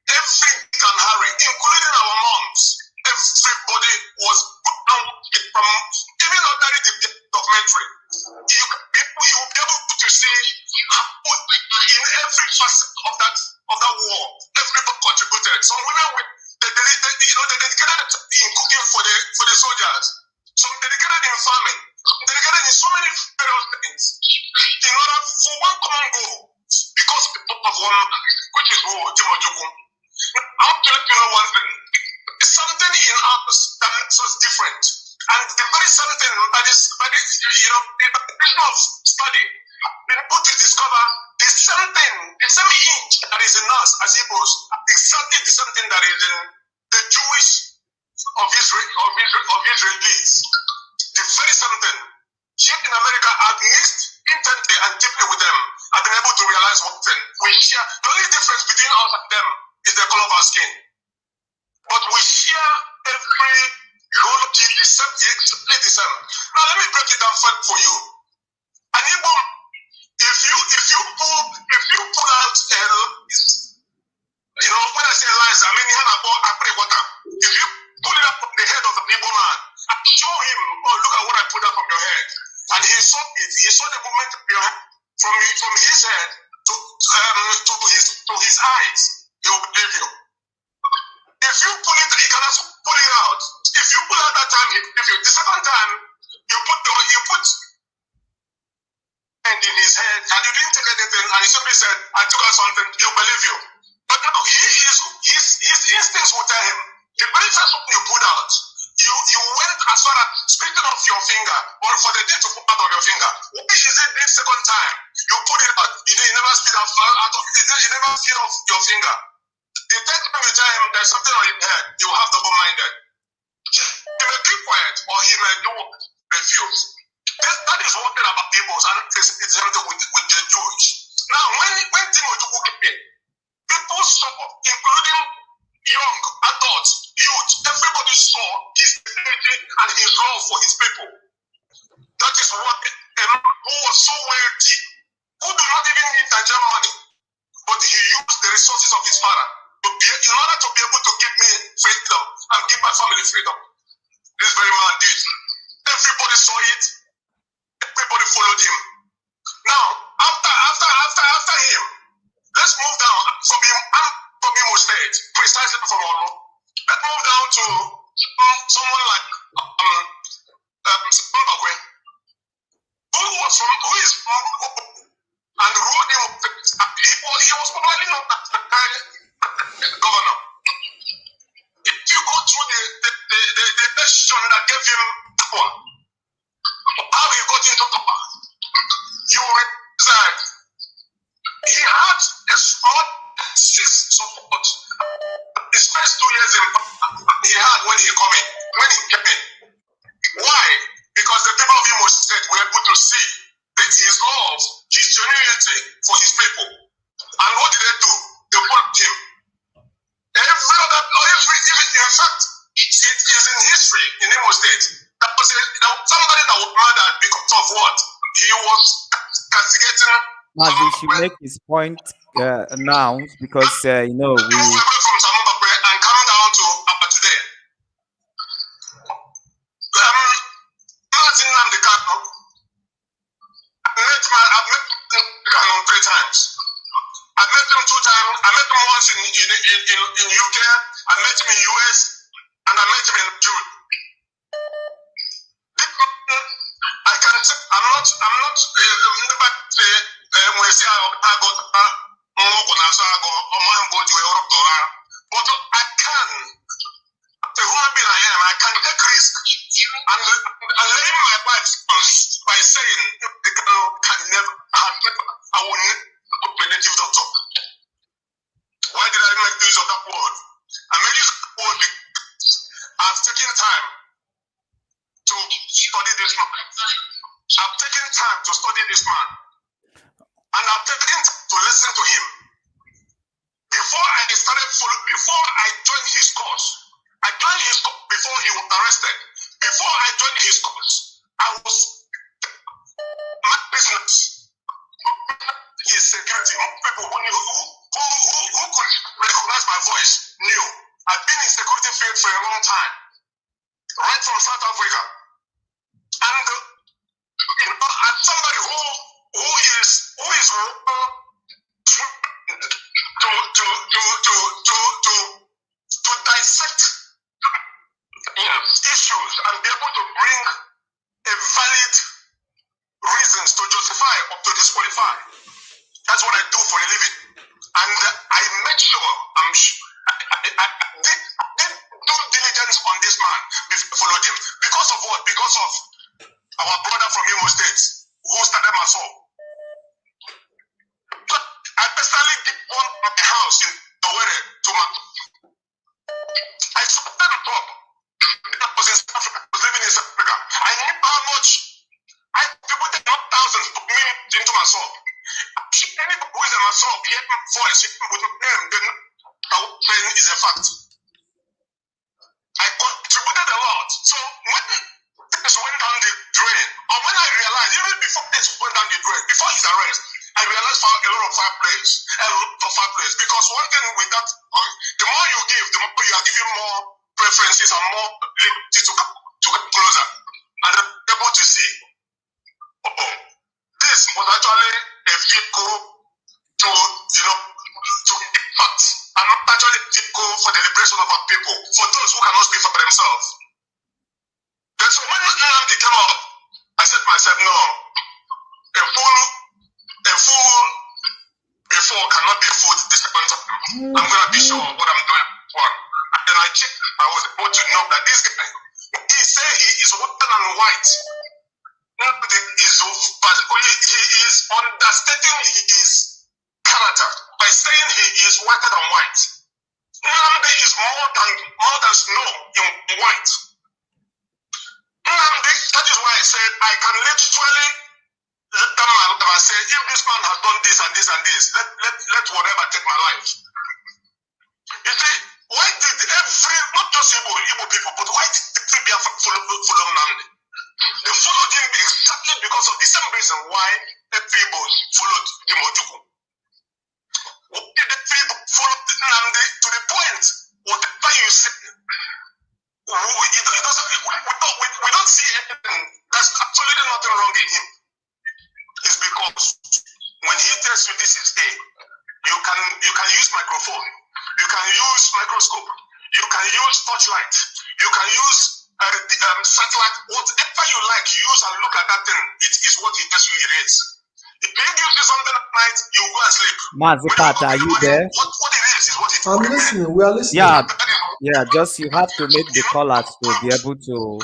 every can hurry, including our moms, everybody was put down from even ordinary documentary. You will be able to see in every facet of that war, everybody contributed. Some women they dedicated in cooking for the soldiers. Some dedicated in farming. Dedicated in so many various things. In order for one common goal, because of one, which is Dimo Ojukwu. I want to let you know one thing. There's something in us that makes us different. And the very something that is the of study, been able to discover the same thing, the same inch that is in us as Igbos, exactly the same thing that is in the Jewish of Israelis. The very same thing. Here in America, I've mixed intently and deeply with them. I've been able to realize one thing. We share, the only difference between us and them is the color of our skin. But we share every ideology exactly the same. Now let me break it down for you. And even if you pull out when I say lies, I mean if you pull it up from the head of the Igbo man and show him, oh look at what I put up from your head, and he saw it, he saw the movement of your head from his head to his eyes, he will believe you. If you pull it, he can also pull it out. If you pull out that time, he will believe you. The second time, you put hand in his head and you didn't take anything, and he simply said, I took out something, he'll believe you. But now his instincts will tell him, the very first one you put out, you went as far as speaking of your finger, or for the day to put out of your finger. What is it this second time? You put it out, you never spit out of it, you never feel off your finger. The third time you tell him there's something on his head, you have double-minded. He may keep quiet, or he may do refuse. That is one thing about Igbos, and it's something with the Jewish. Now, when Dimo Ojukwu came in, people saw, including young, adults, youth, everybody saw his dignity and his love for his people. That is what a man who was so wealthy, who do not even need Nigerian money, but he used the resources followed him. Now, after him, let's move down from him. I'm from Imo State, precisely from Olo. Let's move down to someone like Zimbabwe, who is from and ruled him. He was probably not the governor. If you go through the election that gave him power, how he got into power, you will realize he had a small support. His first 2 years in power, he had when he came in. Why? Because the people of Imo State were able to see that his love, his genuinity for his people. And what did they do? They followed him. In fact, it is in history in Imo State. That was somebody that was murdered because of what? He was castigating.
Mazi should make his point now because you know we.
Move away from Zimbabwe and come down to today. Martin Namdekano, I've met Namdekano 3 times. I met him 2 times. I met him once in UK. I met him in US, and I met him in June. I can say I'm not. When say I got but I can. The human being I am, I can take risk and lay my life by saying the girl can never. I will never be a native doctor. Why did I make use of that word? I made use of that word because I've taken time to study this man. I've taken time to study this man. And I've taken time to listen to him. Before I joined his course, I joined his course before he was arrested. Before I joined his course, I was my business. His security, people who knew who could recognize my voice knew. I've been in security field for a long time, right from South Africa. And as somebody who is to dissect issues and be able to bring a valid reasons to justify or to disqualify. That's what I do for a living. And I make sure I did due diligence on this man before I followed him. Because of what? Because of our brother from Imo State who started my soul. I personally did one of my house in Owerri to my. I started a top. I was in South Africa. I was living in South Africa. I knew how much people take not thousands to put me into my soul. Anybody who is in my soul, hear my voice, with them, then that is a fact. I contributed a lot. So when things went down the drain, or when I realized, even before things went down the drain, before his arrest, I realized a lot of fireplace. Because one thing with that, the more you give, the more you are giving more preferences and more liberty to get closer. And I'm able to see, this was actually a vehicle to get facts, and not actually a vehicle for the liberation of our people, for those who cannot speak for themselves. Then so when Nnamdi came up, I said to myself, no, a fool before cannot be fooled the second time. I'm going to be sure what I'm doing. And then I checked, I was able to know that this guy, he said he is white and white. He is understating his character by saying he is whiter than white. Nnamdi is more than snow in white. Nnamdi, that is why I said I can literally let them and say, if this man has done this and this and this, let whatever take my life. You see, why did not just Igbo people, but why did every Biafra follow Nnamdi? They followed him exactly because of the same reason why the people followed Imojuku. Why did the people follow Nnamdi to the point, whatever you say, we don't see anything. There's absolutely nothing wrong in him. When he tells you this is A, you can use microphone, you can use microscope, you can use torchlight, you can use satellite, whatever you like, use and look at that thing. It is what he tells you it is. If he gives you something at night, you go and sleep.
Mazipata, are you there?
What it is what it is.
I'm listening. We are listening.
Yeah, just you have to make the callers to be able to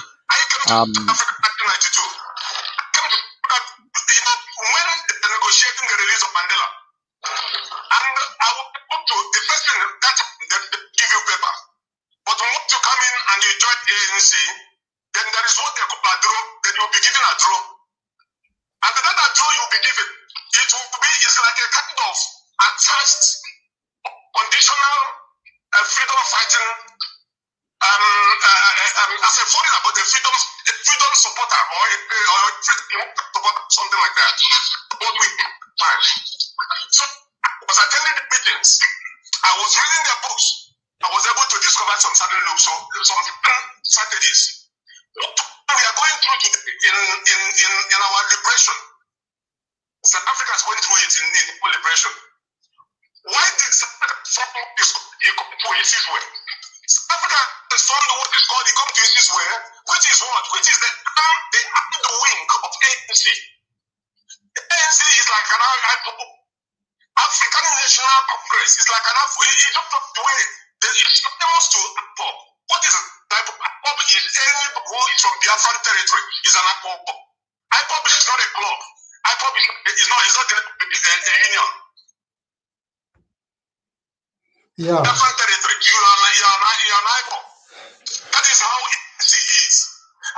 when they're negotiating the release of Mandela, and I will put to the first thing that they give you paper. But once you come in and you join the ANC, then there is what they call a draw, then you'll be given a draw. And that draw you'll be given, it will be, it's like a kind of attached, conditional freedom fighting, as a foreigner, but a freedom supporter or a freedom supporter, something like that. What we time. So I was attending the meetings, I was reading their books, I was able to discover some certain loops, some strategies. What we are going through in our liberation, South Africa is going through it in liberation. Why did South Africa form this cohesive way? South Africa has formed what is called the cohesive way, which is what? Which is the armed wing of ANC. The ANC is like an African National Congress. It's like an way. It's supposed to APOB. What is APOB? APOB is any who is from Biafran territory. Is an APOB. APOB is not a club. APOB is not a union.
Yeah.
Biafran territory. You are an IGBO. That is how ANC is.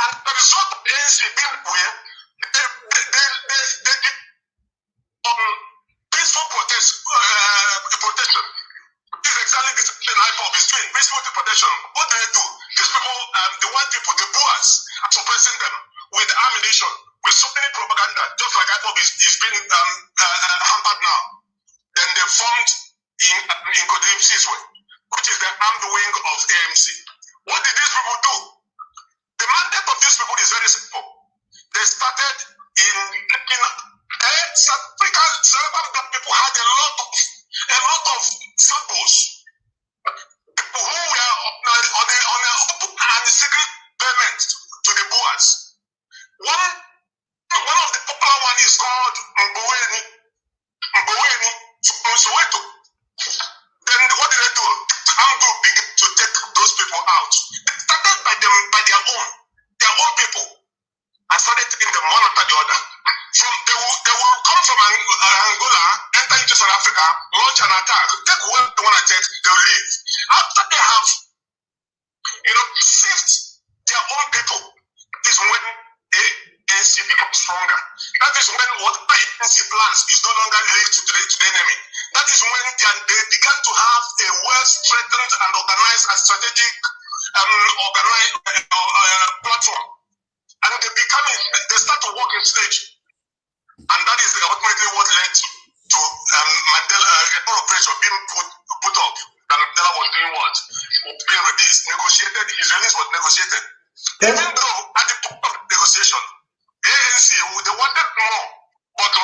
And the result of ANC being where they peaceful protection. This is exactly the same thing IPOB is doing. Peaceful protection. What do they do? These people, the white people, the Boers, are suppressing them with ammunition, with so many propaganda, just like IPOB is being hampered now. Then they formed in Kodimsi's way, which is the armed wing of AMC. What did these people do? The mandate of these people is very simple. They started in South Africa. Several black people had a lot of samples. People who were on a open and secret payment to the Boers. One of the popular one is called Mboweni from Soweto. Then what did they do? Amdo began to take those people out. They started by their own people, and started taking them one after the other. They will come from Angola, enter into South Africa, launch an attack, take whoever they want to take, they will leave. After they have, saved their own people, that is when ANC becomes stronger. That is when whatever ANC plans is no longer linked to the enemy. That is when they began to have a well-strengthened and organized and strategic platform. And they start to work in stage. And that is ultimately what led to Mandela operation being put up. That Mandela was doing what? Being released, negotiated, his release was negotiated. Even though at the top of the negotiation, ANC, they wanted more. But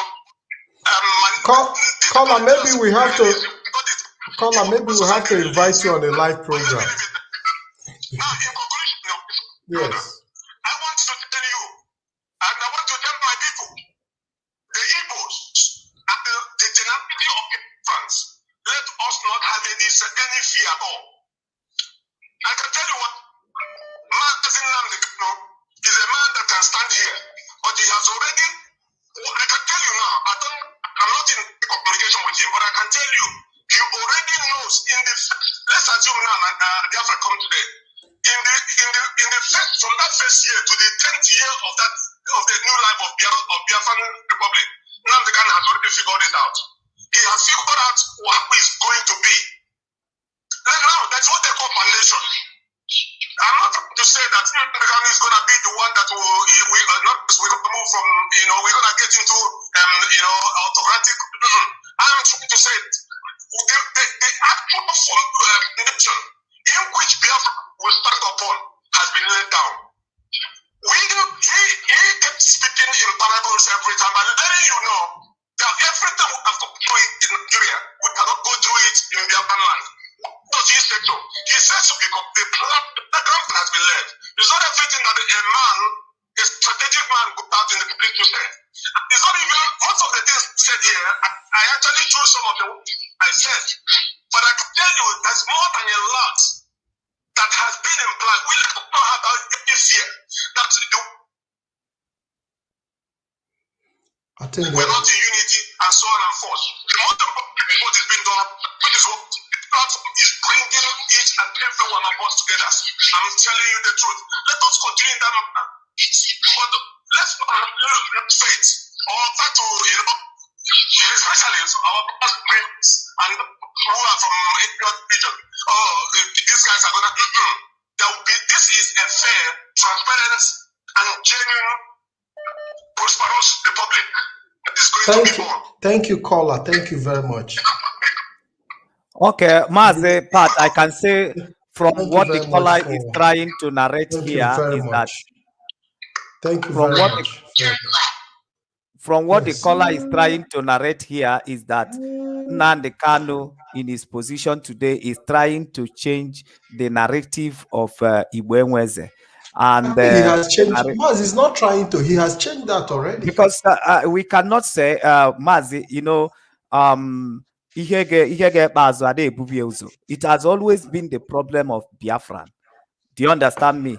maybe we have to invite you on a live program.
Now, in conclusion,
Yes.
I want to tell you, and I want to tell my people, the Igbos and the generality of France, let us not have any fear at all. I can tell you what, Mazin Namdekano is a man that can stand here, but he has already, I can tell you now, I'm not in communication with him, but I can tell you, he already knows let's assume now Biafra come today. In the first, from that first year to the 10th year of the new life of Biafran Republic, Nnamdi has already figured it out. He has figured out what is going to be. And now, that's what they call foundation. I'm not trying to say that Nnamdi is going to be the one that we're going to move from, we're going to get into, autocratic. I'm trying to say the actual foundation in which Biafra will stand upon has been laid down. He kept speaking in parables every time, and letting you know Everything we have to do it in Nigeria, we cannot go through it in Biafran land. What does he say so? He says so because the program has been led. It's not everything that a strategic man goes out in the public to say. It's not even most of the things said here. I actually chose some of the I said, but I can tell you there's more than a lot that has been implied. We don't know how about this year. That's we're not in unity and so on and forth. The most important what is being done, which is what the platform is bringing each and every one of us together. I'm telling you the truth. Let us continue that manner. But let's not look faith or try to, especially our past friends and who are from Indian region. Oh, these guys are gonna. This is a fair, transparent, and genuine, prosperous republic.
Thank you, caller. Thank you very much.
Okay, Mazi, Pat, I can say from what the caller is trying to narrate here is that.
Thank you very much.
From what the caller is trying to narrate here is that Nnamdi Kanu, in his position today, is trying to change the narrative of Igbenweze. And
he has changed. Maz is not trying to. He has changed that already.
Because we cannot say, Mazi, it has always been the problem of Biafran. Do you understand me?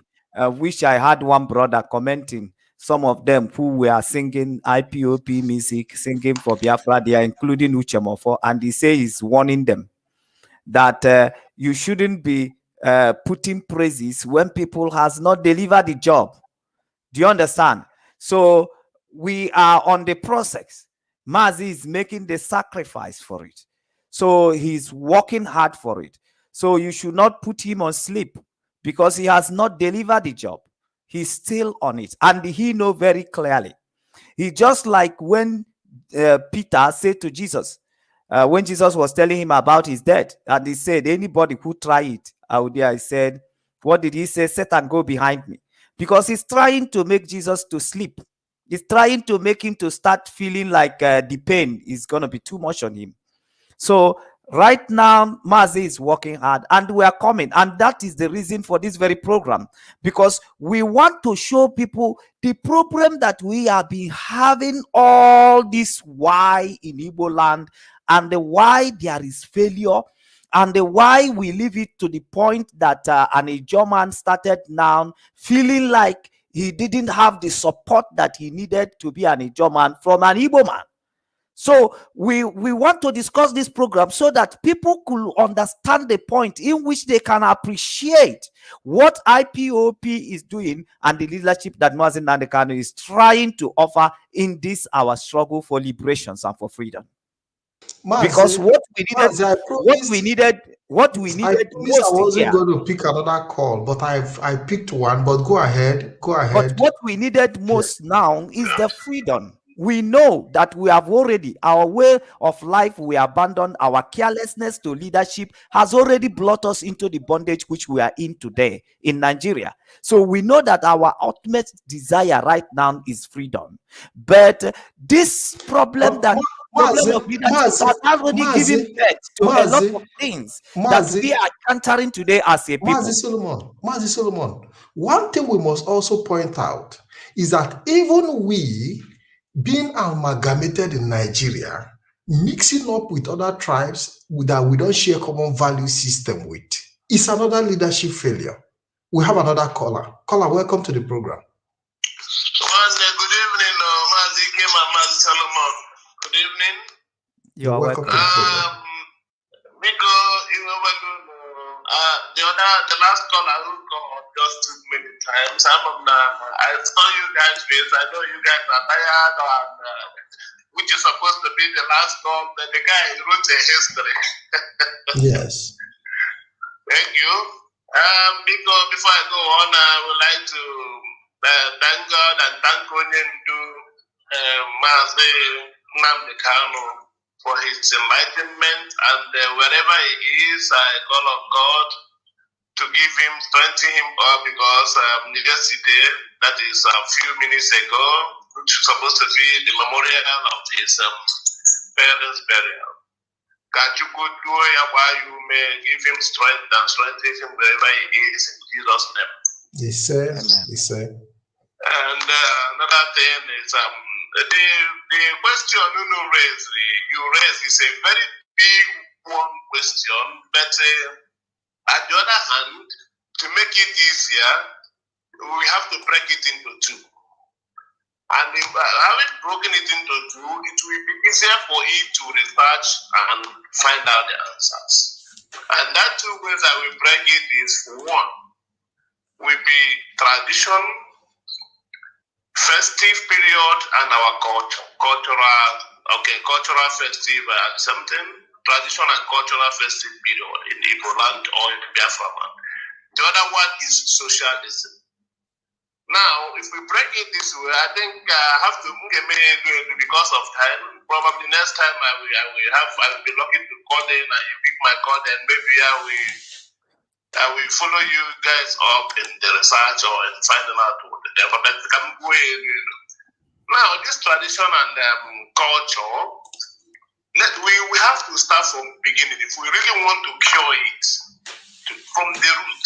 Which I had one brother commenting, some of them who were singing IPOP music, singing for Biafra, they are including Uchemofo, and he says he's warning them that you shouldn't be putting praises when people has not delivered the job. Do you understand? So we are on the process. Mazi is making the sacrifice for it. So he's working hard for it. So you should not put him on sleep because he has not delivered the job. He's still on it. And he knows very clearly. He just like when Peter said to Jesus, when Jesus was telling him about his death, and he said, anybody who try it, I said, what did he say? Satan, go behind me. Because he's trying to make Jesus to sleep. He's trying to make him to start feeling like the pain is going to be too much on him. So right now, Mazi is working hard and we are coming. And that is the reason for this very program. Because we want to show people the problem that we have been having all this why in Igbo land and the why there is failure. And the why we leave it to the point that an Ijaw man started now feeling like he didn't have the support that he needed to be an Ijaw man from an Igbo man. So we want to discuss this program so that people could understand the point in which they can appreciate what IPOP is doing and the leadership that Mazi Nnamdi Kanu is trying to offer in this our struggle for liberations and for freedom. Mazi, because what we needed
I wasn't going to pick another call, but I picked one. But go ahead.
But what we needed most now is the freedom. We know that we have already, our way of life, we abandoned, our carelessness to leadership has already brought us into the bondage which we are in today in Nigeria. So we know that our ultimate desire right now is freedom. But this problem of leadership has already given birth to a lot of things that we are encountering today as a people.
Mazi Solomon, one thing we must also point out is that even we, being amalgamated in Nigeria, mixing up with other tribes that we don't share common value system with, is another leadership failure. We have another caller. Caller, welcome to the program.
Good evening, Mazi Kim and Mazi Solomon. Good evening.
You're welcome to the program.
The last caller who called just took many times. I saw you guys' face. I know you guys are tired, and which is supposed to be the last call. But the guy wrote a history.
Yes.
Thank you. Before I go on, I would like to thank God and thank Onyendu Mazi Nnamdi Kanu for his enlightenment, and wherever he is, I call on God to give him, strengthen him up, because yesterday, that is a few minutes ago, which is supposed to be the memorial of his parents' burial. God, you could do it while you may give him strength and strengthen him wherever he is in Jesus' name.
Yes, sir. Yes, sir.
And another thing is the question you raise is a very big one question, but at the other hand, to make it easier, we have to break it into two. And if, having broken it into two, it will be easier for you to research and find out the answers. And that two ways I will break it is, one, will be tradition, festive period, and our cultural festive something, tradition and cultural festive period in Igbo land or in Biafra land. The other one is socialism. Now, if we break it this way, I think I have to because of time. Probably next time I will be lucky to call in and you pick my call, and maybe I will follow you guys up in the research or in finding out what the development can go in. Now, this tradition and culture, we have to start from the beginning if we really want to cure it from the root.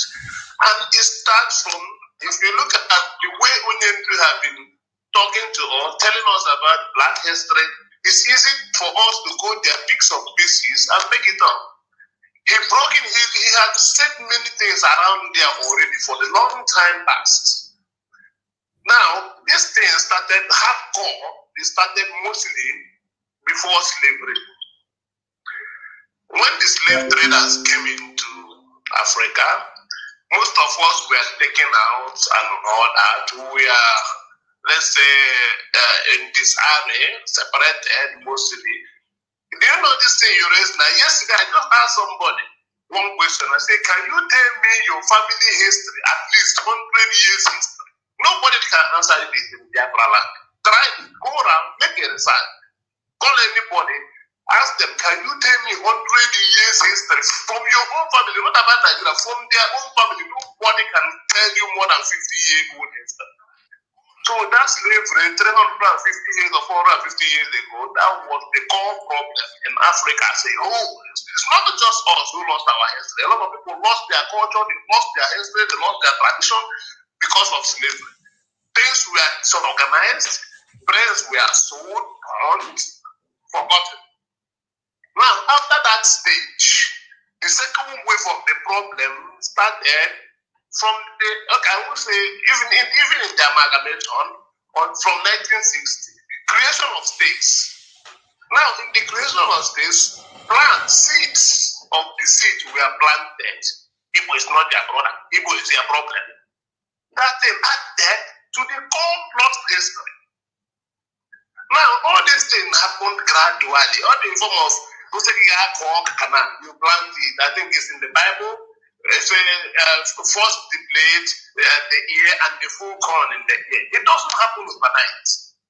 And it starts from, if you look at the way Unyendu have been talking to us, telling us about Black history, it's easy for us to go their picks of pieces and make it up. He had said many things around there already for the long time past. Now, this thing started hardcore. It started mostly before slavery. When the slave traders came into Africa, most of us were taken out and all that. We are, let's say, in disarray, separated mostly. Do you know this thing you raised now? Yesterday, I just asked somebody one question. I said, can you tell me your family history, at least 100 years history? Nobody can answer it in Biafra land. Try to go around, make a research. Call anybody, ask them, can you tell me 100 years history from your own family? Not about Nigeria, from their own family. Nobody can tell you more than 50-year old history. So that slavery, 350 years or 450 years ago, that was the core problem in Africa. Say, it's not just us who lost our history. A lot of people lost their culture, they lost their history, they lost their tradition because of slavery. Things were disorganized, brains were sold, and forgotten. Now, after that stage, the second wave of the problem started from the, I would say, even in the amalgamation from 1960, creation of states. Now, in the creation of states, seeds of the seed were planted. Igbo is not their brother. Igbo is their problem. That thing added to the whole plot history. Now, all these things happened gradually. All the form of you plant it. I think it's in the Bible. First the blade, the ear, and the full corn in the ear. It doesn't happen overnight.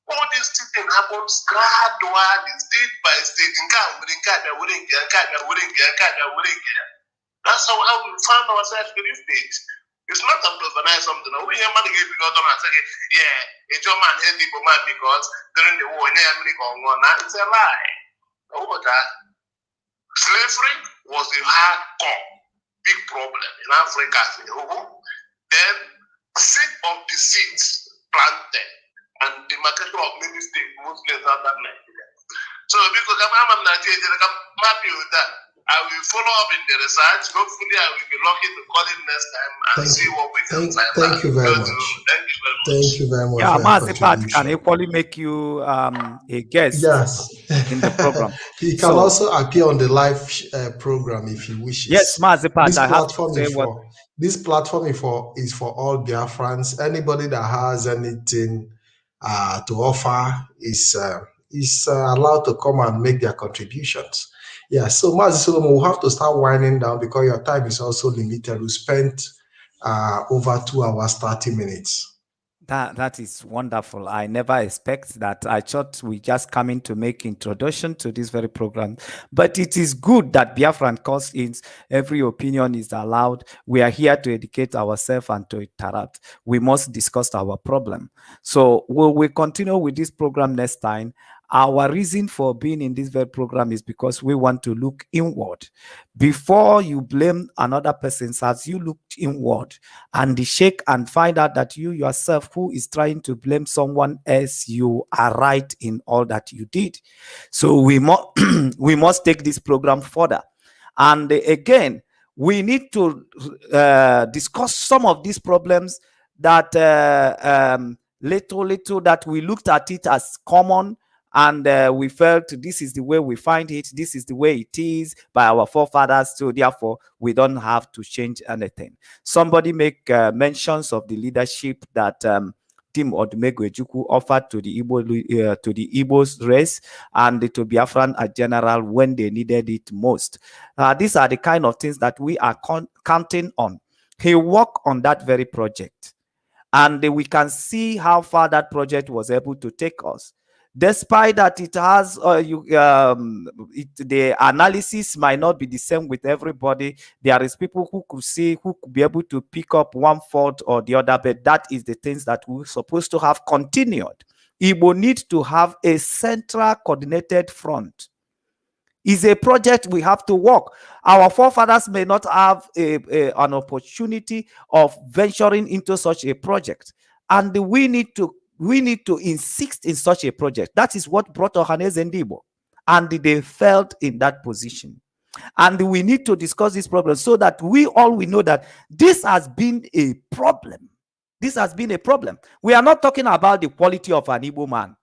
All these things happen gradually, state by state. That's how we found ourselves in this stage. It's not overnight something. We hear money give because and say, yeah, a German hate people man because during the war, it's a lie. Slavery was the hardcore big problem in Africa. Then seed of the seeds planted and the market of many states, mostly Southern Nigeria. So because I'm Nigerian, I'm happy with that. I will follow up in the research. Hopefully, I will be lucky to call in next time and see what we can find out.
Thank you very much. Thank you very much.
Yeah, Mazipat can equally make you a guest in the program.
He can also appear on the live program if he wishes.
Yes, Mazipat,
this platform is for all Biafrans. Anybody that has anything to offer is allowed to come and make their contributions. Yeah, so Mazi Solomon, we'll have to start winding down because your time is also limited. We spent over 2 hours, 30 minutes.
That is wonderful. I never expect that. I thought we just come in to make introduction to this very program. But it is good that Biafran calls in. Every opinion is allowed. We are here to educate ourselves and to interact. We must discuss our problem. So we'll continue with this program next time. Our reason for being in this very program is because we want to look inward. Before you blame another person, as you look inward and shake and find out that you yourself, who is trying to blame someone else, you are right in all that you did. So we must take this program further. And again, we need to discuss some of these problems that little that we looked at it as common, and we felt this is the way we find it, this is the way it is by our forefathers, so therefore we don't have to change anything. Somebody make mentions of the leadership that Tim Odumegwu offered to the Igbos race and to Biafran as general when they needed it most. These are the kind of things that we are counting on. He worked on that very project, and we can see how far that project was able to take us. Despite that, it has the analysis might not be the same with everybody. There is people who could see, who could be able to pick up one fault or the other, but that is the things that we're supposed to have continued. Igbo need to have a central coordinated front. Is a project we have to work. Our forefathers may not have an opportunity of venturing into such a project, and we need to insist in such a project. That is what brought Ohaneze Ndigbo, and they felt in that position. And we need to discuss this problem so that we know that this has been a problem. This has been a problem. We are not talking about the quality of an Igbo man.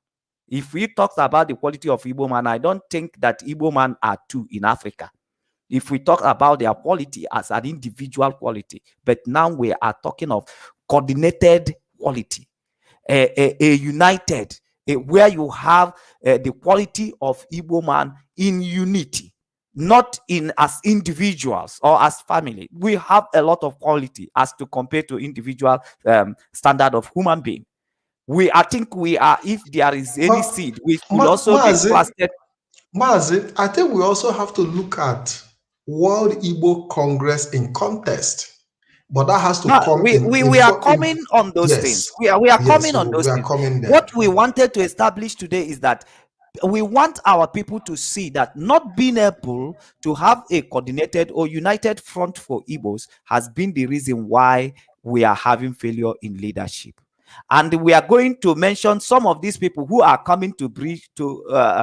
If we talk about the quality of Igbo man, I don't think that Igbo man are two in Africa. If we talk about their quality as an individual quality, but now we are talking of coordinated quality, a united, where you have the quality of Igbo man in unity, not in as individuals or as family. We have a lot of quality as to compare to individual standard of human being. I think we are, if there is any seed, we could also be planted.
Mazi, I think we also have to look at World Igbo Congress in context. But that has to come
we are coming on those things. We are coming on those things. What we wanted to establish today is that we want our people to see that not being able to have a coordinated or united front for Igbos has been the reason why we are having failure in leadership. And we are going to mention some of these people who are coming to bridge to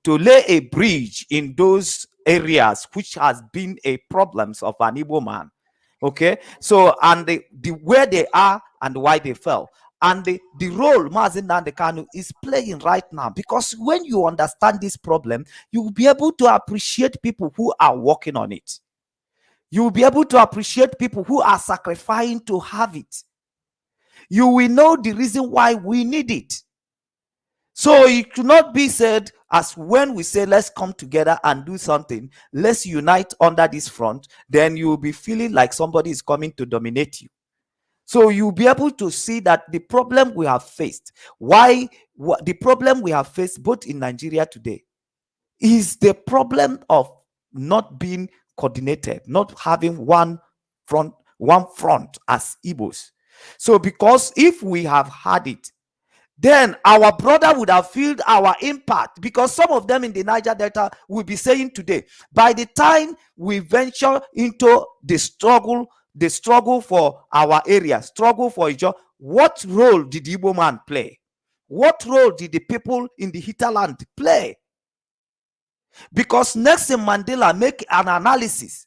lay a bridge in those areas which has been a problems of an Igbo man. Okay, so and the where they are and why they fell, and the role Mazi Nnamdi Kanu is playing right now. Because when you understand this problem, you will be able to appreciate people who are working on it. You will be able to appreciate people who are sacrificing to have it. You will know the reason why we need it. So it should not be said as when we say, let's come together and do something, let's unite under this front, then you will be feeling like somebody is coming to dominate you. So you'll be able to see that the problem we have faced, the problem we have faced both in Nigeria today is the problem of not being coordinated, not having one front as Igbos. So because if we have had it, then our brother would have felt our impact, because some of them in the Niger Delta will be saying today, by the time we venture into the struggle for our area, struggle for each other, what role did the Igbo man play? What role did the people in the hinterland play? Because Nelson Mandela make an analysis.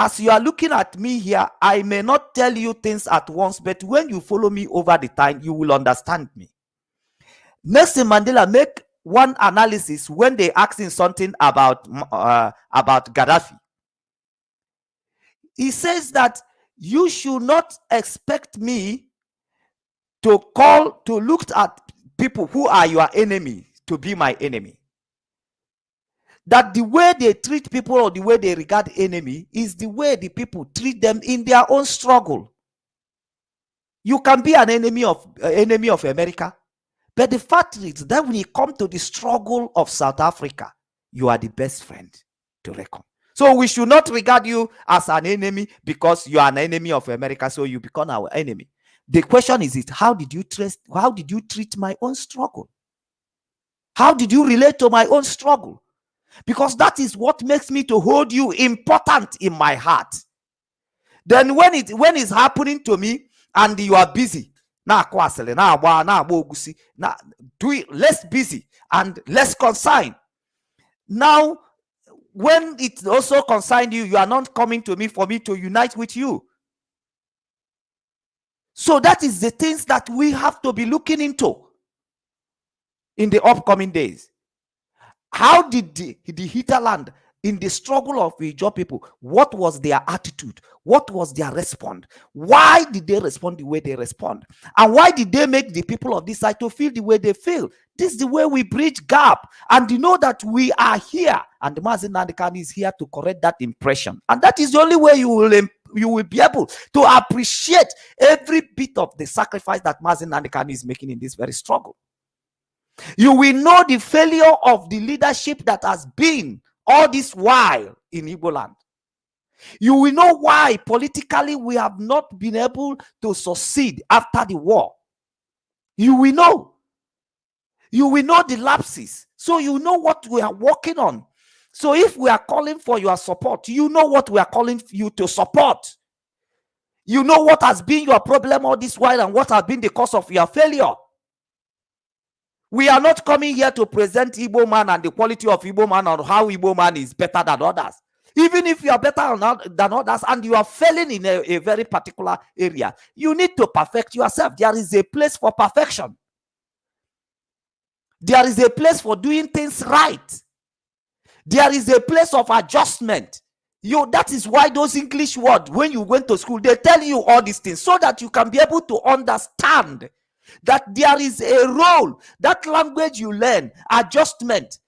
As you are looking at me here, I may not tell you things at once, but when you follow me over the time, you will understand me. Nelson Mandela make one analysis when they asked him something about Gaddafi. He says that you should not expect me to look at people who are your enemy to be my enemy. That the way they treat people or the way they regard enemy is the way the people treat them in their own struggle. You can be an enemy of America, but the fact is that when you come to the struggle of South Africa, you are the best friend to reckon. So we should not regard you as an enemy because you are an enemy of America, so you become our enemy. The question is, how did you treat my own struggle? How did you relate to my own struggle? Because that is what makes me to hold you important in my heart. Then when it's happening to me and you are busy, now do it less busy and less concerned. Now, when it also concerns you, you are not coming to me for me to unite with you. So that is the things that we have to be looking into in the upcoming days. How did the hinterland in the struggle of the Ijaw people, what was their attitude? What was their response? Why did they respond the way they respond? And why did they make the people of this side to feel the way they feel? This is the way we bridge gap. And you know that we are here. And Mazi Nnamdi Kanu is here to correct that impression. And that is the only way you will be able to appreciate every bit of the sacrifice that Mazi Nnamdi Kanu is making in this very struggle. You will know the failure of the leadership that has been all this while in Igbo land. You will know why politically we have not been able to succeed after the war. You will know. You will know the lapses. So you know what we are working on. So if we are calling for your support, you know what we are calling you to support. You know what has been your problem all this while and what has been the cause of your failure. We are not coming here to present Igbo man and the quality of Igbo man or how Igbo man is better than others. Even if you are better than others and you are failing in a very particular area, you need to perfect yourself. There is a place for perfection. There is a place for doing things right. There is a place of adjustment. That is why those English words, when you went to school, they tell you all these things so that you can be able to understand that there is a role, that language you learn, adjustment,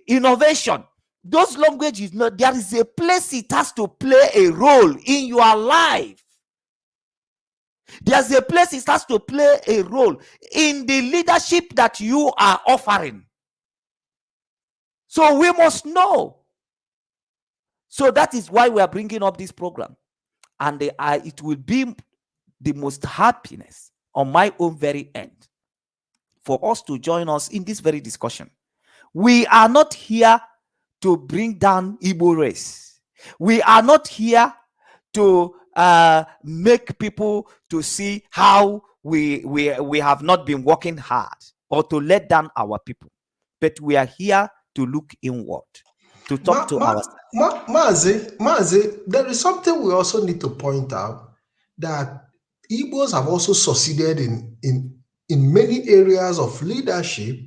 innovation, those languages, there is a place it has to play a role in your life. There's a place it has to play a role in the leadership that you are offering. So we must know. So that is why we are bringing up this program. And it will be the most happiness on my own very end for us to join us in this very discussion. We are not here to bring down Igbo race. We are not here to make people to see how we have not been working hard or to let down our people. But we are here to look inward, to talk to ourselves.
Mazi, there is something we also need to point out, that Igbos have also succeeded in many areas of leadership.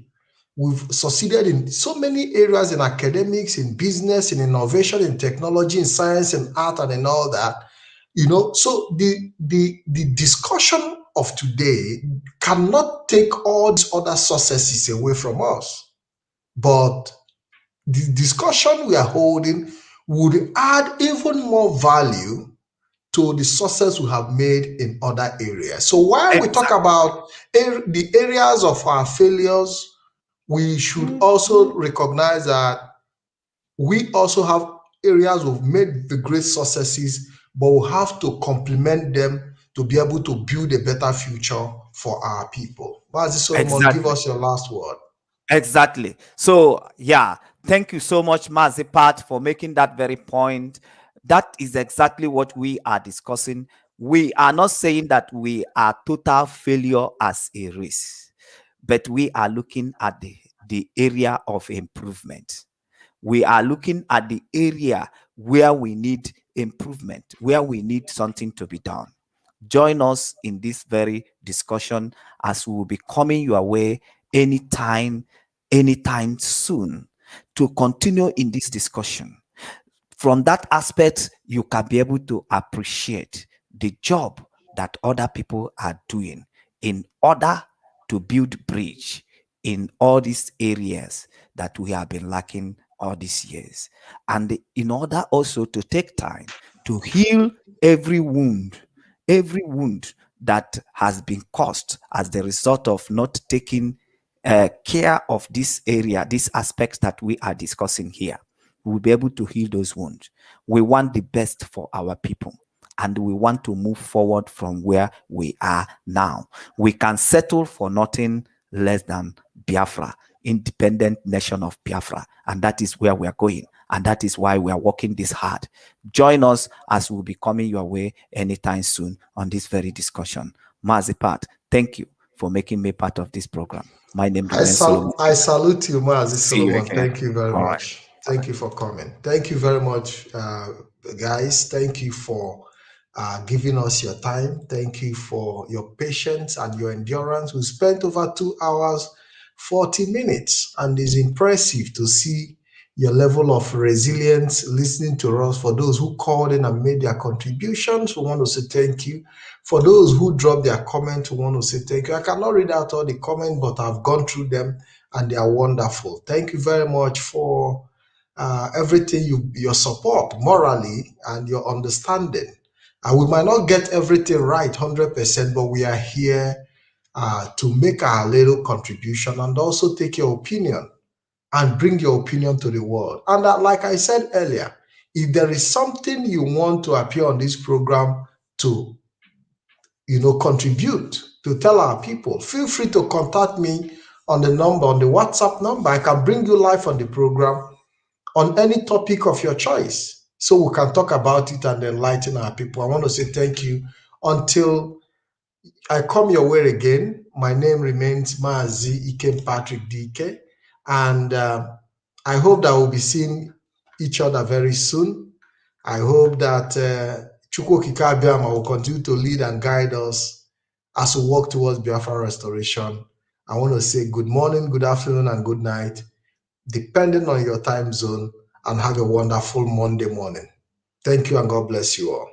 We've succeeded in so many areas, in academics, in business, in innovation, in technology, in science, and art, and in all that. So the discussion of today cannot take all these other successes away from us. But the discussion we are holding would add even more value to the success we have made in other areas. So while we talk about the areas of our failures, we should also recognize that we also have areas we've made the great successes, but we'll have to complement them to be able to build a better future for our people. Mazi Solomon, give us your last word.
Exactly. So, yeah, thank you so much, Mazi Pat, for making that very point. That is exactly what we are discussing. We are not saying that we are total failure as a race, but we are looking at the area of improvement. We are looking at the area where we need improvement, where we need something to be done. Join us in this very discussion as we will be coming your way anytime soon to continue in this discussion. From that aspect, you can be able to appreciate the job that other people are doing in order to build bridge in all these areas that we have been lacking all these years. And in order also to take time to heal every wound that has been caused as the result of not taking care of this area, these aspects that we are discussing here. We'll be able to heal those wounds. We want the best for our people, and we want to move forward from where we are now. We can settle for nothing less than Biafra independent nation of Biafra. And that is where we are going. And that is why we are working this hard. Join us as we'll be coming your way anytime soon on this very discussion. Mazipat, thank you for making me part of this program. My name remains Solomon.
I salute you, Mazi Solomon.
You
thank you very
All
much.
Right.
Thank you for coming. Thank you very much, guys. Thank you for giving us your time. Thank you for your patience and your endurance. We spent over 2 hours, 40 minutes, and it's impressive to see your level of resilience listening to us. For those who called in and made their contributions, we want to say thank you. For those who dropped their comment, we want to say thank you. I cannot read out all the comments, but I've gone through them and they are wonderful. Thank you very much for everything, your support morally and your understanding. And we might not get everything right 100%, but we are here to make our little contribution and also take your opinion and bring your opinion to the world. And like I said earlier, if there is something you want to appear on this program to, contribute, to tell our people, feel free to contact me on the WhatsApp number. I can bring you live on the program on any topic of your choice, so we can talk about it and enlighten our people. I want to say thank you. Until I come your way again, my name remains Maazi Ikem Patrick DK, and I hope that we'll be seeing each other very soon. I hope that Chukwu Okike Abiama will continue to lead and guide us as we work towards Biafra restoration. I want to say good morning, good afternoon, and good night, depending on your time zone, and have a wonderful Monday morning. Thank you, and God bless you all.